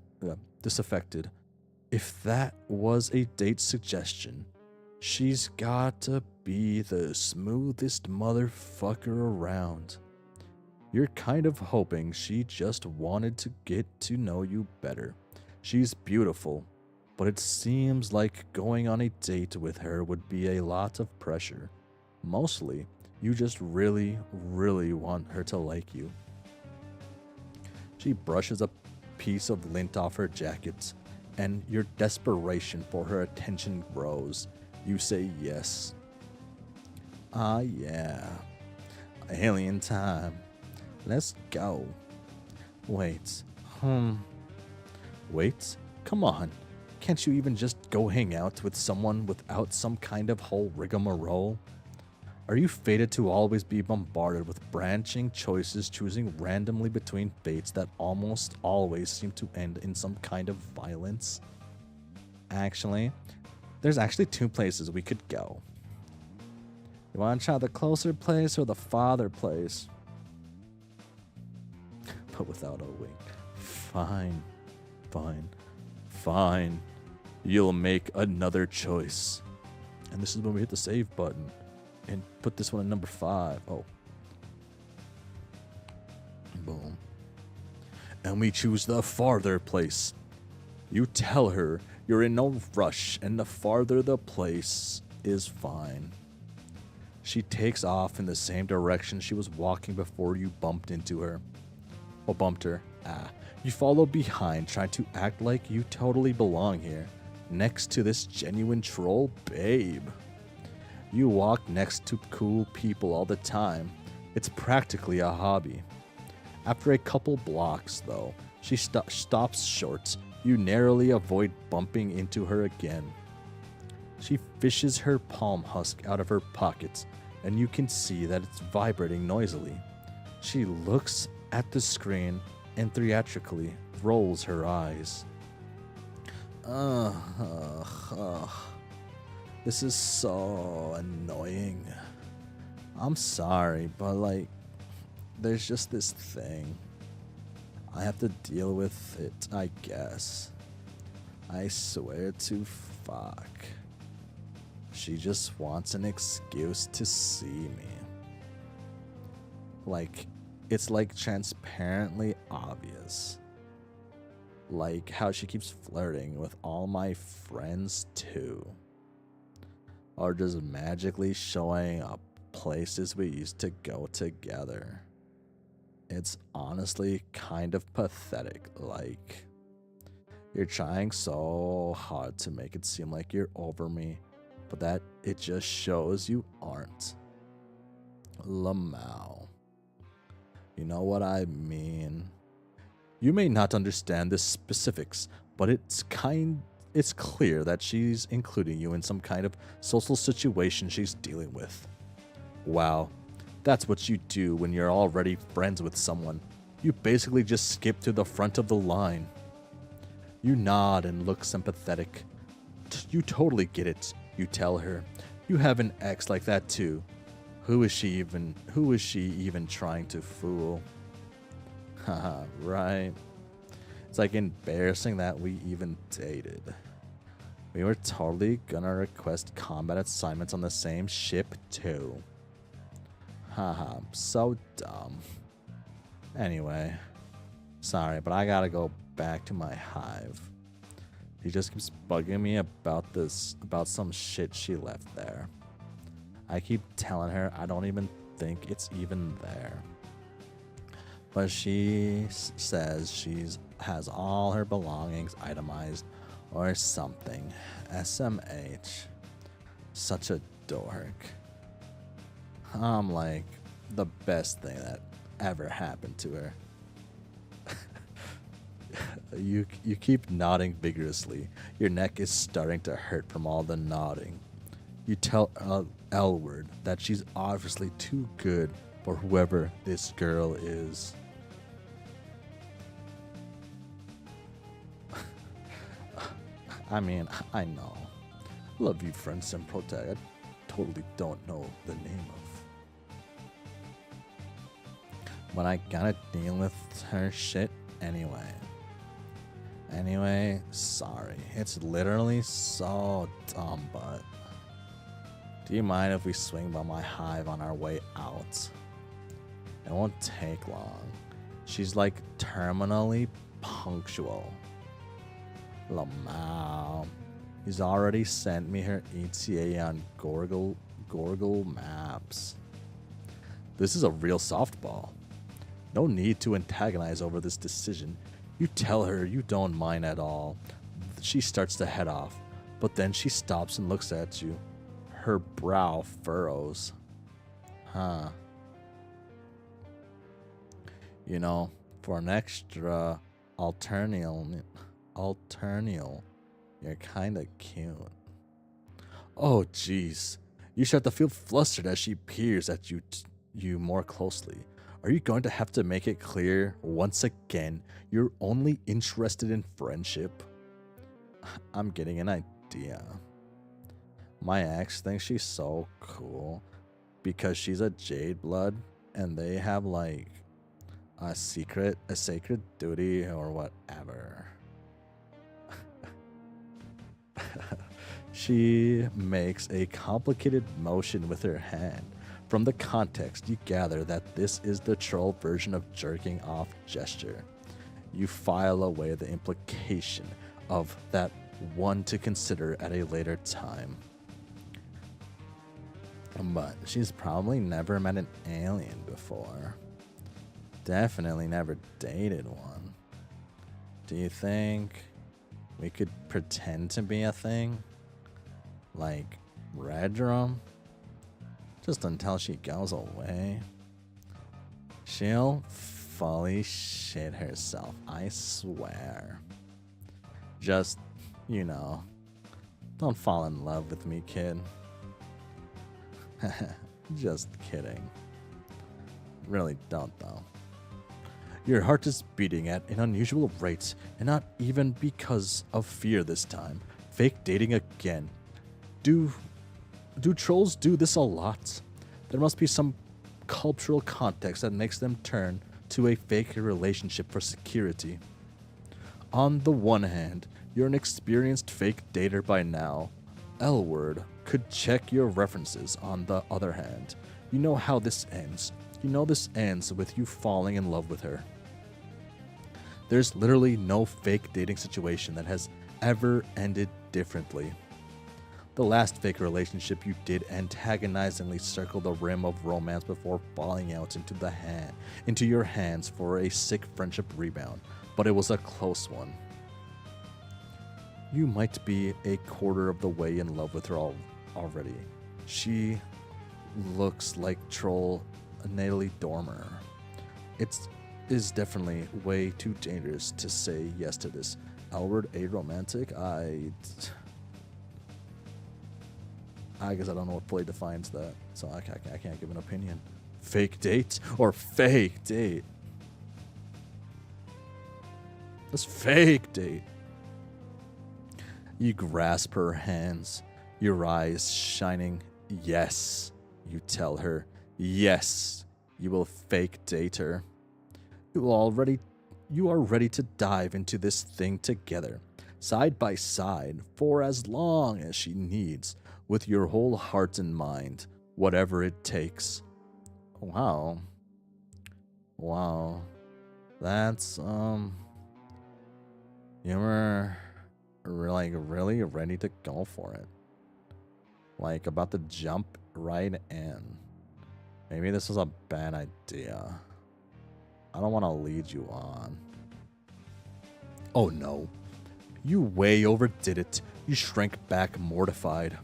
If that was a date suggestion, she's got to be the smoothest motherfucker around. You're kind of hoping she just wanted to get to know you better. She's beautiful, but it seems like going on a date with her would be a lot of pressure. Mostly, you just really, really want her to like you. She brushes a piece of lint off her jacket, and your desperation for her attention grows. You say yes. Ah, yeah. Alien time. Let's go. Wait. Wait? Come on. Can't you even just go hang out with someone without some kind of whole rigmarole? Are you fated to always be bombarded with branching choices, choosing randomly between fates that almost always seem to end in some kind of violence? Actually, there's actually 2 places we could go. You want to try the closer place or the farther place? But without a wink. Fine. You'll make another choice. And this is when we hit the save button. And put this one at number 5. Oh. Boom. And we choose the farther place. You tell her you're in no rush, and the farther the place is fine. She takes off in the same direction she was walking before you bumped into her. Or bumped her. You follow behind, trying to act like you totally belong here, next to this genuine troll babe. You walk next to cool people all the time. It's practically a hobby. After a couple blocks, though, she stops short. You narrowly avoid bumping into her again. She fishes her palm husk out of her pocket, and you can see that it's vibrating noisily. She looks at the screen and theatrically rolls her eyes. This is so annoying. I'm sorry, but like, there's just this thing. I have to deal with it, I guess. I swear to fuck. She just wants an excuse to see me. Like, it's like transparently obvious. Like how she keeps flirting with all my friends too. Or just magically showing up places we used to go together. It's honestly kind of pathetic. Like, you're trying so hard to make it seem like you're over me, but that it just shows you aren't. Lamau. You know what I mean? You may not understand the specifics, but it's clear that she's including you in some kind of social situation she's dealing with. Wow, that's what you do when you're already friends with someone. You basically just skip to the front of the line. You nod and look sympathetic. You totally get it, you tell her. You have an ex like that too. Who is she even trying to fool? Haha, right. It's like embarrassing that we even dated. We were totally gonna request combat assignments on the same ship too. Haha, so dumb. Anyway, sorry, but I gotta go back to my hive. He just keeps bugging me about some shit she left there. I keep telling her I don't even think it's even there. But she says has all her belongings itemized or something. SMH. Such a dork. I'm like the best thing that ever happened to her. You keep nodding vigorously. Your neck is starting to hurt from all the nodding. You tell Elward that she's obviously too good for whoever this girl is. I mean, I know. Love you, Friendsim Protag. I totally don't know the name of. But I gotta deal with her shit anyway. Anyway, sorry. It's literally so dumb, but do you mind if we swing by my hive on our way out? It won't take long. She's like terminally punctual. Lamau. He's already sent me her ETA on Gorgle Maps. This is a real softball. No need to antagonize over this decision. You tell her you don't mind at all. She starts to head off, but then she stops and looks at you. Her brow furrows. Huh. You know, for an extra alternate, you're kinda cute. Oh, jeez. You start to feel flustered as she peers at you more closely. Are you going to have to make it clear once again you're only interested in friendship? I'm getting an idea. My ex thinks she's so cool because she's a Jade Blood and they have like a sacred duty or whatever. She makes a complicated motion with her hand. From the context, you gather that this is the troll version of jerking off gesture. You file away the implication of that one to consider at a later time. But she's probably never met an alien before. Definitely never dated one. Do you think we could pretend to be a thing? Like Red Drum? Just until she goes away. She'll fully shit herself, I swear. Just, you know, don't fall in love with me, kid. Just kidding. Really don't, though. Your heart is beating at an unusual rate, and not even because of fear this time. Fake dating again. Do trolls do this a lot? There must be some cultural context that makes them turn to a fake relationship for security. On the one hand, you're an experienced fake dater by now. L-word could check your references. On the other hand, you know how this ends. You know this ends with you falling in love with her. There's literally no fake dating situation that has ever ended differently. The last fake relationship you did antagonizingly circle the rim of romance before falling out into your hands for a sick friendship rebound, but it was a close one. You might be a quarter of the way in love with her already. She looks like troll Natalie Dormer. It is definitely way too dangerous to say yes to this. Albert aromantic? I guess I don't know what fully defines that, so I can't give an opinion. Fake date or fake date? Let's fake date. You grasp her hands, your eyes shining. Yes, you tell her. Yes, you will fake date her. You are ready to dive into this thing together, side by side, for as long as she needs, with your whole heart and mind, whatever it takes. Wow. Wow. That's, you were like really ready to go for it. Like about to jump right in. Maybe this was a bad idea. I don't want to lead you on. Oh no. You way overdid it. You shrank back mortified.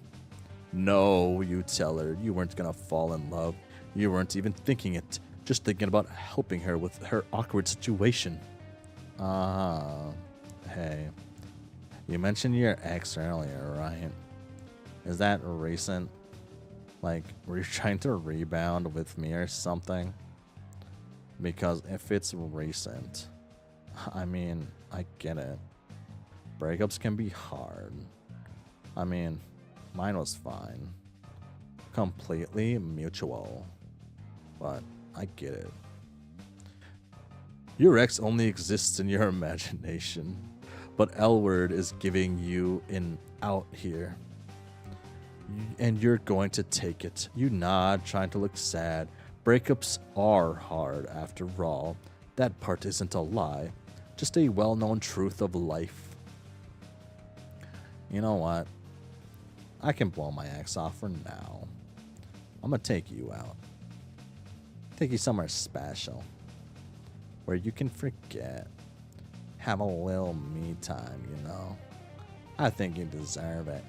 No, you tell her. You weren't gonna fall in love. You weren't even thinking it. Just thinking about helping her with her awkward situation. Hey. You mentioned your ex earlier, right? Is that recent? Like, were you trying to rebound with me or something? Because if it's recent, I mean, I get it. Breakups can be hard. I mean, mine was fine. Completely mutual. But I get it. Your ex only exists in your imagination. But L-Word is giving you an out here. And you're going to take it. You nod, trying to look sad. Breakups are hard after all. That part isn't a lie. Just a well-known truth of life. You know what? I can blow my ex off for now. I'm gonna take you out. Take you somewhere special. Where you can forget. Have a little me time, you know? I think you deserve it.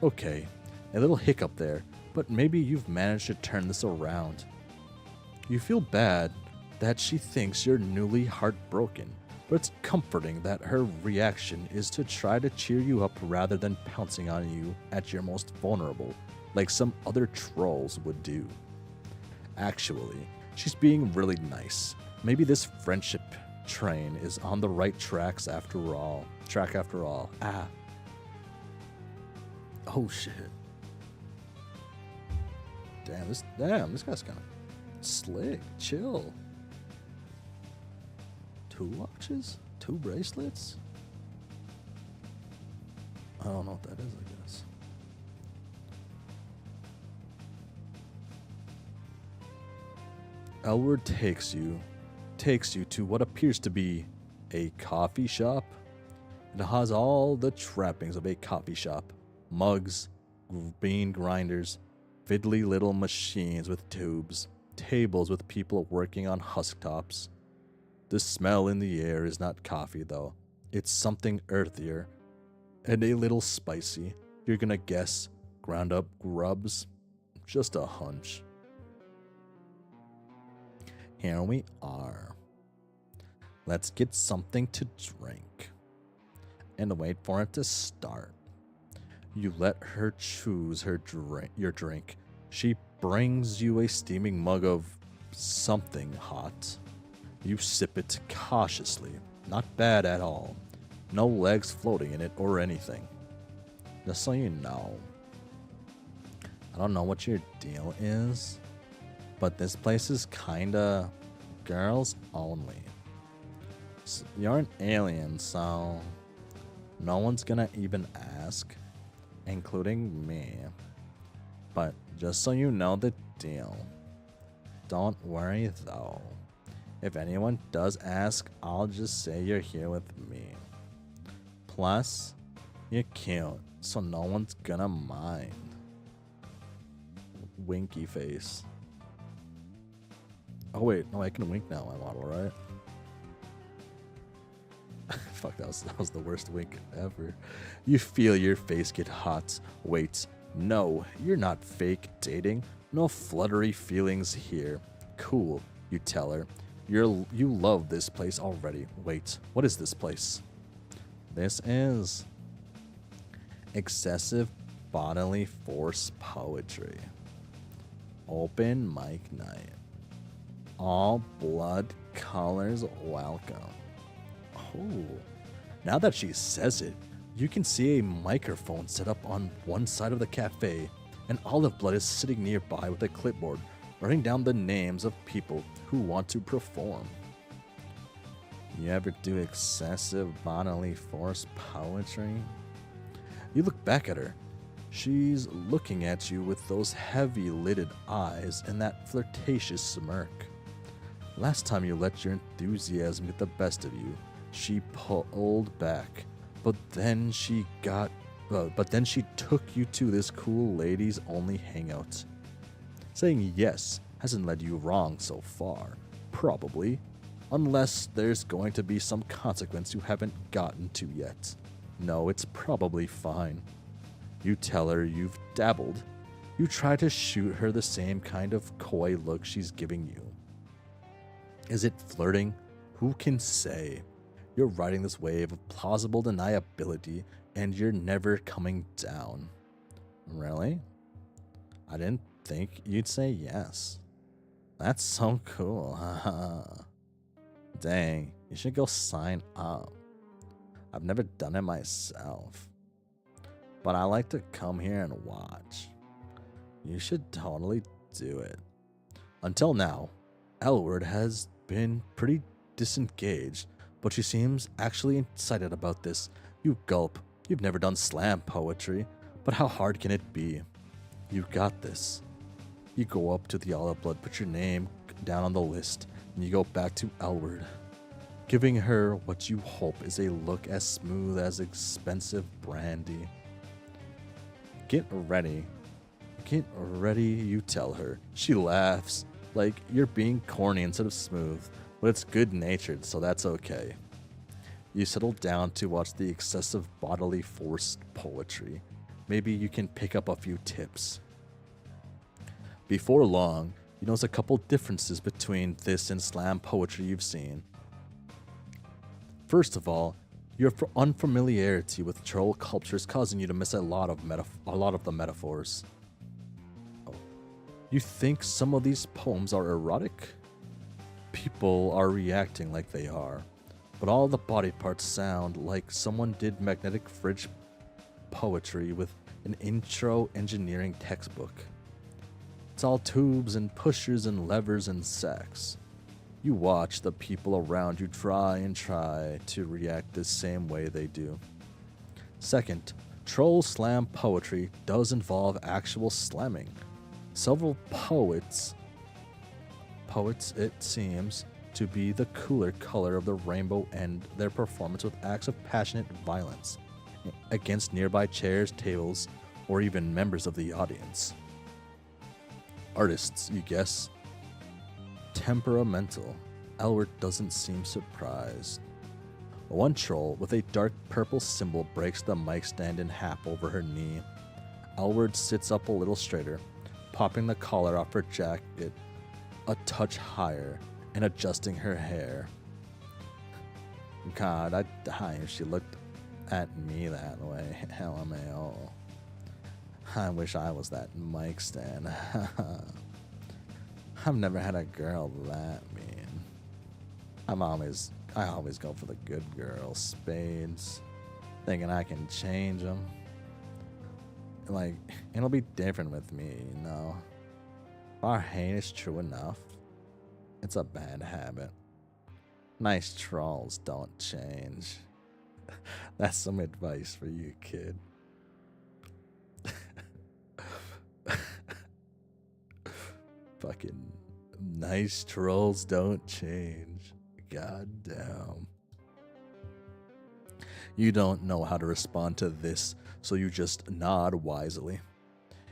Okay, a little hiccup there, but maybe you've managed to turn this around. You feel bad that she thinks you're newly heartbroken, but it's comforting that her reaction is to try to cheer you up rather than pouncing on you at your most vulnerable, like some other trolls would do. Actually, she's being really nice. Maybe this friendship train is on the right tracks after all. Ah. Oh shit. Damn, this guy's kind of slick. Chill. 2 watches? 2 bracelets? I don't know what that is, I guess. Elward takes you to what appears to be a coffee shop. It has all the trappings of a coffee shop. Mugs, bean grinders, fiddly little machines with tubes, tables with people working on husk tops. The smell in the air is not coffee though. It's something earthier and a little spicy. You're gonna guess ground up grubs? Just a hunch. Here we are. Let's get something to drink and wait for it to start. You let her choose your drink. She brings you a steaming mug of something hot. You sip it cautiously. Not bad at all. No legs floating in it or anything. Just so you know. I don't know what your deal is, but this place is kinda girls only. So you're an alien, so no one's gonna even ask, including me. But just so you know the deal. Don't worry though. If anyone does ask, I'll just say you're here with me. Plus, you're cute, so no one's gonna mind. Winky face. Oh wait, no, I can wink now, my model, right? Fuck, that was the worst wink ever. You feel your face get hot. Wait, no, you're not fake dating. No fluttery feelings here. Cool, you tell her. You love this place already. Wait, what is this place? This is excessive bodily force poetry. Open mic night. All blood colors welcome. Oh, now that she says it, you can see a microphone set up on one side of the cafe, and Olive Blood is sitting nearby with a clipboard, writing down the names of people who want to perform. You ever do excessive bodily force poetry? You look back at her. She's looking at you with those heavy-lidded eyes and that flirtatious smirk. Last time you let your enthusiasm get the best of you, she pulled back, but then she took you to this cool ladies only hangout. Saying yes hasn't led you wrong so far, probably, unless there's going to be some consequence you haven't gotten to yet. No, it's probably fine. You tell her you've dabbled. You try to shoot her the same kind of coy look she's giving you. Is it flirting? Who can say? You're riding this wave of plausible deniability and you're never coming down. Really? I didn't think you'd say yes. That's so cool. Dang, you should go sign up. I've never done it myself, but I like to come here and watch. You should totally do it. Until now, Elward has been pretty disengaged, but she seems actually excited about this. You gulp. You've never done slam poetry, but how hard can it be? You got this. You go up to the Olive Blood, put your name down on the list, and you go back to Elward, giving her what you hope is a look as smooth as expensive brandy. Get ready, you tell her. She laughs, like you're being corny instead of smooth, but it's good-natured, so that's okay. You settle down to watch the excessive bodily force poetry. Maybe you can pick up a few tips. Before long, you notice a couple differences between this and slam poetry you've seen. First of all, your unfamiliarity with troll culture is causing you to miss a lot of the metaphors. Oh. You think some of these poems are erotic? People are reacting like they are, but all the body parts sound like someone did magnetic fridge poetry with an intro engineering textbook. It's all tubes and pushers and levers and sex. You watch the people around you try to react the same way they do. Second, troll slam poetry does involve actual slamming. Several poets, it seems, to be the cooler color of the rainbow end their performance with acts of passionate violence against nearby chairs, tables, or even members of the audience. Artists, you guess? Temperamental. Elward doesn't seem surprised. One troll with a dark purple symbol breaks the mic stand in half over her knee. Elward sits up a little straighter, popping the collar off her jacket a touch higher and adjusting her hair. God, I'd die if she looked at me that way. LMAO. I wish I was that mic stand. I've never had a girl that mean. I always go for the good girls, spades, thinking I can change them. Like, it'll be different with me, you know. If our hate is true enough, it's a bad habit. Nice trolls don't change. That's some advice for you, kid. Fucking nice trolls don't change. God damn. You don't know how to respond to this, so you just nod wisely.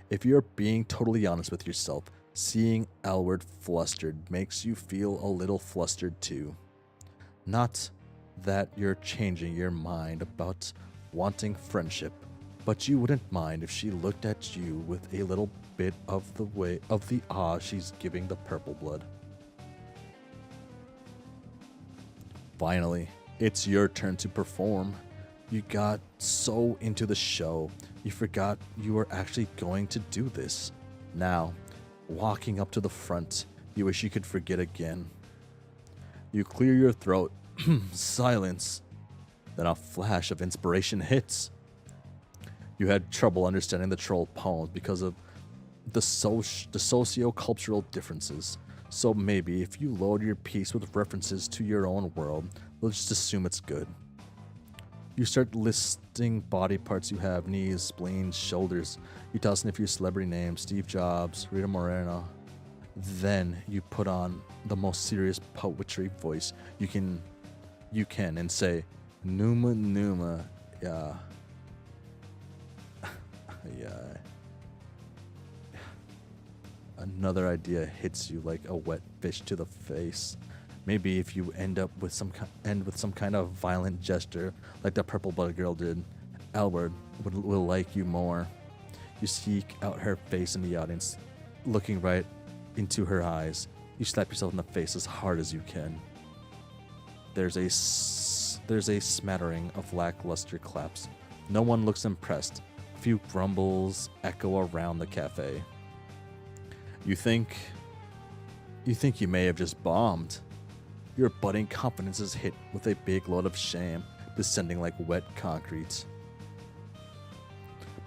If you're being totally honest with yourself, seeing Elward flustered makes you feel a little flustered too. Not that you're changing your mind about wanting friendship, but you wouldn't mind if she looked at you with a little bit of the awe she's giving the purple blood. Finally, it's your turn to perform. You got so into the show, you forgot you were actually going to do this. Now, walking up to the front, you wish you could forget again. You clear your throat, silence. Then a flash of inspiration hits. You had trouble understanding the troll poems because of the socio-cultural differences. So maybe if you load your piece with references to your own world, we'll just assume it's good. You start listing body parts you have: knees, spleens, shoulders. You toss in a few celebrity names: Steve Jobs, Rita Moreno. Then you put on the most serious poetry voice you can and say, Numa Numa, yeah. Yeah. Another idea hits you like a wet fish to the face. Maybe if you end with some kind of violent gesture, like the purple blooded girl did, Albert will like you more. You seek out her face in the audience, looking right into her eyes. You slap yourself in the face as hard as you can. There's a smattering of lackluster claps. No one looks impressed. A few grumbles echo around the cafe. You think you may have just bombed. Your budding confidence is hit with a big load of shame, descending like wet concrete.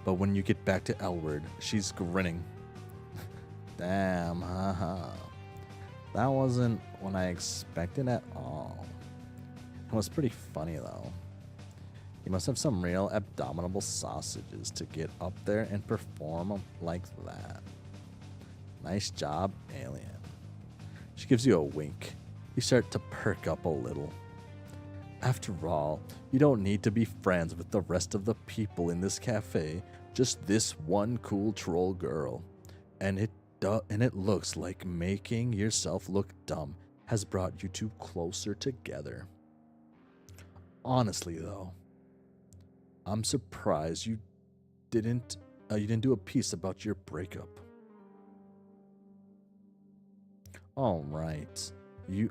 But when you get back to Elward, she's grinning. Damn, haha. That wasn't what I expected at all. It was pretty funny though. You must have some real abdominal sausages to get up there and perform like that. Nice job, alien. She gives you a wink. You start to perk up a little. After all, you don't need to be friends with the rest of the people in this cafe, just this one cool troll girl. And it looks like making yourself look dumb has brought you two closer together. Honestly though, I'm surprised you didn't do a piece about your breakup. All right. You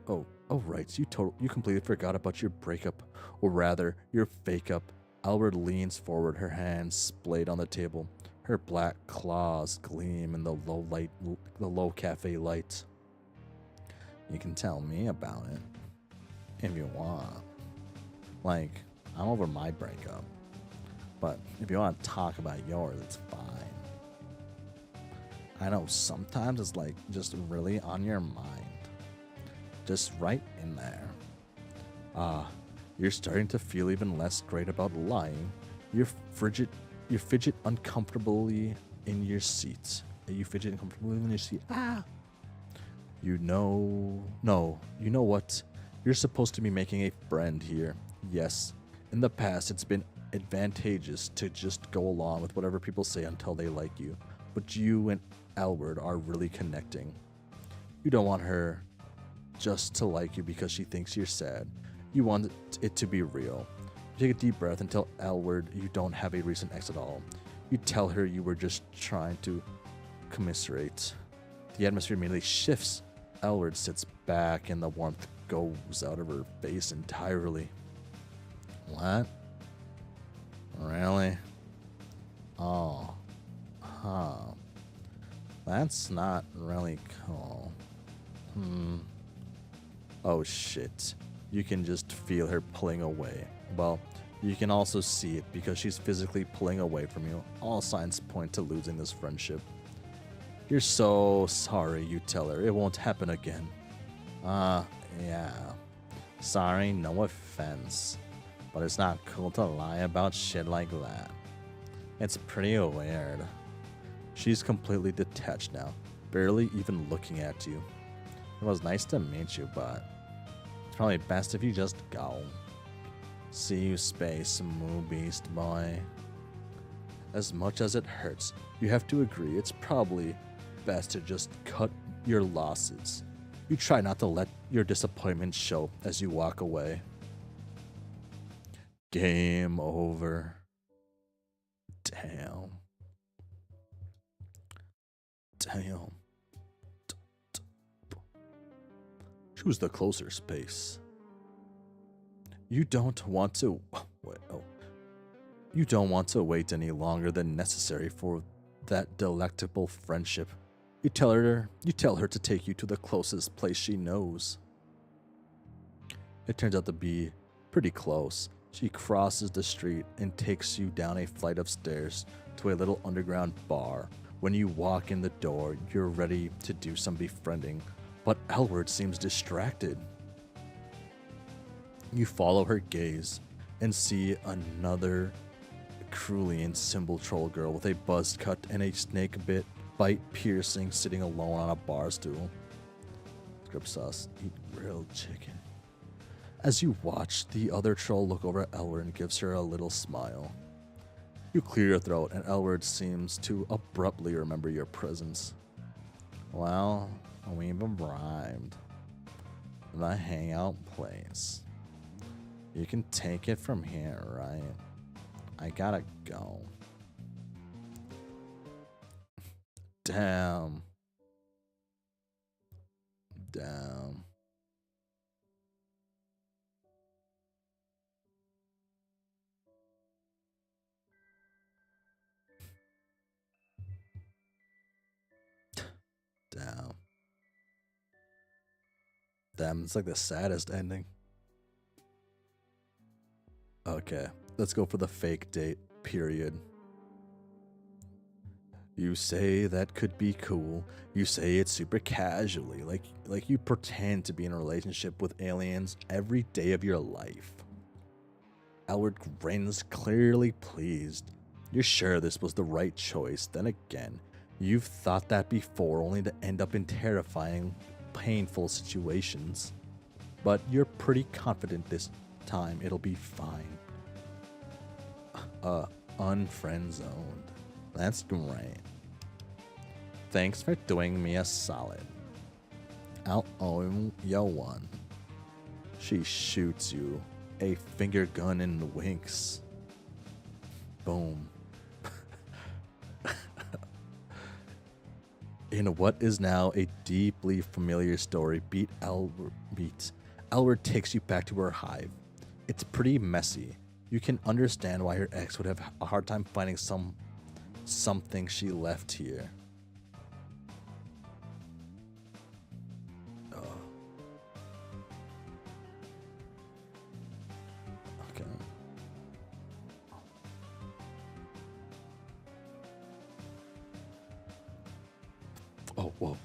completely forgot about your breakup, or rather, your fake-up. Albert leans forward, her hands splayed on the table. Her black claws gleam in the low cafe light. You can tell me about it if you want. Like, I'm over my breakup. But if you want to talk about yours, it's fine. I know sometimes it's like just really on your mind. Just right in there. You're starting to feel even less great about lying. You fidget uncomfortably in your seat. You know what? You're supposed to be making a friend here. Yes. In the past, it's been advantageous to just go along with whatever people say until they like you. But you and Albert are really connecting. You don't want her just to like you because she thinks you're sad. You want it to be real. You take a deep breath and tell Albert you don't have a recent ex at all. You tell her you were just trying to commiserate. The atmosphere immediately shifts. Albert sits back and the warmth goes out of her face entirely. What? Really? Oh. Huh. That's not really cool. Oh shit. You can just feel her pulling away. Well, you can also see it because she's physically pulling away from you. All signs point to losing this friendship. You're so sorry, you tell her. It won't happen again. Yeah. Sorry, no offense. But it's not cool to lie about shit like that. It's pretty weird. She's completely detached now, barely even looking at you. It was nice to meet you, but it's probably best if you just go. See you, space moo beast boy. As much as it hurts, you have to agree it's probably best to just cut your losses. You try not to let your disappointment show as you walk away. Game over. Damn. Choose the closer space. You don't want to wait any longer than necessary for that delectable friendship. You tell her to take you to the closest place she knows. It turns out to be pretty close. She crosses the street and takes you down a flight of stairs to a little underground bar When you walk in the door, you're ready to do some befriending, but Elward seems distracted. You follow her gaze and see another Crulian symbol troll girl with a buzz cut and a snake bite piercing sitting alone on a bar stool. Script sauce, eat grilled chicken. As you watch, the other troll look over at Elward and gives her a little smile. You clear your throat, and Elward seems to abruptly remember your presence. Well, we've arrived. The hangout place. You can take it from here, right? I gotta go. Damn. Damn. Damn. Damn, it's like the saddest ending. Okay, let's go for the fake date, period. You say that could be cool. You say it super casually, like you pretend to be in a relationship with aliens every day of your life. Elward grins, clearly pleased. You're sure this was the right choice. Then again, you've thought that before, only to end up in terrifying, painful situations. But you're pretty confident this time it'll be fine. Unfriend zoned. That's great. Thanks for doing me a solid. I'll owe you one. She shoots you a finger gun and winks. Boom. In what is now a deeply familiar story, Elward takes you back to her hive. It's pretty messy. You can understand why her ex would have a hard time finding something she left here. Okay. Oh, whoa.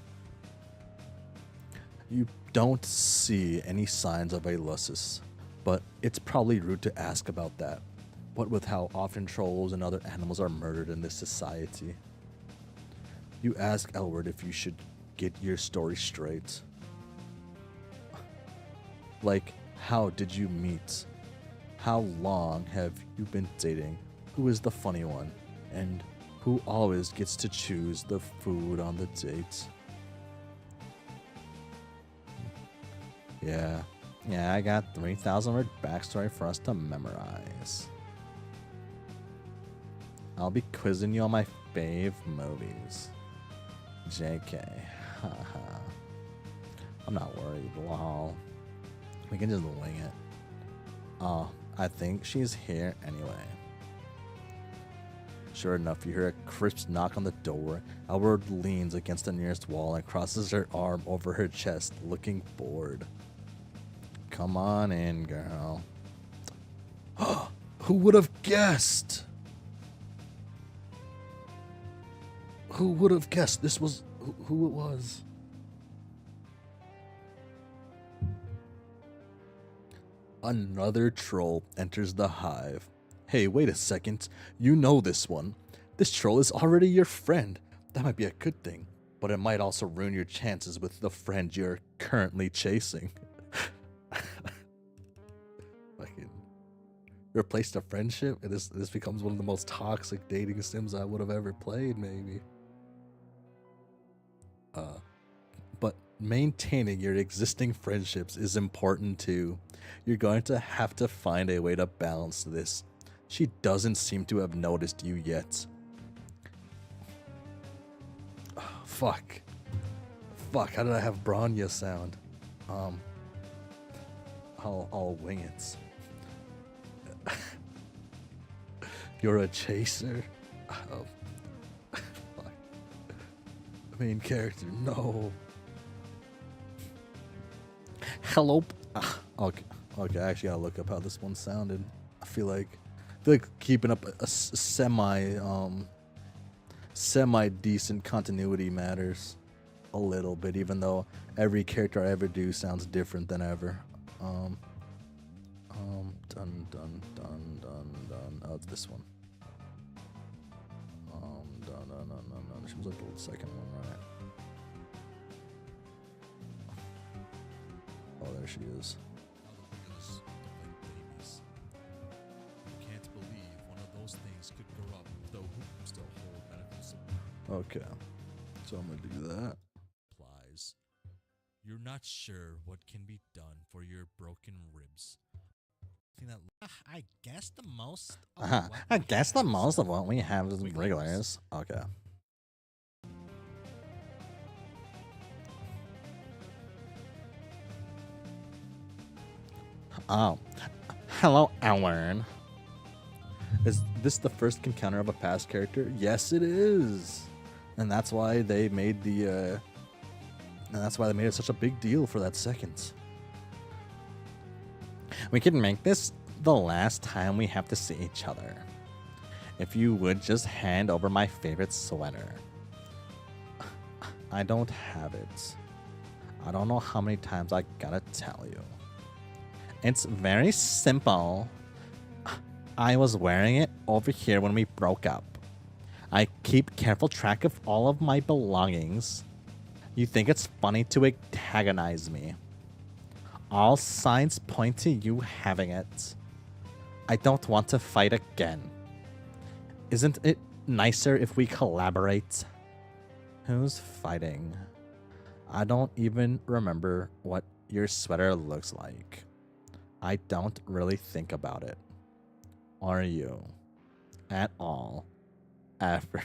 You don't see any signs of a lusus, but it's probably rude to ask about that. What with how often trolls and other animals are murdered in this society. You ask Elward if you should get your story straight. Like, how did you meet? How long have you been dating? Who is the funny one? And who always gets to choose the food on the date? Yeah, I got 3,000 word backstory for us to memorize. I'll be quizzing you on my fave movies. JK, haha. I'm not worried, lol. We can just wing it. Oh, I think she's here anyway. Sure enough, you hear a crisp knock on the door. Elward leans against the nearest wall and crosses her arm over her chest, looking bored. Come on in, girl. Who would have guessed? Who would have guessed this was who it was? Another troll enters the hive. Hey, wait a second. You know this one. This troll is already your friend. That might be a good thing, but it might also ruin your chances with the friend you're currently chasing. Fucking replace the friendship, and this becomes one of the most toxic dating sims I would have ever played, maybe. But maintaining your existing friendships is important too. You're going to have to find a way to balance this. She doesn't seem to have noticed you yet. Oh, fuck, how did I have Branya sound? I'll wing it. You're a chaser? Oh. Fuck. Main character, no. Hello. Okay, I actually gotta look up how this one sounded. I feel like keeping up a semi semi-decent continuity matters. A little bit, even though every character I ever do sounds different than ever. Oh, it's this one. She was like the second one, right? Oh, there she is. Can't believe one of those things could grow up, though who can still hold medical support. Okay, so I'm gonna do that. Applies. You're not sure what can be done for your broken ribs. I guess the most. I guess the most of what we have is regulars. Okay. Oh, hello, Ellen. Is this the first encounter of a past character? Yes, it is, and that's why they made the. And that's why they made it such a big deal for that second. We can make this the last time we have to see each other. If you would just hand over my favorite sweater. I don't have it. I don't know how many times I gotta tell you. It's very simple. I was wearing it over here when we broke up. I keep careful track of all of my belongings. You think it's funny to antagonize me. All signs point to you having it. I don't want to fight again. Isn't it nicer if we collaborate? Who's fighting? I don't even remember what your sweater looks like. I don't really think about it. Are you? At all. Ever.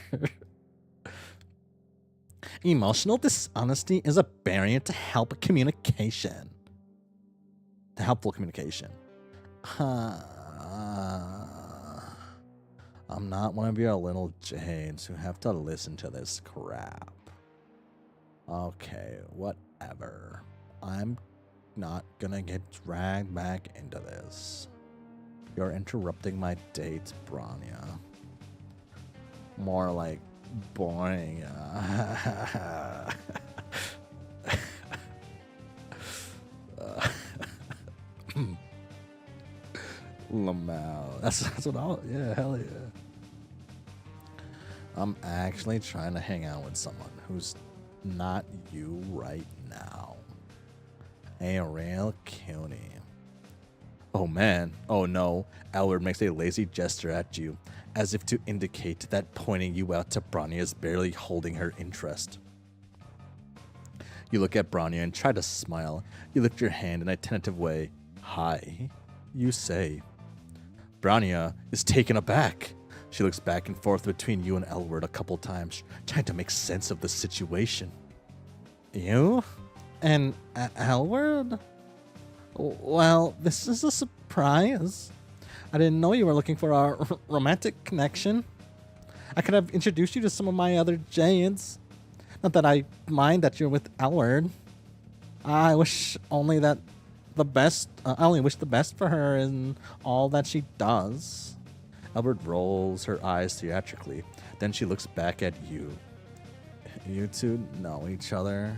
Emotional dishonesty is a barrier to helpful communication. I'm not one of your little jades who have to listen to this crap. Okay, whatever. I'm not gonna get dragged back into this. You're interrupting my date, Branya. More like boring. Lamau. That's what I'll. Yeah, hell yeah. I'm actually trying to hang out with someone who's not you right now. A real cutie. Oh man. Oh no. Elward makes a lazy gesture at you, as if to indicate that pointing you out to Branya is barely holding her interest. You look at Branya and try to smile. You lift your hand in a tentative way. Hi, you say. Branya is taken aback. She looks back and forth between you and Elward a couple times, trying to make sense of the situation. You? And Elward? Well, this is a surprise. I didn't know you were looking for a romantic connection. I could have introduced you to some of my other Jades. Not that I mind that you're with Elward. I wish only that the best. I only wish the best for her in all that she does. Elward rolls her eyes theatrically. Then she looks back at you. You two know each other?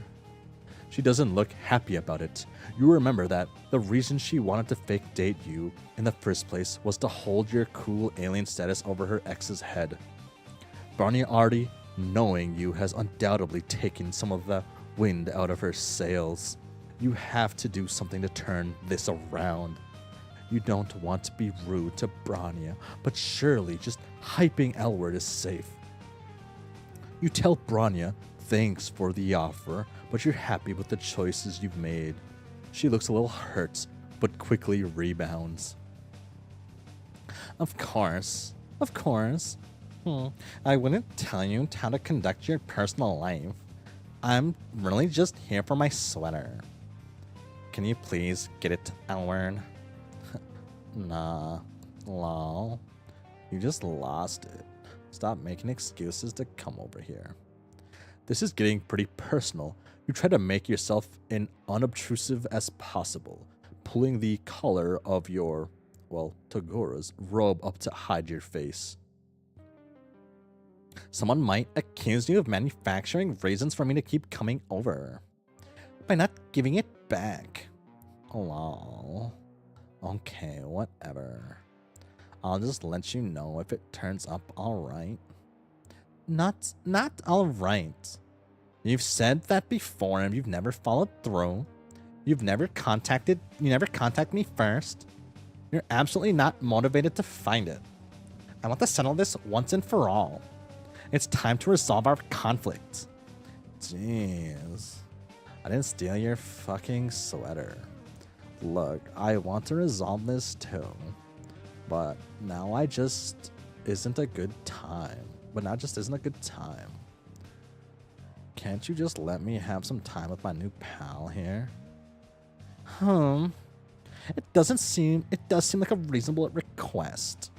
She doesn't look happy about it. You remember that the reason she wanted to fake date you in the first place was to hold your cool alien status over her ex's head. Branya already knowing you has undoubtedly taken some of the wind out of her sails. You have to do something to turn this around. You don't want to be rude to Branya, but surely just hyping Elward is safe. You tell Branya thanks for the offer, but you're happy with the choices you've made. She looks a little hurt, but quickly rebounds. Of course. I wouldn't tell you how to conduct your personal life. I'm really just here for my sweater. Can you please get it, Elward? Nah, lol. You just lost it. Stop making excuses to come over here. This is getting pretty personal. You try to make yourself as unobtrusive as possible, pulling the collar of your, well, Togura's robe up to hide your face. Someone might accuse you of manufacturing reasons for me to keep coming over by not giving it back. Oh, wow. Okay, whatever. I'll just let you know if it turns up alright. Not alright. You've said that before and you've never followed through. You never contact me first. You're absolutely not motivated to find it. I want to settle this once and for all. It's time to resolve our conflict. Jeez. I didn't steal your fucking sweater. Look, I want to resolve this too. But now isn't a good time. Can't you just let me have some time with my new pal here? It does seem like a reasonable request.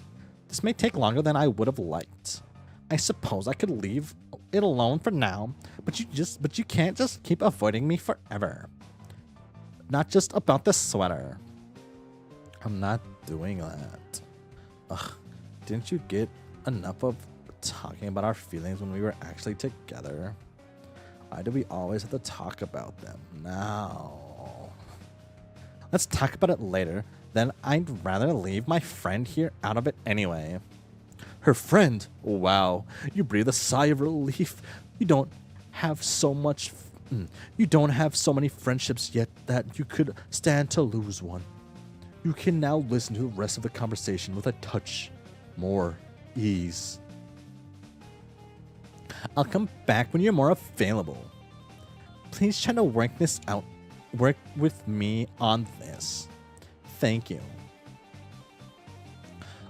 This may take longer than I would have liked. I suppose I could leave it alone for now, but you can't just keep avoiding me forever. Not just about the sweater. I'm not doing that. Ugh, didn't you get enough of talking about our feelings when we were actually together? Why do we always have to talk about them now? Let's talk about it later. Then I'd rather leave my friend here out of it anyway. Her friend? Wow, you breathe a sigh of relief. You don't have so many friendships yet that you could stand to lose one. You can now listen to the rest of the conversation with a touch more ease. I'll come back when you're more available. Please try to work this out. Work with me on this. Thank you.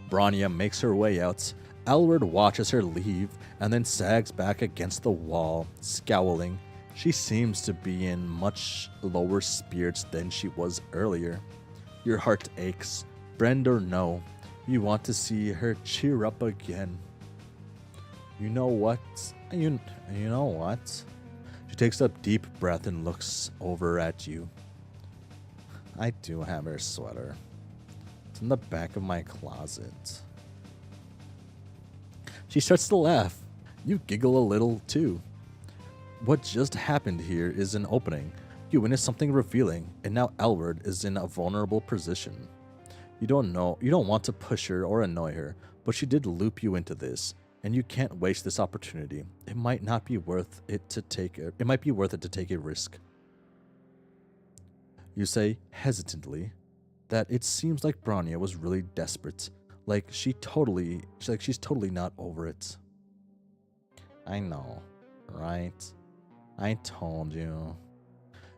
Bronya makes her way out. Elward watches her leave and then sags back against the wall, scowling. She seems to be in much lower spirits than she was earlier. Your heart aches. Friend or no, you want to see her cheer up again. You know what? You know what? She takes a deep breath and looks over at you. I do have her sweater. It's in the back of my closet. She starts to laugh. You giggle a little too. What just happened here is an opening. You witness something revealing, and now Elward is in a vulnerable position. You don't want to push her or annoy her, but she did loop you into this, and you can't waste this opportunity. It might be worth it to take a risk. You say hesitantly that it seems like Bronya was really desperate, she's totally not over it. I know, right? I told you.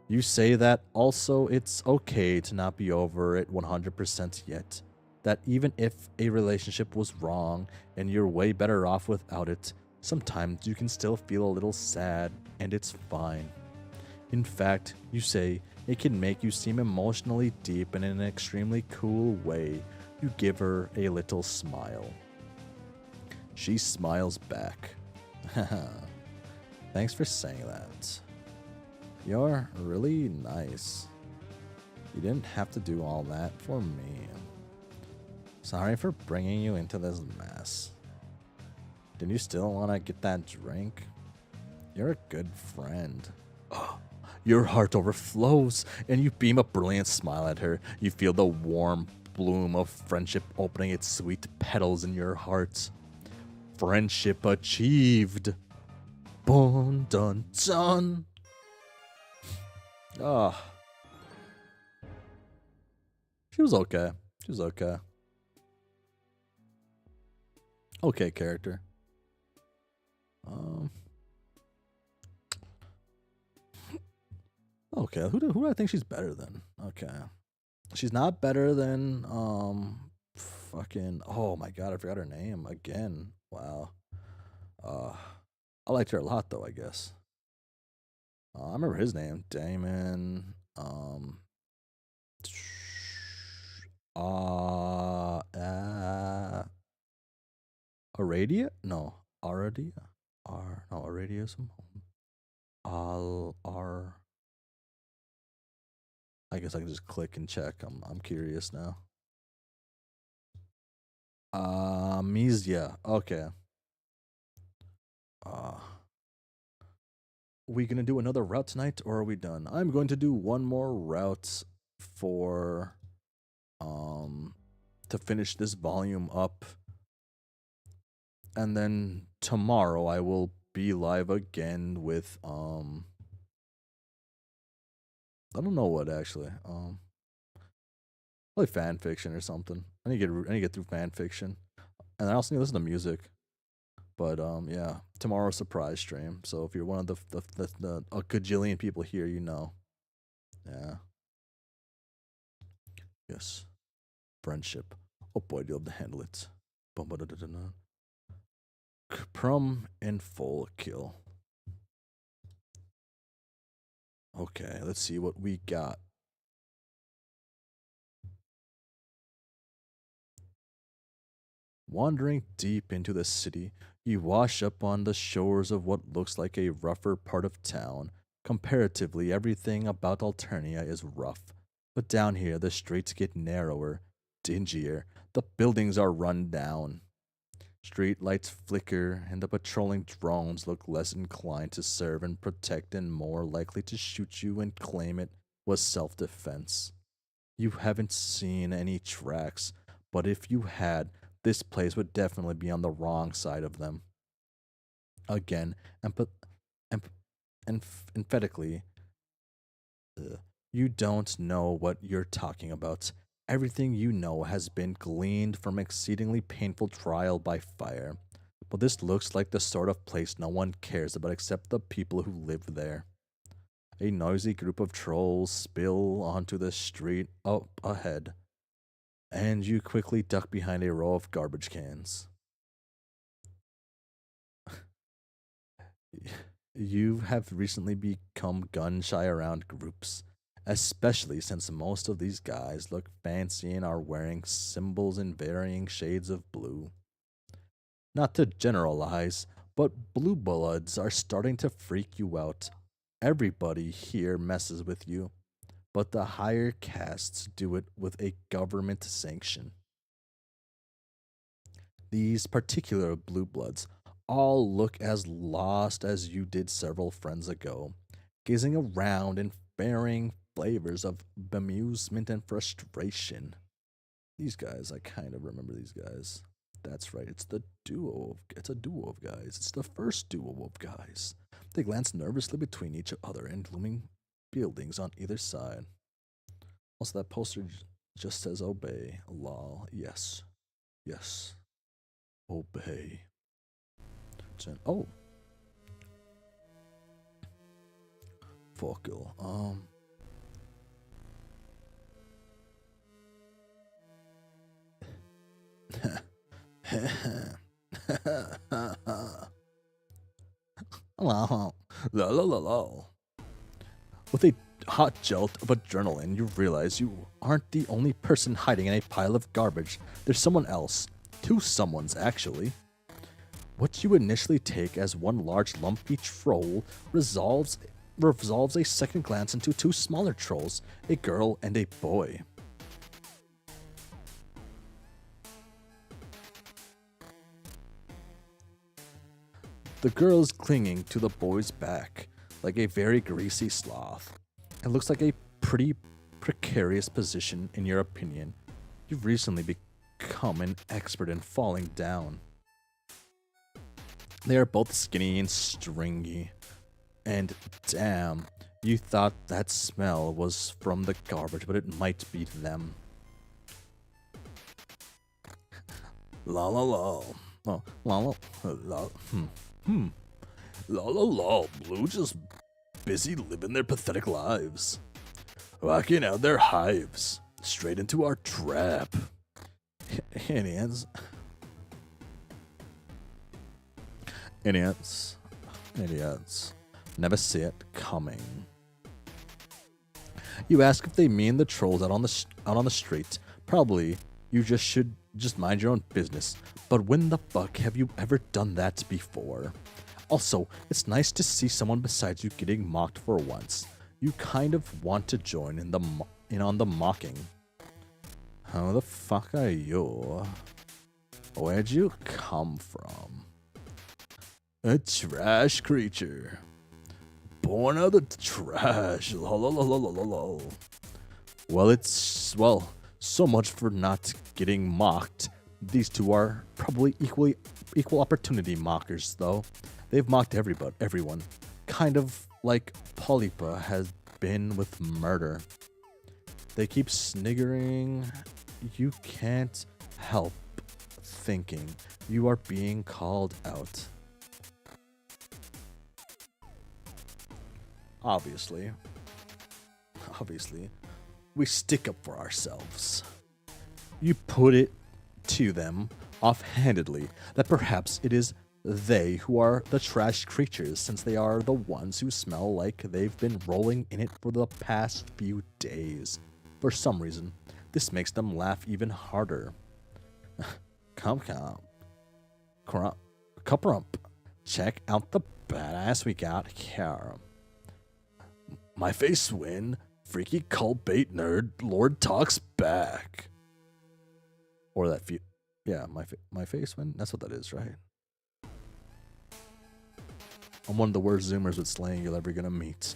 You say that also it's okay to not be over it 100% yet. That even if a relationship was wrong and you're way better off without it, sometimes you can still feel a little sad and it's fine. In fact, you say it can make you seem emotionally deep and in an extremely cool way. You give her a little smile. She smiles back. Thanks for saying that. You're really nice. You didn't have to do all that for me. Sorry for bringing you into this mess. Did you still want to get that drink? You're a good friend. Your heart overflows, and you beam a brilliant smile at her. You feel the warm bloom of friendship opening its sweet petals in your heart. Friendship achieved. Boom, dun, dun. She was okay. Okay character. Okay, who do I think she's better than? Okay. She's not better than fucking, oh my god, I forgot her name again. Wow. I liked her a lot though, I guess. I remember his name, Damon. Aradia? No, Aradia. Aradiism. I guess I can just click and check. I'm curious now. Misia. Okay. we gonna do another route tonight, or are we done? I'm going to do one more route for to finish this volume up, and then tomorrow I will be live again with I don't know what actually. Probably fan fiction or something. I need to get through fan fiction, and I also need to listen to music. But yeah, tomorrow's surprise stream. So if you're one of the a gajillion people here, you know. Yeah. Yes. Friendship. Oh boy, do you have to handle it. Prom and full kill. Okay, let's see what we got. Wandering deep into the city, you wash up on the shores of what looks like a rougher part of town. Comparatively, everything about Alternia is rough. But down here, the streets get narrower, dingier, the buildings are run down. Street lights flicker, and the patrolling drones look less inclined to serve and protect and more likely to shoot you and claim it was self-defense. You haven't seen any tracks, but if you had, this place would definitely be on the wrong side of them. Again, emphatically, you don't know what you're talking about. Everything you know has been gleaned from exceedingly painful trial by fire. But this looks like the sort of place no one cares about except the people who live there. A noisy group of trolls spill onto the street up ahead, and you quickly duck behind a row of garbage cans. You have recently become gun-shy around groups, especially since most of these guys look fancy and are wearing symbols in varying shades of blue. Not to generalize, but blue bloods are starting to freak you out. Everybody here messes with you, but the higher castes do it with a government sanction. These particular blue bloods all look as lost as you did several friends ago, gazing around in varying flavors of bemusement and frustration. These guys, I kind of remember these guys. That's right, it's a duo of guys. It's the first duo of guys. They glance nervously between each other and looming buildings on either side. Also, that poster just says obey. Lol. Yes. Yes. Obey. Oh. Focal. La la la la. With a hot jolt of adrenaline, you realize you aren't the only person hiding in a pile of garbage. There's someone else. Two someones, actually. What you initially take as one large lumpy troll resolves a second glance into two smaller trolls, a girl and a boy. The girl is clinging to the boy's back like a very greasy sloth. It looks like a pretty precarious position in your opinion. You've recently become an expert in falling down. They are both skinny and stringy. And damn, you thought that smell was from the garbage, but it might be them. La la la. Oh, la la la. La la la. Blue just busy living their pathetic lives. Walking out their hives. Straight into our trap. Idiots. Idiots. Idiots. Never see it coming. You ask if they mean the trolls out on the street. Probably you should mind your own business. But when the fuck have you ever done that before? Also, it's nice to see someone besides you getting mocked for once. You kind of want to join in on the mocking. How the fuck are you? Where'd you come from? A trash creature. Born out of the trash. Lol. Well, so much for not getting mocked. These two are probably equal opportunity mockers, though. They've mocked everyone. Kind of like Polypa has been with murder. They keep sniggering. You can't help thinking you are being called out. Obviously, we stick up for ourselves. You put it to them offhandedly that perhaps it is they who are the trash creatures, since they are the ones who smell like they've been rolling in it for the past few days. For some reason, this makes them laugh even harder. Crump. Check out the badass we got here. My face win, freaky cult bait nerd, Lord talks back. Or that my face win? That's what that is, right? I'm one of the worst Zoomers with slang you're ever gonna meet.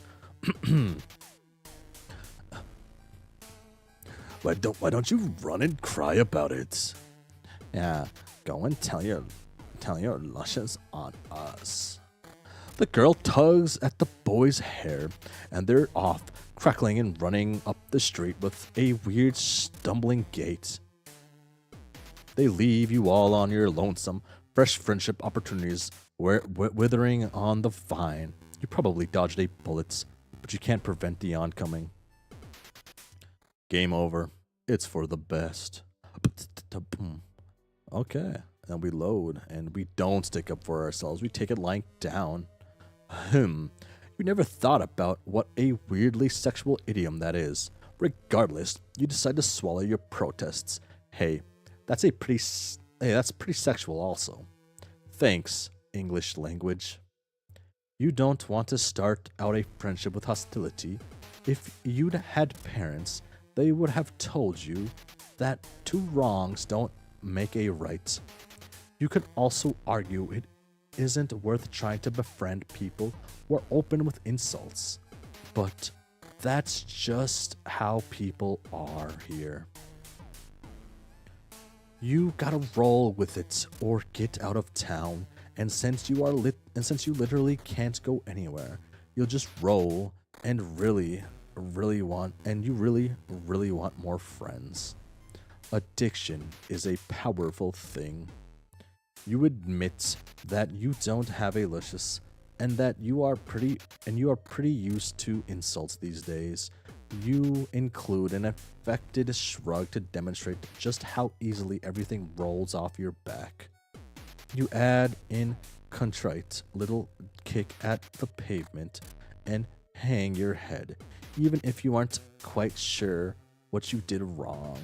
Why don't you run and cry about it? Yeah, go and tell your luscious on us. The girl tugs at the boy's hair, and they're off, crackling and running up the street with a weird stumbling gait. They leave you all on your lonesome, fresh friendship opportunities withering on the vine. You probably dodged 8 bullets, but you can't prevent the oncoming. Game over. It's for the best. Okay, and we load, and we don't stick up for ourselves. We take it lying down. You never thought about what a weirdly sexual idiom that is. Regardless, you decide to swallow your protests. Hey, that's pretty sexual also. Thanks, English language. You don't want to start out a friendship with hostility. If you'd had parents, they would have told you that 2 wrongs don't make a right. You could also argue it isn't worth trying to befriend people who are open with insults. But that's just how people are here. You gotta roll with it or get out of town. And since you literally can't go anywhere, you'll just roll and you really want more friends. Addiction is a powerful thing. You admit that you don't have a luscious and that you are pretty used to insults these days. You include an affected shrug to demonstrate just how easily everything rolls off your back. You add in contrite little kick at the pavement and hang your head, even if you aren't quite sure what you did wrong.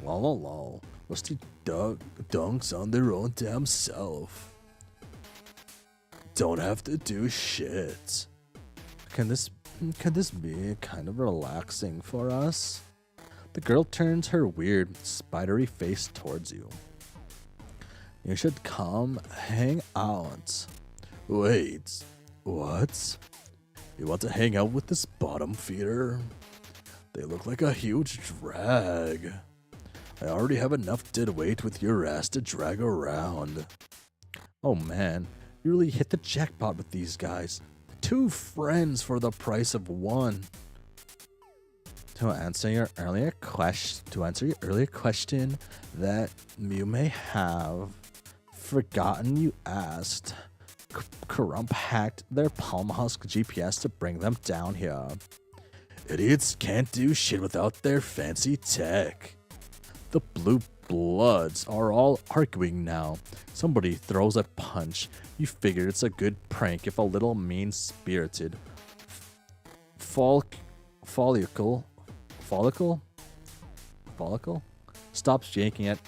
Lol. Rusty dunks on their own damn self. Don't have to do shit. Can this be kind of relaxing for us? The girl turns her weird, spidery face towards you. You should come hang out. Wait, what? You want to hang out with this bottom feeder? They look like a huge drag. I already have enough dead weight with your ass to drag around. Oh man, you really hit the jackpot with these guys. 2 friends for the price of 1. To answer your earlier question that you may have forgotten you asked, Crump hacked their Palmhusk GPS to bring them down here. Idiots can't do shit without their fancy tech. The blue bloods are all arguing now. Somebody throws a punch. You figure it's a good prank if a little mean-spirited follicle stops yanking at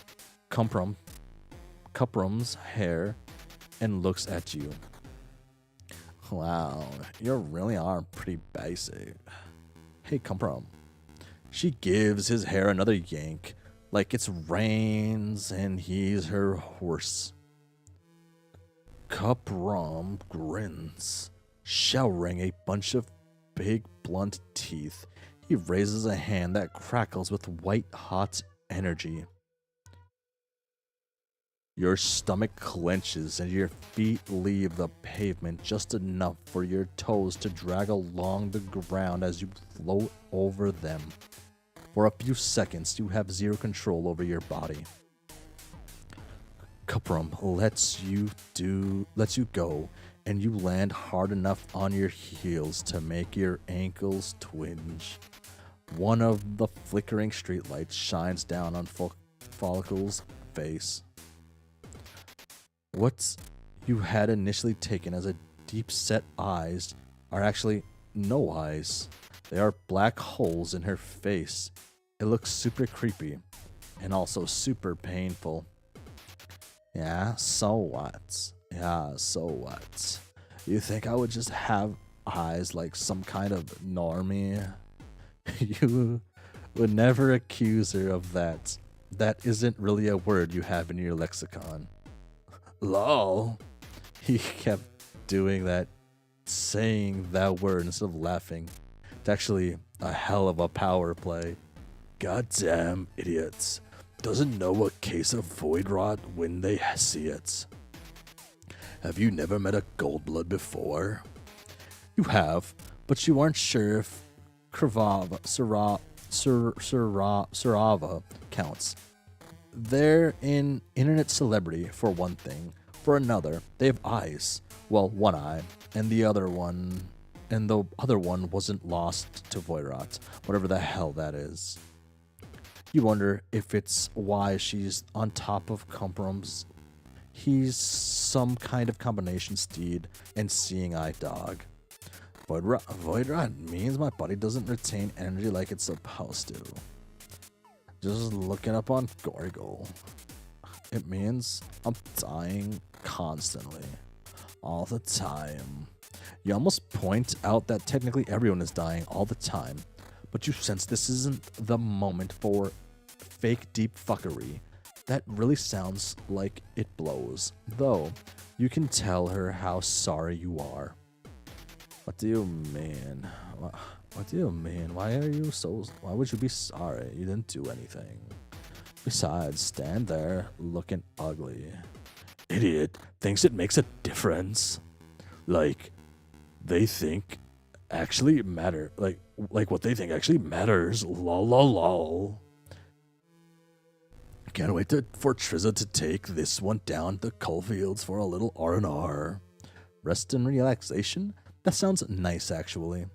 Cuprum's hair and looks at you. Wow, you really are pretty basic. Hey, Cuprum. She gives his hair another yank, like it's reins and he's her horse. Cuprum grins, showering a bunch of big blunt teeth. He raises a hand that crackles with white-hot energy. Your stomach clenches and your feet leave the pavement just enough for your toes to drag along the ground as you float over them. For a few seconds, you have zero control over your body. Cuprum lets you go, and you land hard enough on your heels to make your ankles twinge. One of the flickering streetlights shines down on Follicle's face. What you had initially taken as a deep-set eyes are actually no eyes. They are black holes in her face. It looks super creepy and also super painful. Yeah, so what? Yeah, so what? You think I would just have eyes like some kind of normie? You would never accuse her of that. That isn't really a word you have in your lexicon. Lol. He kept doing that, saying that word instead of laughing. It's actually a hell of a power play. Goddamn idiots. Doesn't know a case of void rot when they see it. Have you never met a Goldblood before? You have, but you aren't sure if Sarava counts. They're an internet celebrity, for one thing. For another, they have eyes. Well, one eye, and the other one wasn't lost to void rot, whatever the hell that is. You wonder if it's why she's on top of Cuprum's. He's some kind of combination steed and seeing eye dog. Void rot means my body doesn't retain energy like it's supposed to. Just looking up on Gorgle. It means I'm dying constantly. All the time. You almost point out that technically everyone is dying all the time. But you sense this isn't the moment for fake deep fuckery. That really sounds like it blows. Though, you can tell her how sorry you are. What do you mean? What do you mean? Why would you be sorry? You didn't do anything. Besides, stand there looking ugly. Idiot thinks it makes a difference. Like, they think actually matter. Like what they think actually matters. Lol lol lol. Can't wait for Trizza to take this one down to Coalfields for a little R&R. Rest and relaxation? That sounds nice, actually.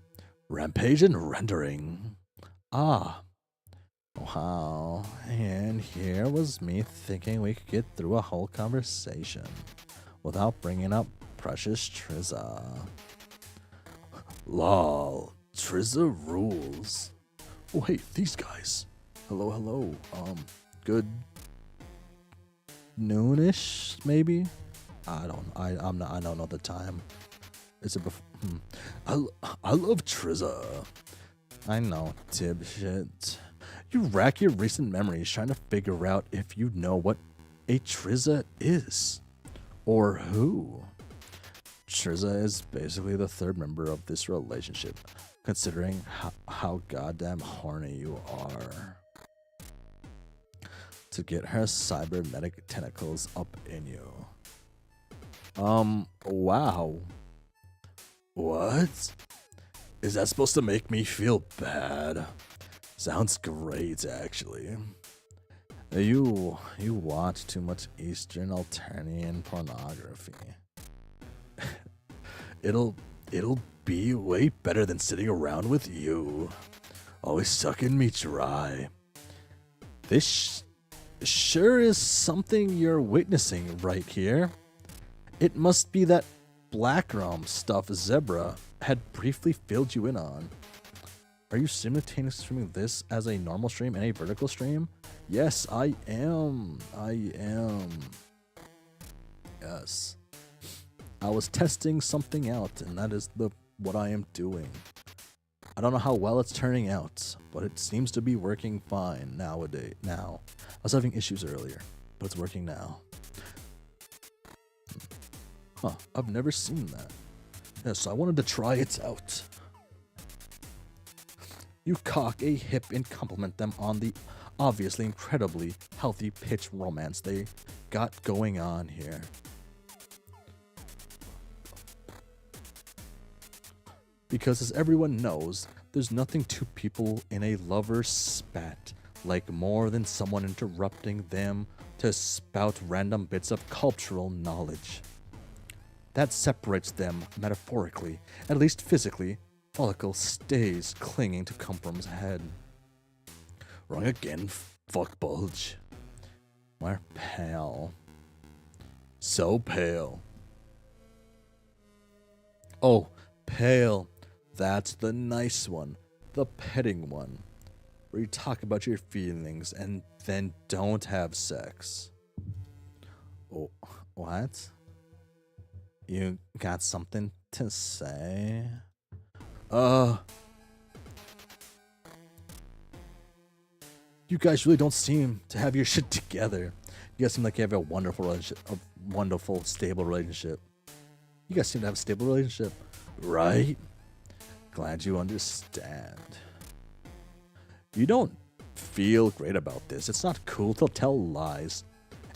Rampage and rendering. Ah. Wow. And here was me thinking we could get through a whole conversation without bringing up precious Trizza. Lol. Trizza rules. Wait, these guys. Hello, hello. Good noonish, maybe? I don't know the time. Is it before? I love Trizza. I know, Tib shit. You rack your recent memories trying to figure out if you know what a Trizza is. Or who. Trizza is basically the third member of this relationship, considering how goddamn horny you are. To get her cybernetic tentacles up in you. Wow. What? Is that supposed to make me feel bad? Sounds great, actually. You watch too much Eastern Alternian pornography. It'll be way better than sitting around with you, always sucking me dry. This sure is something you're witnessing right here. It must be that blackrum stuff Zebra had briefly filled you in on. Are you simultaneously streaming this as a normal stream and a vertical stream? Yes, I am. Yes. I was testing something out, and that is what I am doing. I don't know how well it's turning out, but it seems to be working fine nowadays. Now, I was having issues earlier, but it's working now. Huh, I've never seen that. Yeah, so I wanted to try it out. You cock a hip and compliment them on the obviously incredibly healthy pitch romance they got going on here. Because as everyone knows, there's nothing to people in a lover's spat like more than someone interrupting them to spout random bits of cultural knowledge. That separates them metaphorically, at least physically. Follicle stays clinging to Cumprum's head. Wrong again, fuck bulge. We're pale. So pale. Oh, pale. That's the nice one. The petting one. Where you talk about your feelings and then don't have sex. Oh, what? You got something to say? You guys really don't seem to have your shit together. You guys seem like you have a wonderful relationship, a wonderful, stable relationship. You guys seem to have a stable relationship, right? Glad you understand. You don't feel great about this. It's not cool to tell lies,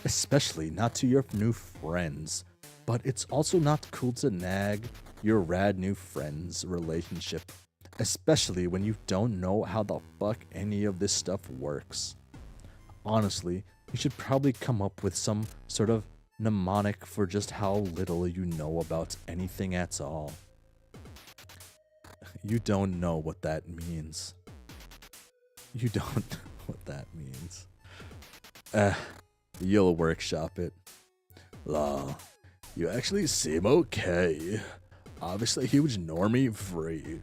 especially not to your new friends. But it's also not cool to nag your rad new friend's relationship, especially when you don't know how the fuck any of this stuff works. Honestly, you should probably come up with some sort of mnemonic for just how little you know about anything at all. You don't know what that means. You don't know what that means. You'll workshop it. Lol. You actually seem okay. Obviously a huge normie freak,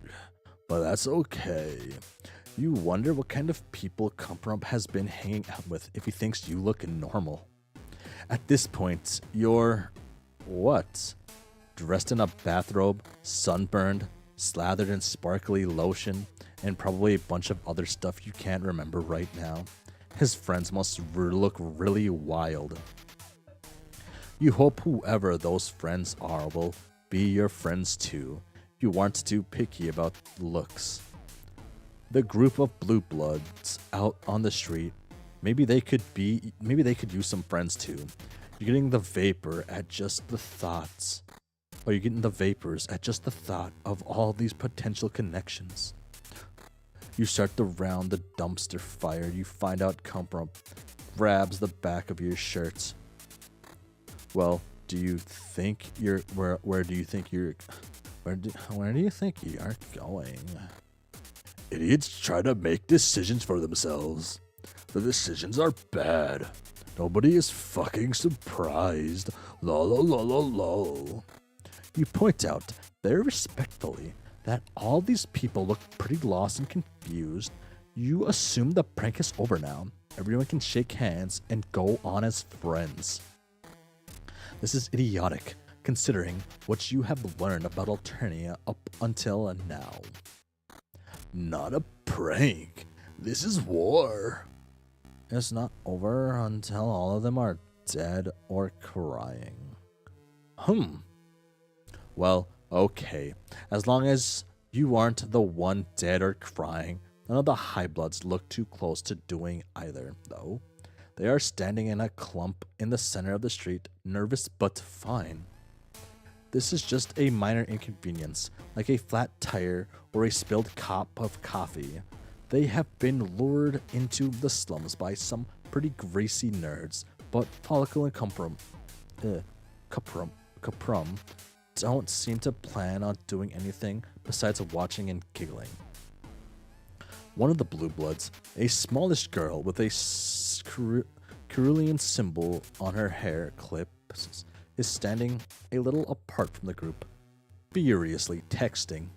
but that's okay. You wonder what kind of people Cumprum has been hanging out with if he thinks you look normal. At this point, you're... what? Dressed in a bathrobe, sunburned, slathered in sparkly lotion, and probably a bunch of other stuff you can't remember right now. His friends must look really wild. You hope whoever those friends are will be your friends too. You aren't too picky about looks. The group of blue bloods out on the street, maybe they could use some friends too. You're getting the vapor at just the thoughts. Or you're getting the vapors at just the thought of all these potential connections. You start to round the dumpster fire. You find out Cumprum grabs the back of your shirt. Well, do you think you're where do you think you are going? Idiots try to make decisions for themselves. The decisions are bad. Nobody is fucking surprised. Lol lol lol lol lol. You point out very respectfully that all these people look pretty lost and confused. You assume the prank is over now. Everyone can shake hands and go on as friends. This is idiotic, considering what you have learned about Alternia up until now. Not a prank. This is war. It's not over until all of them are dead or crying. Well, okay. As long as you aren't the one dead or crying, none of the high bloods look too close to doing either, though. They are standing in a clump in the center of the street, nervous but fine. This is just a minor inconvenience, like a flat tire or a spilled cup of coffee. They have been lured into the slums by some pretty greasy nerds, but Follicle and Cumprum don't seem to plan on doing anything besides watching and giggling. One of the blue bloods, a smallish girl with a cerulean symbol on her hair clips, is standing a little apart from the group, furiously texting.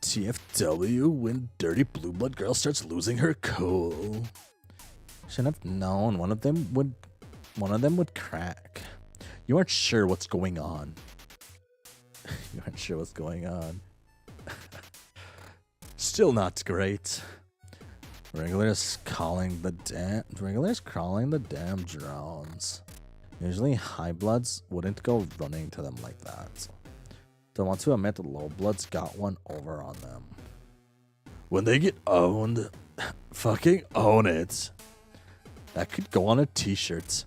TFW when dirty blue blood girl starts losing her cool. Should have known one of them would crack. You aren't sure what's going on. You aren't sure what's going on. Still not great. Regulars calling the damn drones. Usually high bloods wouldn't go running to them like that. Don't want to admit the low bloods got one over on them. When they get owned, fucking own it. That could go on a t-shirt.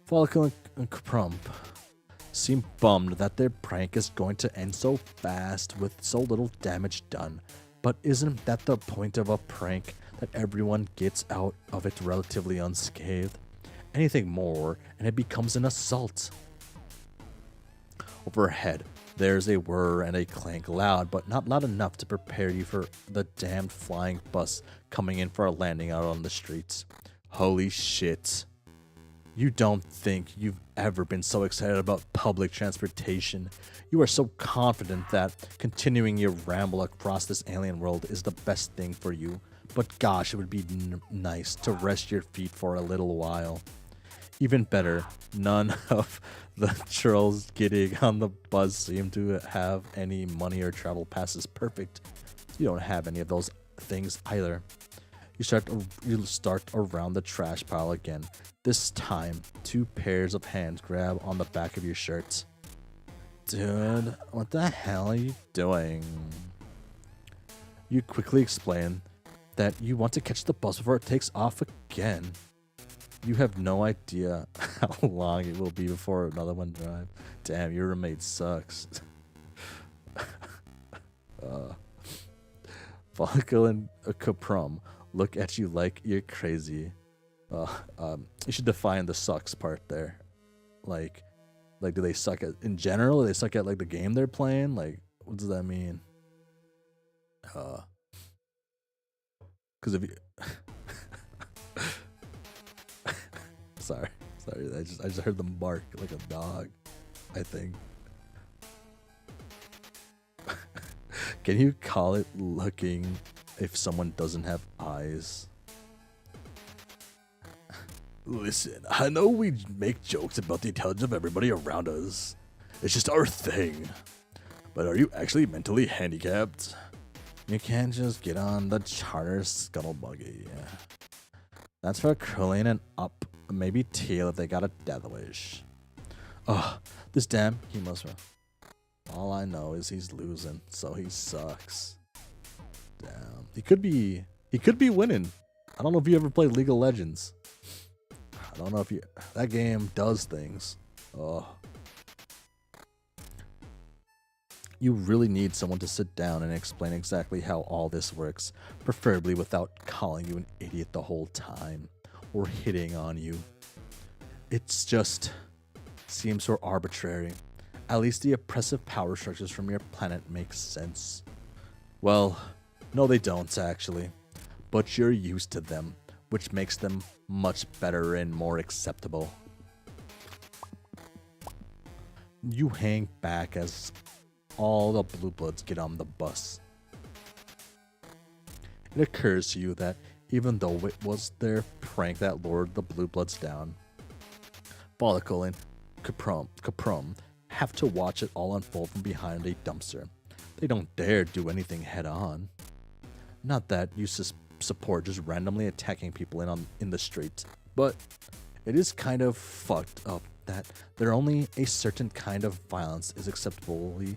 Follicle and Crump seem bummed that their prank is going to end so fast with so little damage done. But isn't that the point of a prank, that everyone gets out of it relatively unscathed? Anything more and it becomes an assault. Overhead, there's a whir and a clank loud, but not loud enough to prepare you for the damned flying bus coming in for a landing out on the streets. Holy shit. You don't think you've ever been so excited about public transportation. You are so confident that continuing your ramble across this alien world is the best thing for you. But gosh, it would be nice to rest your feet for a little while. Even better, none of the trolls getting on the bus seem to have any money or travel passes. Perfect. You don't have any of those things either. You start around the trash pile again. This time, 2 pairs of hands grab on the back of your shirt. Dude, what the hell are you doing? You quickly explain that you want to catch the bus before it takes off again. You have no idea how long it will be before another one drives. Damn, your roommate sucks. Follicle and Caprum look at you like you're crazy. You should define the sucks part there. Like do they suck at in general? Do they suck at like the game they're playing? Like, what does that mean? Because if you sorry, I just heard them bark like a dog, I think. Can you call it looking if someone doesn't have eyes? Listen, I know we make jokes about the intelligence of everybody around us. It's just our thing. But are you actually mentally handicapped? You can't just get on the charter scuttle buggy. That's for crawling and up, maybe tail if they got a death wish. Oh, this damn Hemosa. All I know is he's losing, so he sucks. Damn. He could be winning. I don't know if you ever played League of Legends. I don't know if that game does things. Oh. You really need someone to sit down and explain exactly how all this works, preferably without calling you an idiot the whole time or hitting on you. It's just seems so arbitrary. At least the oppressive power structures from your planet make sense. Well, no they don't actually, but you're used to them, which makes them much better and more acceptable. You hang back as all the blue bloods get on the bus. It occurs to you that even though it was their prank that lured the blue bloods down, Follicle and Caprum have to watch it all unfold from behind a dumpster. They don't dare do anything head on. Not that you support just randomly attacking people in the streets, but it is kind of fucked up that there only a certain kind of violence is acceptably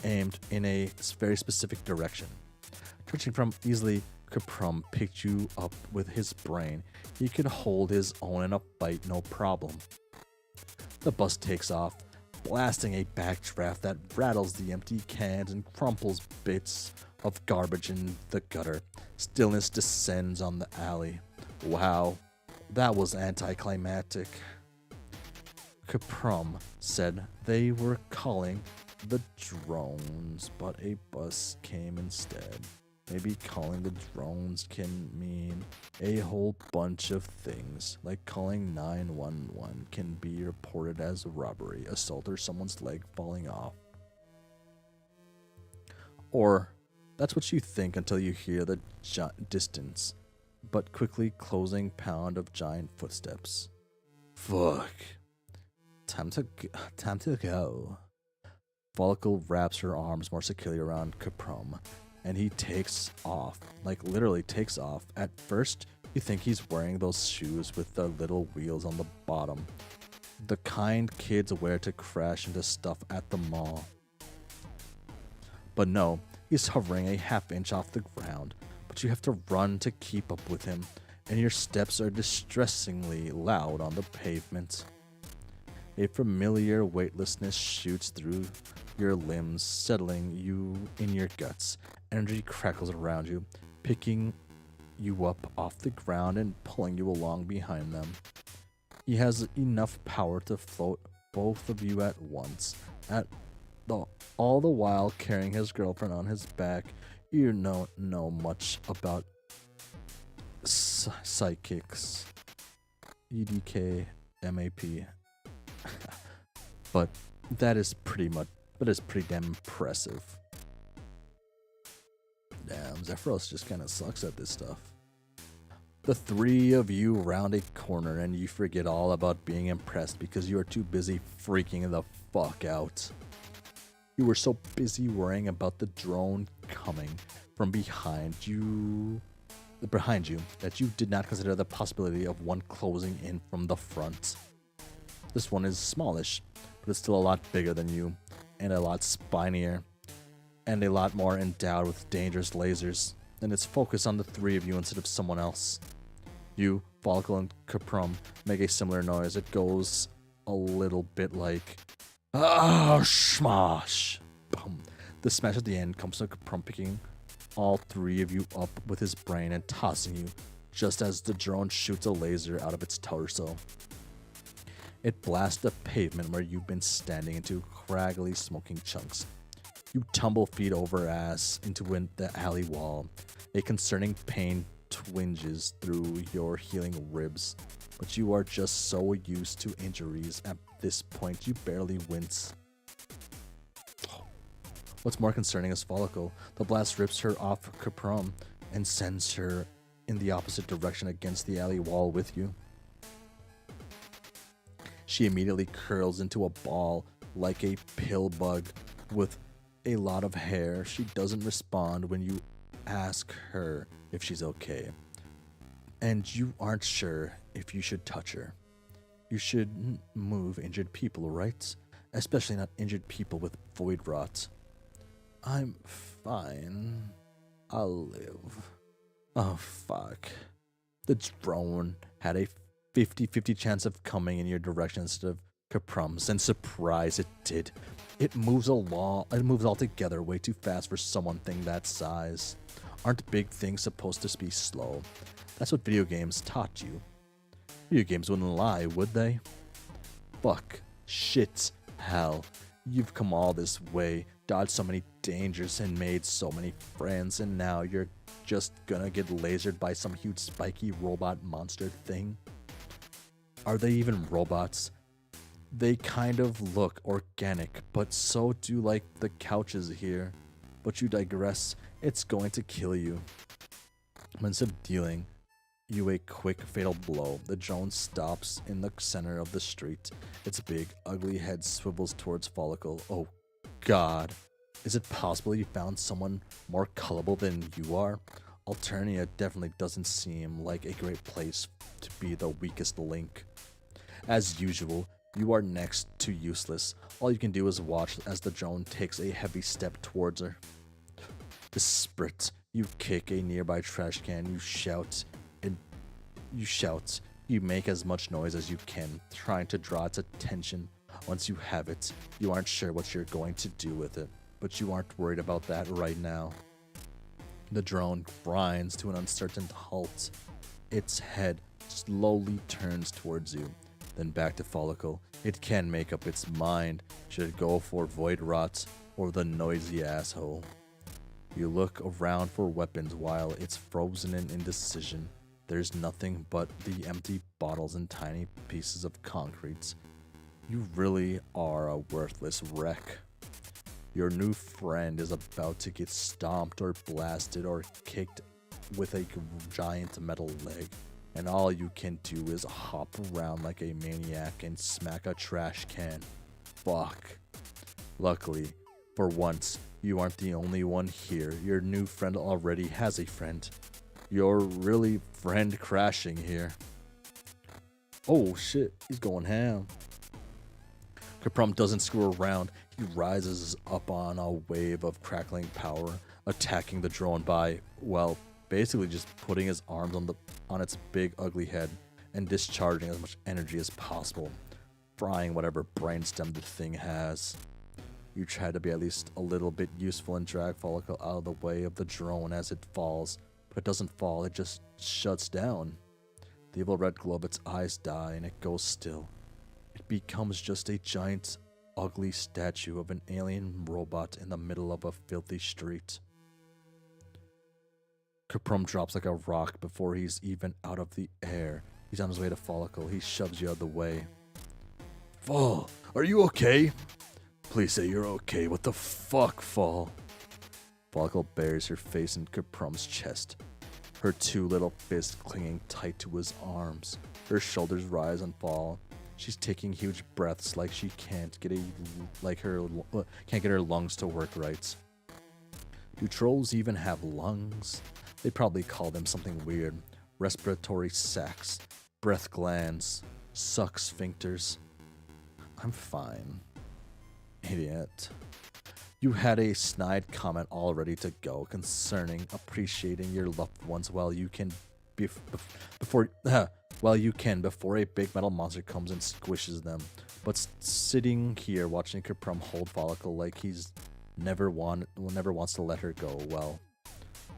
aimed in a very specific direction. Judging from easily Caprum picked you up with his brain, he could hold his own in a fight no problem. The bus takes off, blasting a backdraft that rattles the empty cans and crumples bits of garbage in the gutter. Stillness descends on the alley. Wow, that was anticlimactic. Caprum said they were calling the drones, but a bus came instead. Maybe calling the drones can mean a whole bunch of things, like calling 911 can be reported as a robbery, assault, or someone's leg falling off. Or that's what you think until you hear the distance, but quickly closing pound of giant footsteps. Fuck. Time to go. Follicle wraps her arms more securely around Caprum, and he takes off, like literally takes off. At first, you think he's wearing those shoes with the little wheels on the bottom, The kind kids wear to crash into stuff at the mall. But no, he's hovering a half-inch off the ground, but you have to run to keep up with him, and your steps are distressingly loud on the pavement. A familiar weightlessness shoots through your limbs, settling you in your guts. Energy crackles around you, picking you up off the ground and pulling you along behind them. He has enough power to float both of you at once, all the while carrying his girlfriend on his back. You don't know much about psychics, EDK, MAP, but that is pretty damn impressive. Damn, Zephyros just kind of sucks at this stuff. The three of you round a corner and you forget all about being impressed because you are too busy freaking the fuck out. You were so busy worrying about the drone coming from behind you that you did not consider the possibility of one closing in from the front. This one is smallish, but it's still a lot bigger than you, and a lot spinier, and a lot more endowed with dangerous lasers, and it's focused on the three of you instead of someone else. You, Volkel, and Caprum make a similar noise. It goes a little bit like, ah, smash! Boom. The smash at the end comes from Caprum picking all three of you up with his brain and tossing you, just as the drone shoots a laser out of its torso. It blasts the pavement where you've been standing into craggly smoking chunks. You tumble feet over ass into the alley wall. A concerning pain twinges through your healing ribs, but you are just so used to injuries at this point you barely wince. What's more concerning is Follicle. The blast rips her off Caprum and sends her in the opposite direction against the alley wall with you. She immediately curls into a ball like a pill bug with a lot of hair. She doesn't respond when you ask her if she's okay, and you aren't sure if you should touch her. You shouldn't move injured people, right? Especially not injured people with void rot. I'm fine. I'll live. Oh, fuck. The drone had a 50-50 chance of coming in your direction instead of Caprum's, and surprise, it did. It moves altogether way too fast for something that size. Aren't big things supposed to be slow? That's what video games taught you. Video games wouldn't lie, would they? Fuck. Shit. Hell. You've come all this way, dodged so many dangers, and made so many friends, and now you're just gonna get lasered by some huge spiky robot monster thing? Are they even robots? They kind of look organic, but so do like the couches here. But you digress. It's going to kill you. Instead of dealing you a quick fatal blow, the drone stops in the center of the street. Its big, ugly head swivels towards Follicle. Oh god. Is it possible you found someone more culpable than you are? Alternia definitely doesn't seem like a great place to be the weakest link. As usual, you are next to useless. All you can do is watch as the drone takes a heavy step towards her. Desperate, you kick a nearby trash can, you shout. You make as much noise as you can, trying to draw its attention. Once you have it, you aren't sure what you're going to do with it, but you aren't worried about that right now. The drone grinds to an uncertain halt. Its head slowly turns towards you, then back to Follicle. It can make up its mind. Should it go for Void Rot or the noisy asshole? You look around for weapons while it's frozen in indecision. There's nothing but the empty bottles and tiny pieces of concrete. You really are a worthless wreck. Your new friend is about to get stomped or blasted or kicked with a giant metal leg, and all you can do is hop around like a maniac and smack a trash can. Fuck. Luckily, for once, you aren't the only one here. Your new friend already has a friend. You're really friend crashing here. Oh shit, he's going ham. Kaprum doesn't screw around. He rises up on a wave of crackling power, attacking the drone by, well, basically just putting his arms on its big ugly head and discharging as much energy as possible, frying whatever brainstem the thing has. You try to be at least a little bit useful and drag Follicle out of the way of the drone as it falls, but it doesn't fall, it just shuts down. The evil red glow of its eyes die and it goes still. It becomes just a giant, ugly statue of an alien robot in the middle of a filthy street. Kaprum drops like a rock before he's even out of the air. He's on his way to Follicle. He shoves you out of the way. Fall, are you okay? Please say you're okay. What the fuck, Fall? Follicle buries her face in Kaprum's chest, her two little fists clinging tight to his arms. Her shoulders rise and fall. She's taking huge breaths like she can't get her lungs to work right. Do trolls even have lungs? They probably call them something weird. Respiratory sacs, breath glands, suck sphincters. I'm fine. Idiot. You had a snide comment all ready to go concerning appreciating your loved ones while you can before a big metal monster comes and squishes them. But sitting here watching Kaprum hold Follicle like he's never wants to let her go, well,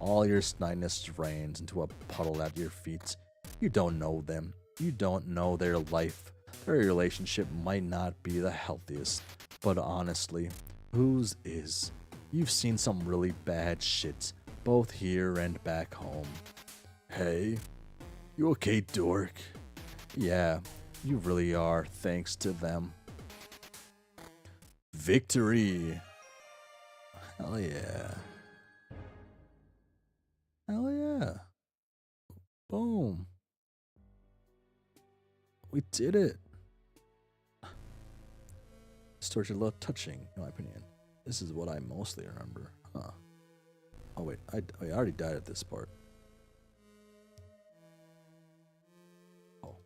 all your snideness drains into a puddle at your feet. You don't know them. You don't know their life. Their relationship might not be the healthiest, but honestly, whose is? You've seen some really bad shit, both here and back home. Hey, you okay, dork? Yeah, you really are, thanks to them. Victory! Hell yeah. Hell yeah. Boom. We did it. Stories are a little touching, in my opinion. This is what I mostly remember. Huh. Oh wait, I already died at this part. Oh.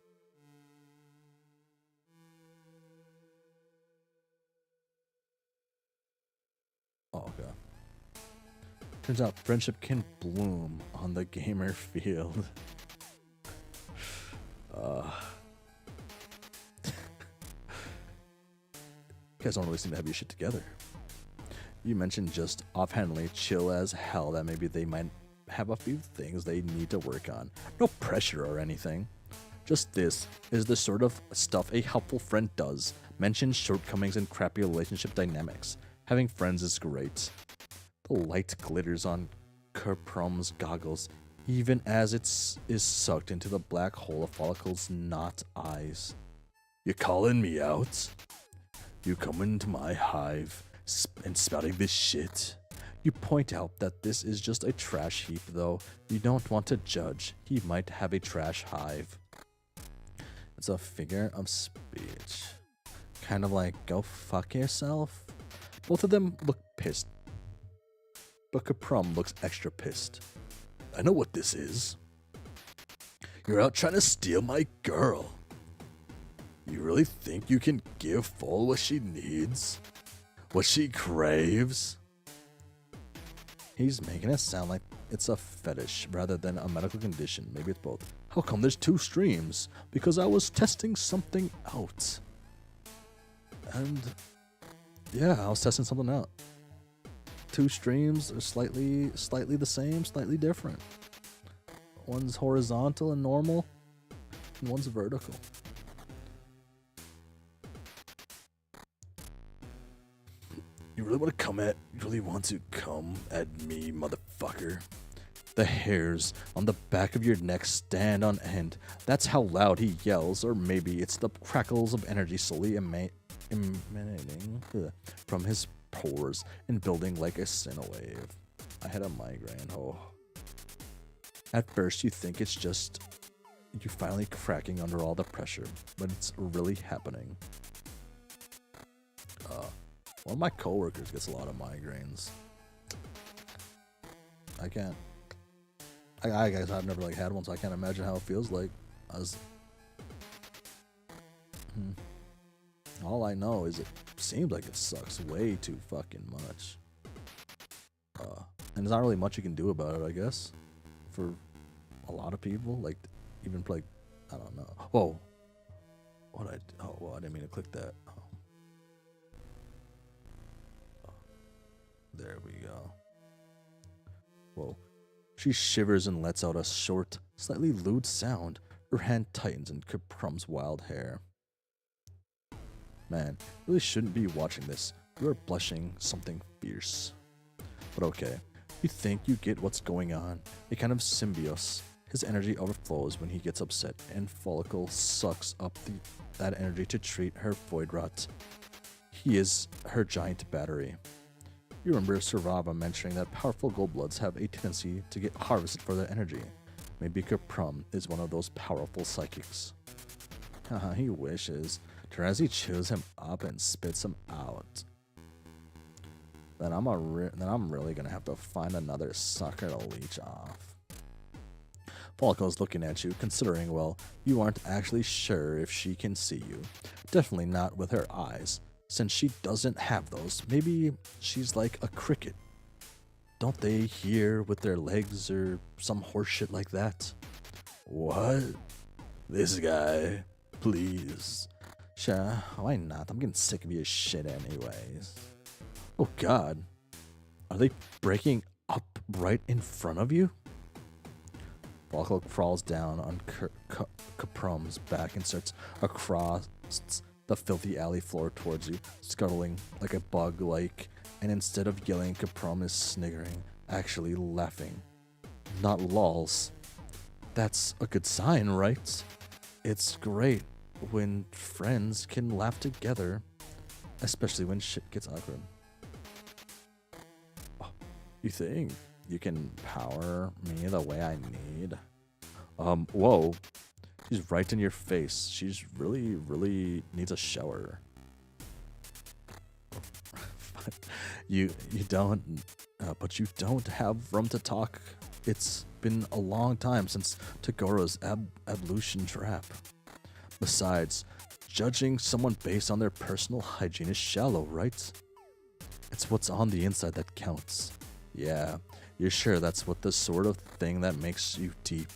Oh, okay. Turns out friendship can bloom on the gamer field. You guys don't really seem to have your shit together. You mentioned just offhandedly, chill as hell, that maybe they might have a few things they need to work on. No pressure or anything. Just this is the sort of stuff a helpful friend does. Mention shortcomings and crappy relationship dynamics. Having friends is great. The light glitters on Kaprum's goggles, even as it is sucked into the black hole of Follicle's not eyes. You calling me out? You coming to my hive and spouting this shit? You point out that this is just a trash heap, though you don't want to judge. He might have a trash hive. It's a figure of speech. Kind of like, go fuck yourself. Both of them look pissed, but Kaprum looks extra pissed. I know what this is. You're out trying to steal my girl. You really think you can give Fall what she needs? What she craves? He's making it sound like it's a fetish rather than a medical condition. Maybe it's both. How come there's two streams? Because I was testing something out. And yeah, I was testing something out. Two streams are slightly the same, slightly different. One's horizontal and normal, and one's vertical. You really want to come at me, motherfucker? The hairs on the back of your neck stand on end. That's how loud he yells, or maybe it's the crackles of energy slowly emanating from his pores and building like a synowave. I had a migraine. Oh. At first you think it's just you finally cracking under all the pressure, but it's really happening. One of my coworkers gets a lot of migraines. I can't. I guess I've never had one, so I can't imagine how it feels like. All I know is it seems like it sucks way too fucking much. And there's not really much you can do about it, I guess. For a lot of people, like, even like, I don't know. Whoa. Oh, well, I didn't mean to click that. Oh. There we go. Whoa. She shivers and lets out a short, slightly lewd sound. Her hand tightens in Caprum's wild hair. Man, really shouldn't be watching this. You are blushing something fierce. But okay, you think you get what's going on. A kind of symbiosis. His energy overflows when he gets upset, and Follicle sucks up that energy to treat her void rot. He is her giant battery. You remember Servava mentioning that powerful Goldbloods have a tendency to get harvested for their energy. Maybe Caprum is one of those powerful psychics. Haha, he wishes. Terezi chews him up and spits him out. Then I'm really gonna have to find another sucker to leech off. Falco's looking at you, considering, well, you aren't actually sure if she can see you. Definitely not with her eyes. Since she doesn't have those, maybe she's like a cricket. Don't they hear with their legs or some horseshit like that? What? This guy? Please. Sure, why not? I'm getting sick of your shit anyways. Oh god. Are they breaking up right in front of you? Falco crawls down on Caprum's back and starts across the filthy alley floor towards you, scuttling like a bug, and instead of yelling, Caprum is sniggering, actually laughing. Not lols. That's a good sign, right? It's great when friends can laugh together, especially when shit gets awkward. Oh, you think you can power me the way I need? Whoa. She's right in your face. She's really needs a shower. you don't, but you don't have room to talk. It's been a long time since Tagoro's ablution trap. Besides, judging someone based on their personal hygiene is shallow, right? It's what's on the inside that counts. Yeah, you're sure that's what the sort of thing that makes you deep.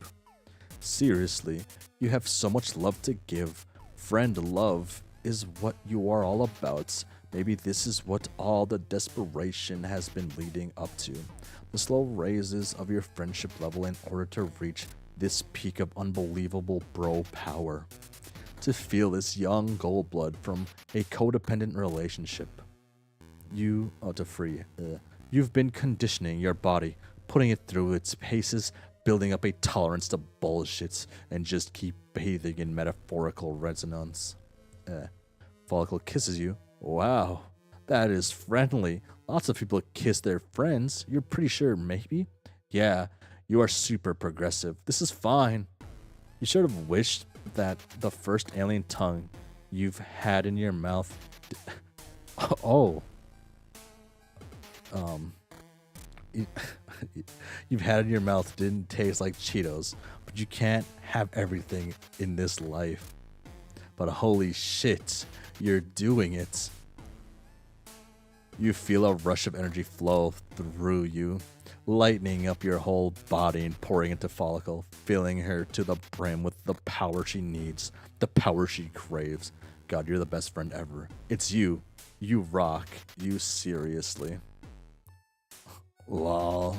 Seriously, you have so much love to give. Friend love is what you are all about. Maybe this is what all the desperation has been leading up to. The slow raises of your friendship level in order to reach this peak of unbelievable bro power. To feel this young Goldblood from a codependent relationship. You've been conditioning your body, putting it through its paces, building up a tolerance to bullshit, and just keep bathing in metaphorical resonance. Follicle kisses you. Wow, that is friendly. Lots of people kiss their friends. You're pretty sure, maybe? Yeah, you are super progressive. This is fine. You sort of wished that the first alien tongue you've had in your mouth... you've had in your mouth didn't taste like Cheetos, but you can't have everything in this life. But holy shit, you're doing it. You feel a rush of energy flow through you, lightening up your whole body and pouring into Follicle, filling her to the brim with the power she needs, the power she craves. God, you're the best friend ever. It's you. You rock. You seriously. Lol.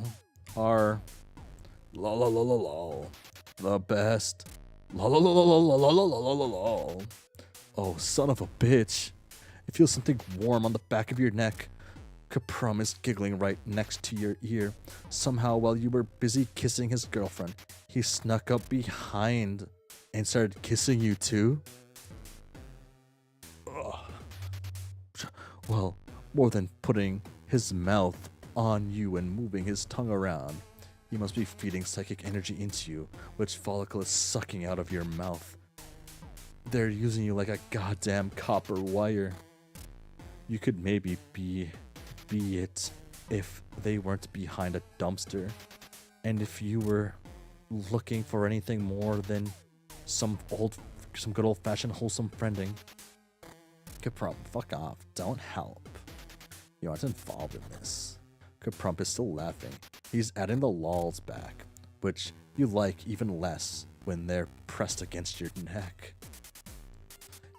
Are. Lol lol lol lol. The best. Lol lol lol lol lol lol lol lol lol. Oh, son of a bitch. It feels something warm on the back of your neck. Caprum is giggling right next to your ear. Somehow, while you were busy kissing his girlfriend, he snuck up behind and started kissing you too? Ugh. Well, more than putting his mouth on you and moving his tongue around, he must be feeding psychic energy into you, which Follicle is sucking out of your mouth. They're using you like a goddamn copper wire. You could maybe be it if they weren't behind a dumpster, and if you were looking for anything more than some good old-fashioned wholesome friending. Kaprump, fuck off. Don't help. You aren't involved in this. Kaprump is still laughing. He's adding the lols back, which you like even less when they're pressed against your neck.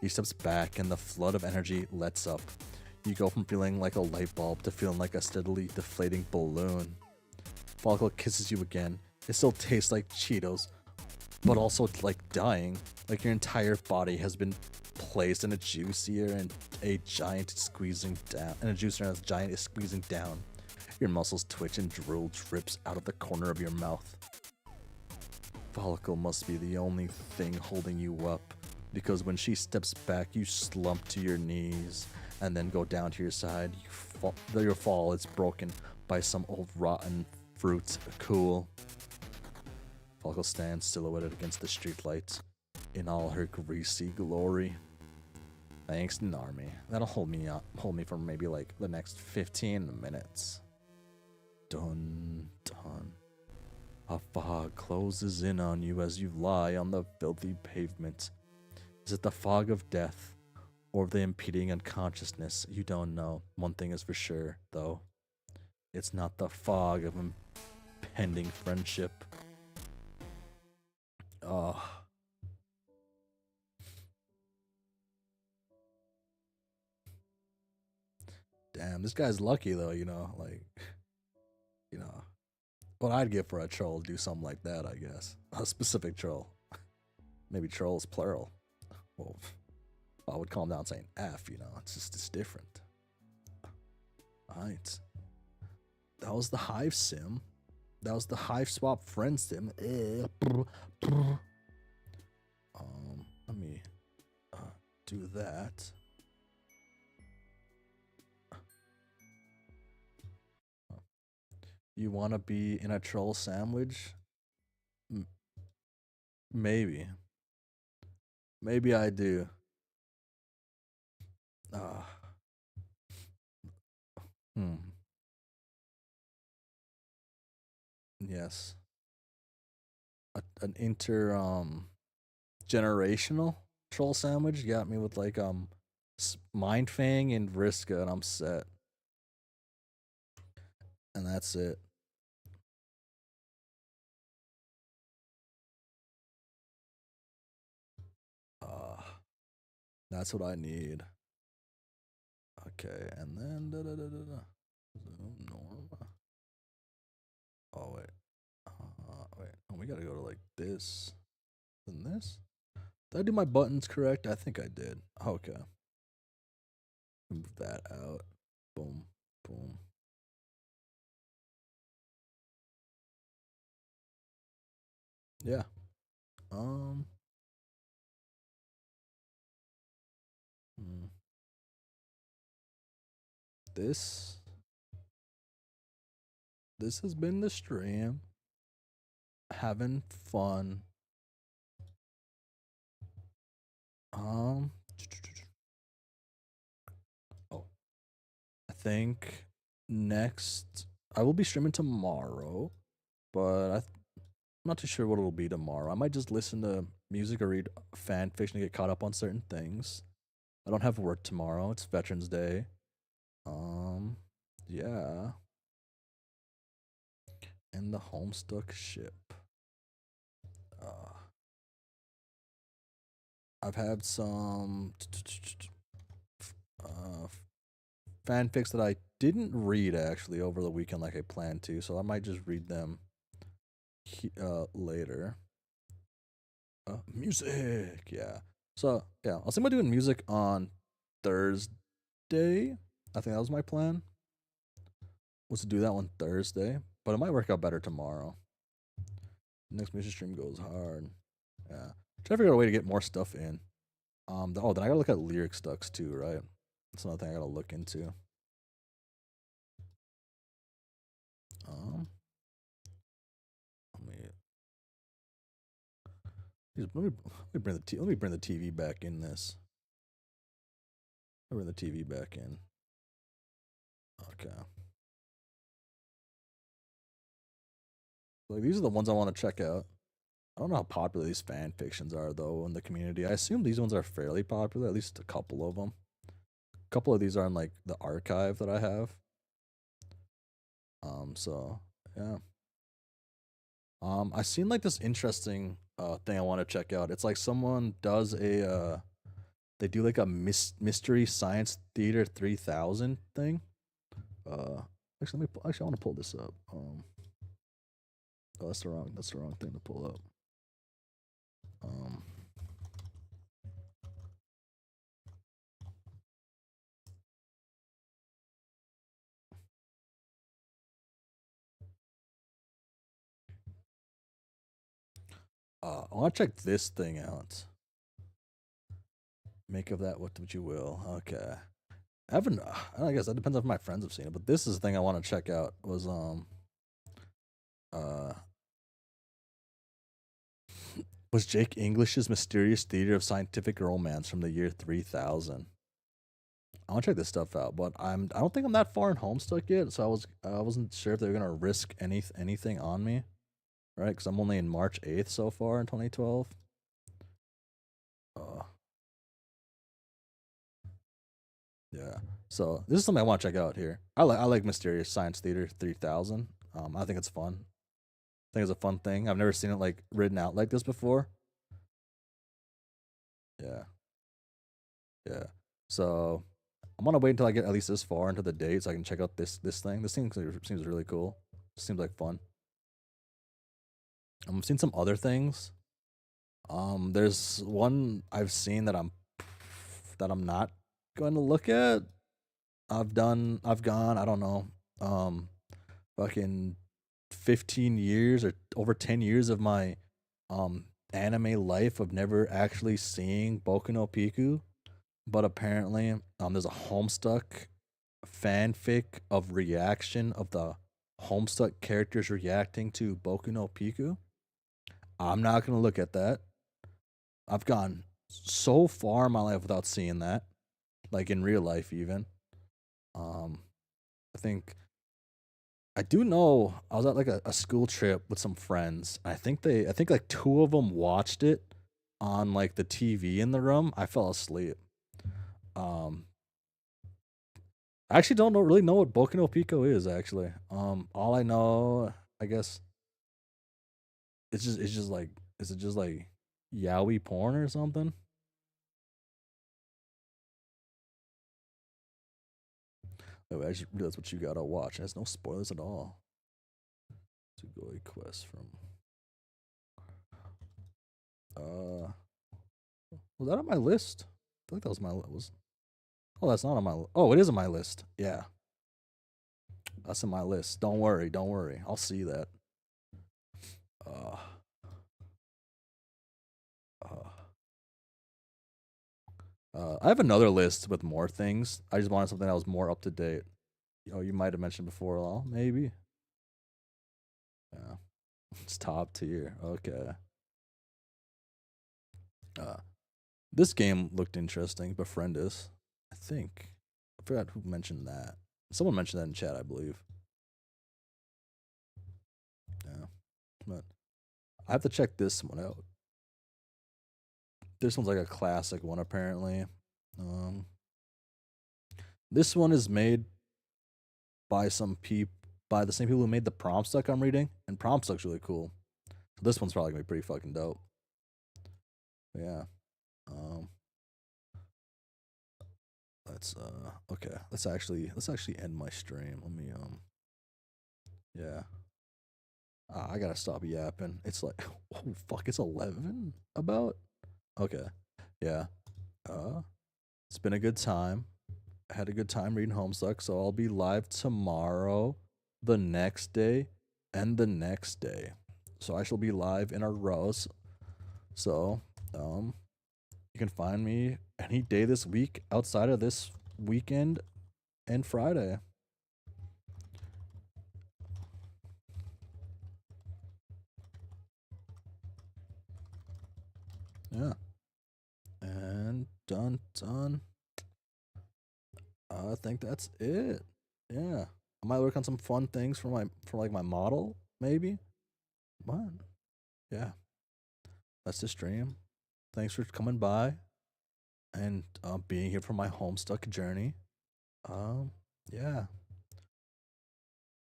He steps back and the flood of energy lets up. You go from feeling like a light bulb to feeling like a steadily deflating balloon. Follicle kisses you again. It still tastes like Cheetos, but also like dying. Like your entire body has been placed in a juicier and a giant is squeezing down. And a juicer and a giant is squeezing down. Your muscles twitch and drool drips out of the corner of your mouth. Follicle must be the only thing holding you up, because when she steps back, you slump to your knees and then go down to your side. Your fall is broken by some old rotten fruit. Cool. Follicle stands silhouetted against the streetlights in all her greasy glory. Thanks, Narmi. That'll hold me for maybe like the next 15 minutes. Dun dun. A fog closes in on you as you lie on the filthy pavement. Is it the fog of death or the impeding unconsciousness? You don't know. One thing is for sure, though. It's not the fog of impending friendship. Oh. Damn, this guy's lucky though, you know, like, you know, what I'd give for a troll to do something like that, I guess. A specific troll. Maybe trolls plural. Well, I would calm down saying F, you know, it's different. Alright. That was the HIVESWAP. That was the HIVESWAP FRIENDSIM. Let me do that. You want to be in a troll sandwich? Maybe. Maybe I do. Yes. An generational troll sandwich got me with like Mindfang and Vriska, and I'm set. And that's it. That's what I need. Okay, and then Norma. Oh wait. Wait. Oh, we gotta go to like this. Then this? Did I do my buttons correct? I think I did. Okay. Move that out. Boom. Boom. Yeah. This has been the stream. Having fun. Oh, I think next I will be streaming tomorrow, but I'm not too sure what it'll be tomorrow. I might just listen to music or read fan fiction to get caught up on certain things. I don't have work tomorrow. It's Veterans Day. Yeah. And the Homestuck ship. I've had some fanfics that I didn't read actually over the weekend like I planned to, so I might just read them later. Music, yeah. So yeah, I was thinking about doing music on Thursday. I think that was my plan. Was to do that one Thursday, but it might work out better tomorrow. Next music stream goes hard. Yeah. Try to figure out a way to get more stuff in. Then I gotta look at lyric stocks too, right? That's another thing I gotta look into. Let me bring the TV back in this. I'll bring the TV back in. Okay. Like these are the ones I want to check out. I don't know how popular these fan fictions are though in the community. I assume these ones are fairly popular, at least a couple of them. couple of these are in like the archive that I have. So yeah. I seen like this interesting thing I want to check out. It's like someone does a they do like a mystery science theater 3000 thing. Actually, I want to pull this up. Oh, that's the wrong thing to pull up. I want to check this thing out. Make of that what you will. Okay. I haven't. I guess that depends if my friends have seen it, but this is the thing I want to check out. Was was Jake English's Mysterious Theater of Scientific Romance from the year 3000. I want to check this stuff out, but I don't think I'm that far in Homestuck yet, so I wasn't sure if they were gonna risk anything on me, right? Because I'm only in March 8th so far in 2012. Yeah. So this is something I want to check out here. I like Mysterious Science Theater 3000. I think it's fun. I think it's a fun thing. I've never seen it like written out like this before. Yeah. Yeah. So I'm gonna wait until I get at least this far into the date so I can check out this thing. This thing seems really cool. Seems like fun. I've seen some other things. There's one I've seen that I'm not going to look at. I've gone, I don't know, fucking 15 years or over 10 years of my anime life of never actually seeing Boku no Pico. But apparently, there's a Homestuck fanfic of reaction of the Homestuck characters reacting to Boku no Pico. I'm not gonna look at that. I've gone so far in my life without seeing that, like in real life even. I think I do know I was at like a school trip with some friends. I think like two of them watched it on like the TV in the room. I fell asleep. I actually don't really know what Boku no Pico is actually. All I know, I guess, it's just like, is it just like yaoi porn or something? Oh, I just realized what you gotta watch. There's no spoilers at all. Sugoi Quest from. Was that on my list? I think that was my was. Oh, that's not on my. Oh, it is on my list. Yeah, that's in my list. Don't worry, don't worry. I'll see that. Uh, I have another list with more things. I just wanted something that was more up to date. Oh, you might have mentioned before, well, maybe. Yeah, it's top tier. Okay. This game looked interesting. Befriend Us. I think I forgot who mentioned that. Someone mentioned that in chat, I believe. Yeah, but I have to check this one out. This one's like a classic one, apparently. This one is made by by the same people who made the Prom Stuck I'm reading, and Prom Stuck's really cool. So this one's probably gonna be pretty fucking dope. But yeah. Let's okay. Let's actually end my stream. Let me yeah. I gotta stop yapping. It's like, oh fuck, it's 11 about. Okay, yeah. It's been a good time. I had a good time reading Homestuck, so I'll be live tomorrow, the next day, and the next day. So I shall be live in a row. So, you can find me any day this week outside of this weekend and Friday. Yeah. And done. I think that's it. Yeah. I might work on some fun things for my model, maybe. But yeah. That's the stream. Thanks for coming by. And and being here for my Homestuck journey. Yeah.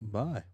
Bye.